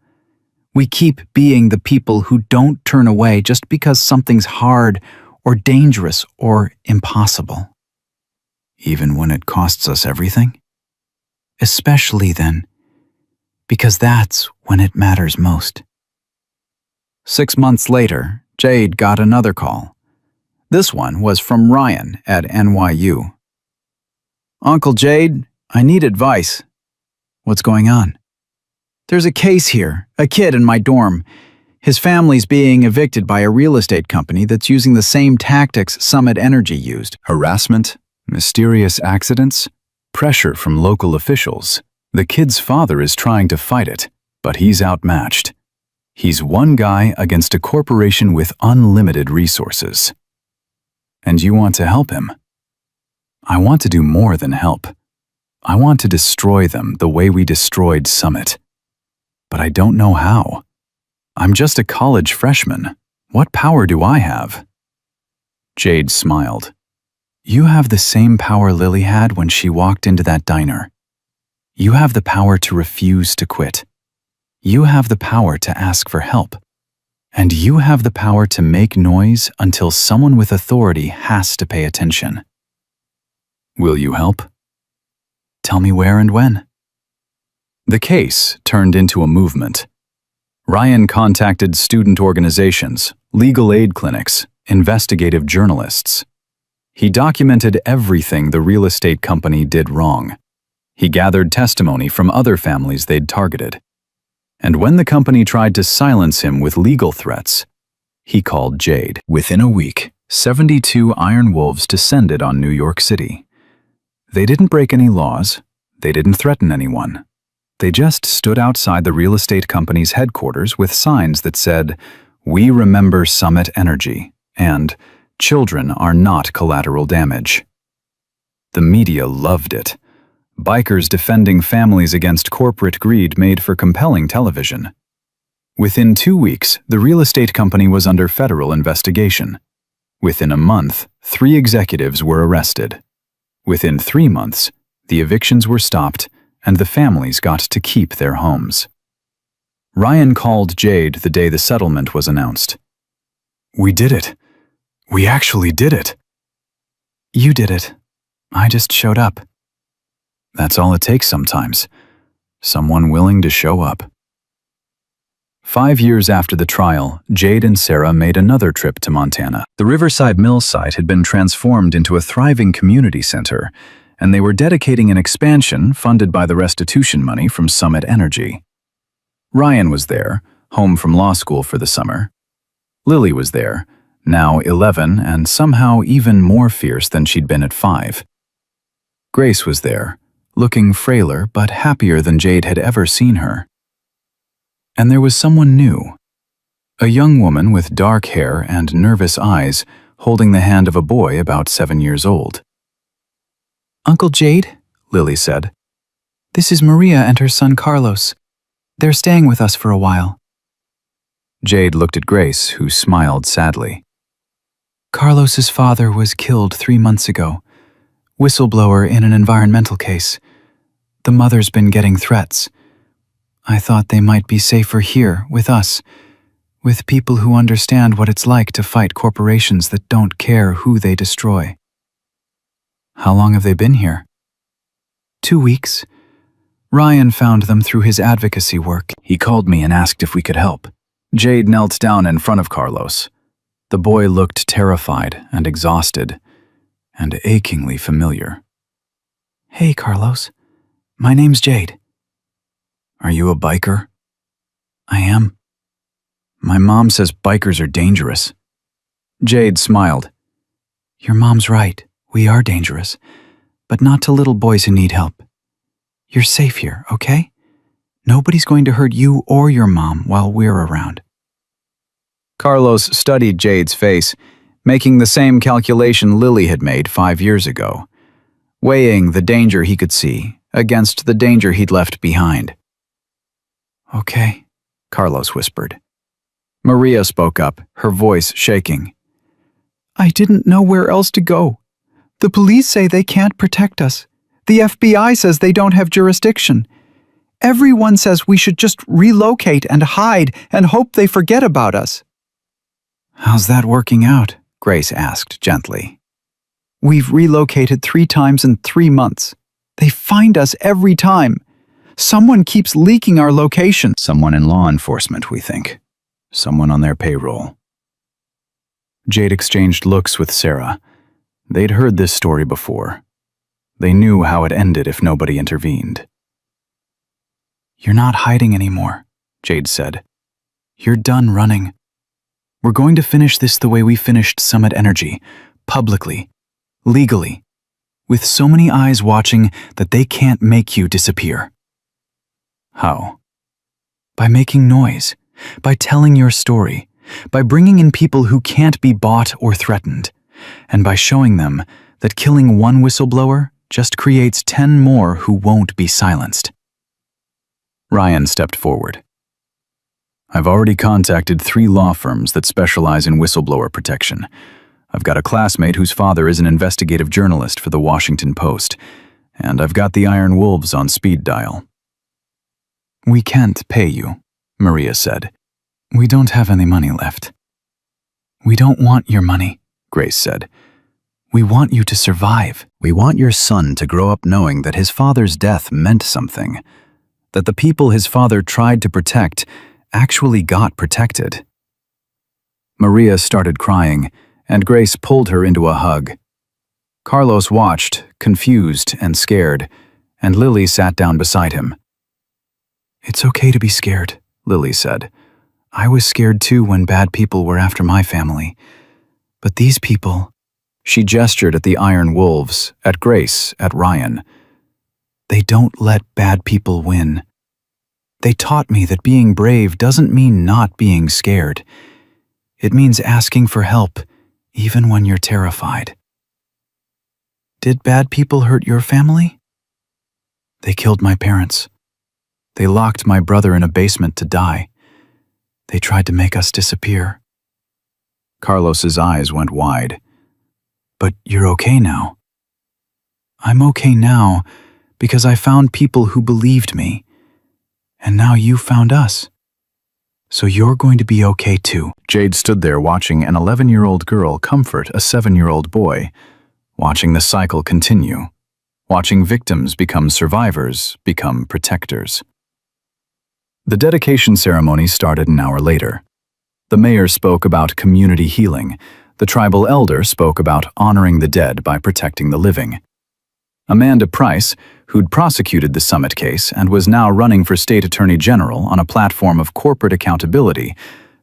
We keep being the people who don't turn away just because something's hard or dangerous or impossible. Even when it costs us everything? Especially then, because that's when it matters most." 6 months later, Jade got another call. This one was from Ryan at NYU. "Uncle Jade, I need advice." "What's going on?" "There's a case here, a kid in my dorm. His family's being evicted by a real estate company that's using the same tactics Summit Energy used. Harassment, mysterious accidents, pressure from local officials. The kid's father is trying to fight it, but he's outmatched. He's one guy against a corporation with unlimited resources. And you want to help him?" "I want to do more than help. I want to destroy them the way we destroyed Summit. But I don't know how. I'm just a college freshman. What power do I have?" Jade smiled. "You have the same power Lily had when she walked into that diner. You have the power to refuse to quit. You have the power to ask for help. And you have the power to make noise until someone with authority has to pay attention. Will you help? Tell me where and when." The case turned into a movement. Ryan contacted student organizations, legal aid clinics, investigative journalists. He documented everything the real estate company did wrong. He gathered testimony from other families they'd targeted. And when the company tried to silence him with legal threats, he called Jade. Within a week, 72 Iron Wolves descended on New York City. They didn't break any laws. They didn't threaten anyone. They just stood outside the real estate company's headquarters with signs that said, "We remember Summit Energy," and "Children are not collateral damage." The media loved it. Bikers defending families against corporate greed made for compelling television. Within 2 weeks, the real estate company was under federal investigation. Within a month, 3 executives were arrested. Within 3 months, the evictions were stopped and the families got to keep their homes. Ryan called Jade the day the settlement was announced. "We did it. We actually did it." "You did it. I just showed up." That's all it takes sometimes. Someone willing to show up. 5 years after the trial, Jade and Sarah made another trip to Montana. The Riverside Mill site had been transformed into a thriving community center, and they were dedicating an expansion funded by the restitution money from Summit Energy. Ryan was there, home from law school for the summer. Lily was there, now 11 and somehow even more fierce than she'd been at 5. Grace was there, looking frailer but happier than Jade had ever seen her. And there was someone new. A young woman with dark hair and nervous eyes holding the hand of a boy about 7 years old. "Uncle Jade," Lily said. "This is Maria and her son Carlos. They're staying with us for a while." Jade looked at Grace, who smiled sadly. "Carlos's father was killed 3 months ago. Whistleblower in an environmental case. The mother's been getting threats. I thought they might be safer here, with us, with people who understand what it's like to fight corporations that don't care who they destroy." "How long have they been here?" 2 weeks. Ryan found them through his advocacy work. He called me and asked if we could help." Jade knelt down in front of Carlos. The boy looked terrified and exhausted, and achingly familiar. "Hey, Carlos. My name's Jade." "Are you a biker?" "I am." "My mom says bikers are dangerous." Jade smiled. "Your mom's right. We are dangerous, but not to little boys who need help. You're safe here, okay? Nobody's going to hurt you or your mom while we're around." Carlos studied Jade's face, making the same calculation Lily had made 5 years ago, weighing the danger he could see against the danger he'd left behind. "Okay," Carlos whispered. Maria spoke up, her voice shaking. "I didn't know where else to go. The police say they can't protect us. The FBI says they don't have jurisdiction. Everyone says we should just relocate and hide and hope they forget about us." "How's that working out?" Grace asked gently. "We've relocated 3 times in 3 months. They find us every time. Someone keeps leaking our location." "Someone in law enforcement, we think. Someone on their payroll." Jade exchanged looks with Sarah. They'd heard this story before. They knew how it ended if nobody intervened. "You're not hiding anymore," Jade said. "You're done running. We're going to finish this the way we finished Summit Energy, publicly, legally, with so many eyes watching that they can't make you disappear." "How?" "By making noise, by telling your story, by bringing in people who can't be bought or threatened, and by showing them that killing one whistleblower just creates 10 more who won't be silenced. Ryan stepped forward. I've already contacted 3 law firms that specialize in whistleblower protection. I've got a classmate whose father is an investigative journalist for the Washington Post, and I've got the Iron Wolves on speed dial. We can't pay you, Maria said. We don't have any money left. We don't want your money, Grace said. We want you to survive. We want your son to grow up knowing that his father's death meant something, that the people his father tried to protect actually got protected. Maria started crying, and Grace pulled her into a hug. Carlos watched, confused and scared, and Lily sat down beside him. It's okay to be scared, Lily said. I was scared too when bad people were after my family. But these people... She gestured at the Iron Wolves, at Grace, at Ryan. They don't let bad people win. They taught me that being brave doesn't mean not being scared. It means asking for help, even when you're terrified. Did bad people hurt your family? They killed my parents. They locked my brother in a basement to die. They tried to make us disappear. Carlos's eyes went wide. But you're okay now. I'm okay now because I found people who believed me. And now you found us. So you're going to be okay too. Jade stood there watching an 11-year-old girl comfort a 7-year-old boy, watching the cycle continue, watching victims become survivors, become protectors. The dedication ceremony started an hour later. The mayor spoke about community healing. The tribal elder spoke about honoring the dead by protecting the living. Amanda Price, who'd prosecuted the Summit case and was now running for state attorney general on a platform of corporate accountability,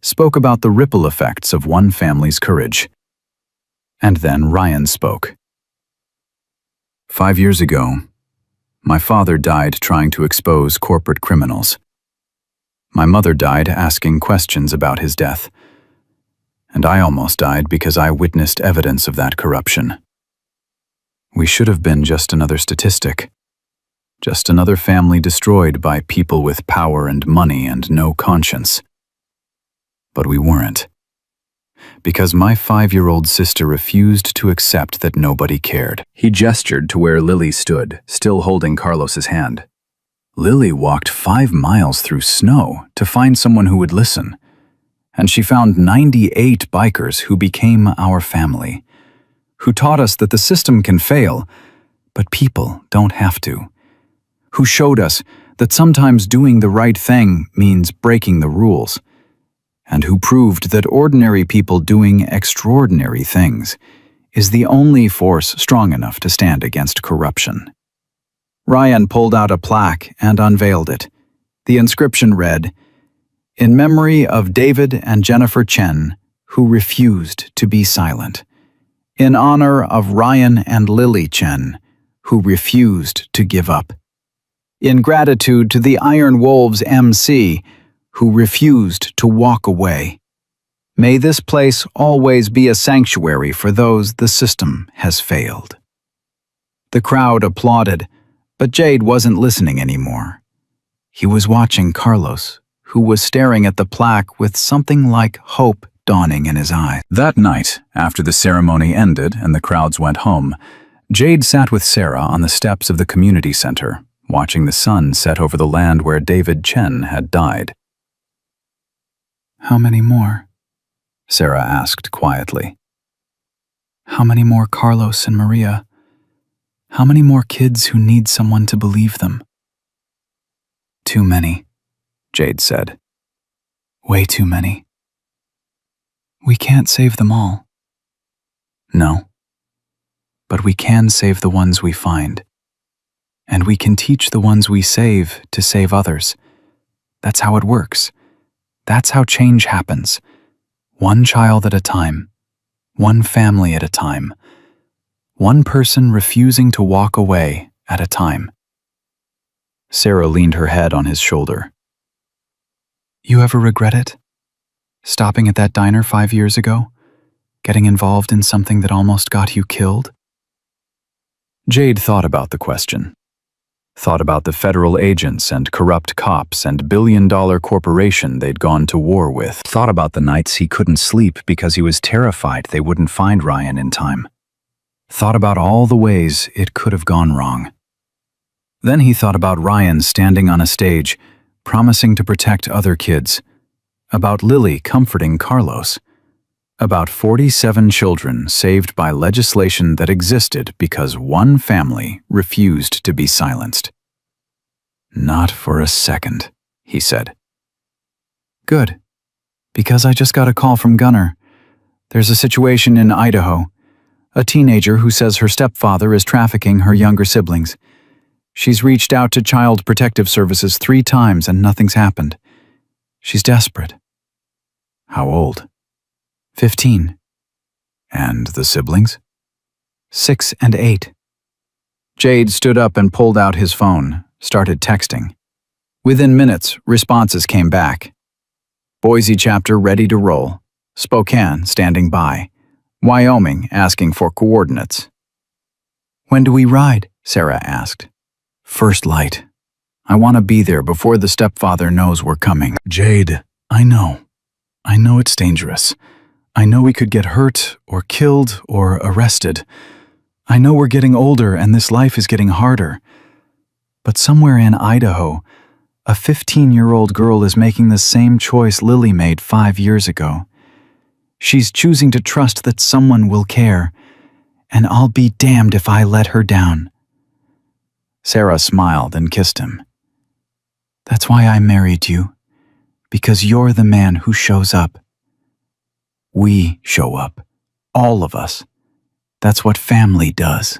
spoke about the ripple effects of one family's courage. And then Ryan spoke. 5 years ago, my father died trying to expose corporate criminals. My mother died asking questions about his death. And I almost died because I witnessed evidence of that corruption. We should have been just another statistic. Just another family destroyed by people with power and money and no conscience. But we weren't. Because my 5-year-old sister refused to accept that nobody cared. He gestured to where Lily stood, still holding Carlos's hand. Lily walked 5 miles through snow to find someone who would listen. And she found 98 bikers who became our family, who taught us that the system can fail, but people don't have to, who showed us that sometimes doing the right thing means breaking the rules, and who proved that ordinary people doing extraordinary things is the only force strong enough to stand against corruption. Ryan pulled out a plaque and unveiled it. The inscription read, "In memory of David and Jennifer Chen, who refused to be silent. In honor of Ryan and Lily Chen, who refused to give up. In gratitude to the Iron Wolves MC, who refused to walk away. May this place always be a sanctuary for those the system has failed." The crowd applauded, but Jade wasn't listening anymore. He was watching Carlos, who was staring at the plaque with something like hope dawning in his eyes. That night, after the ceremony ended and the crowds went home, Jade sat with Sarah on the steps of the community center, watching the sun set over the land where David Chen had died. "How many more?" Sarah asked quietly. "How many more Carlos and Maria? How many more kids who need someone to believe them?" "Too many," Jade said. "Way too many. We can't save them all." "No. But we can save the ones we find. And we can teach the ones we save to save others. That's how it works. That's how change happens. One child at a time. One family at a time. One person refusing to walk away at a time." Sarah leaned her head on his shoulder. "You ever regret it? Stopping at that diner 5 years ago? Getting involved in something that almost got you killed?" Jade thought about the question. Thought about the federal agents and corrupt cops and billion-dollar corporation they'd gone to war with. Thought about the nights he couldn't sleep because he was terrified they wouldn't find Ryan in time. Thought about all the ways it could have gone wrong. Then he thought about Ryan standing on a stage, promising to protect other kids. About Lily comforting Carlos. About 47 children saved by legislation that existed because one family refused to be silenced. Not for a second, he said. Good, because I just got a call from Gunnar. There's a situation in Idaho. A teenager who says her stepfather is trafficking her younger siblings. She's reached out to Child Protective Services 3 times and nothing's happened. She's desperate. How old? 15. And the siblings? 6 and 8. Jade stood up and pulled out his phone, started texting. Within minutes, responses came back. Boise chapter ready to roll. Spokane standing by. Wyoming asking for coordinates. When do we ride? Sarah asked. First light. I want to be there before the stepfather knows we're coming. Jade, I know. I know it's dangerous. I know we could get hurt or killed or arrested. I know we're getting older and this life is getting harder. But somewhere in Idaho, a 15-year-old girl is making the same choice Lily made 5 years ago. She's choosing to trust that someone will care, and I'll be damned if I let her down. Sarah smiled and kissed him. That's why I married you, because you're the man who shows up. We show up, all of us. That's what family does.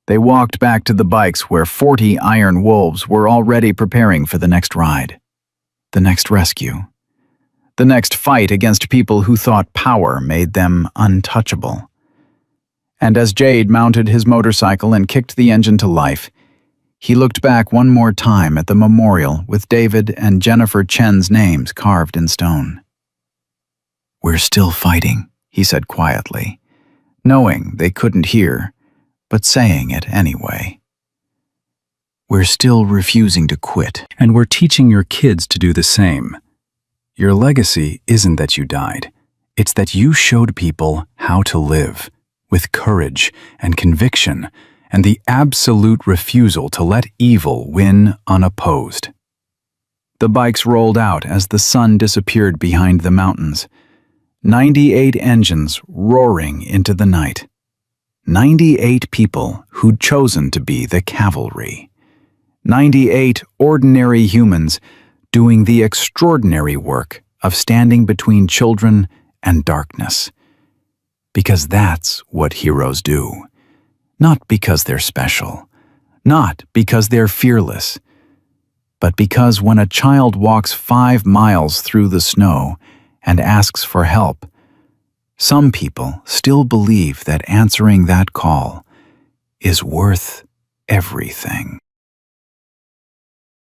They walked back to the bikes where 40 iron wolves were already preparing for the next ride, the next rescue, the next fight against people who thought power made them untouchable. And as Jade mounted his motorcycle and kicked the engine to life, he looked back one more time at the memorial with David and Jennifer Chen's names carved in stone. We're still fighting, he said quietly, knowing they couldn't hear, but saying it anyway. We're still refusing to quit. And we're teaching your kids to do the same. Your legacy isn't that you died. It's that you showed people how to live, with courage and conviction, and the absolute refusal to let evil win unopposed. The bikes rolled out as the sun disappeared behind the mountains. 98 engines roaring into the night. 98 people who'd chosen to be the cavalry. 98 ordinary humans doing the extraordinary work of standing between children and darkness. Because that's what heroes do. Not because they're special. Not because they're fearless. But because when a child walks 5 miles through the snow and asks for help, some people still believe that answering that call is worth everything.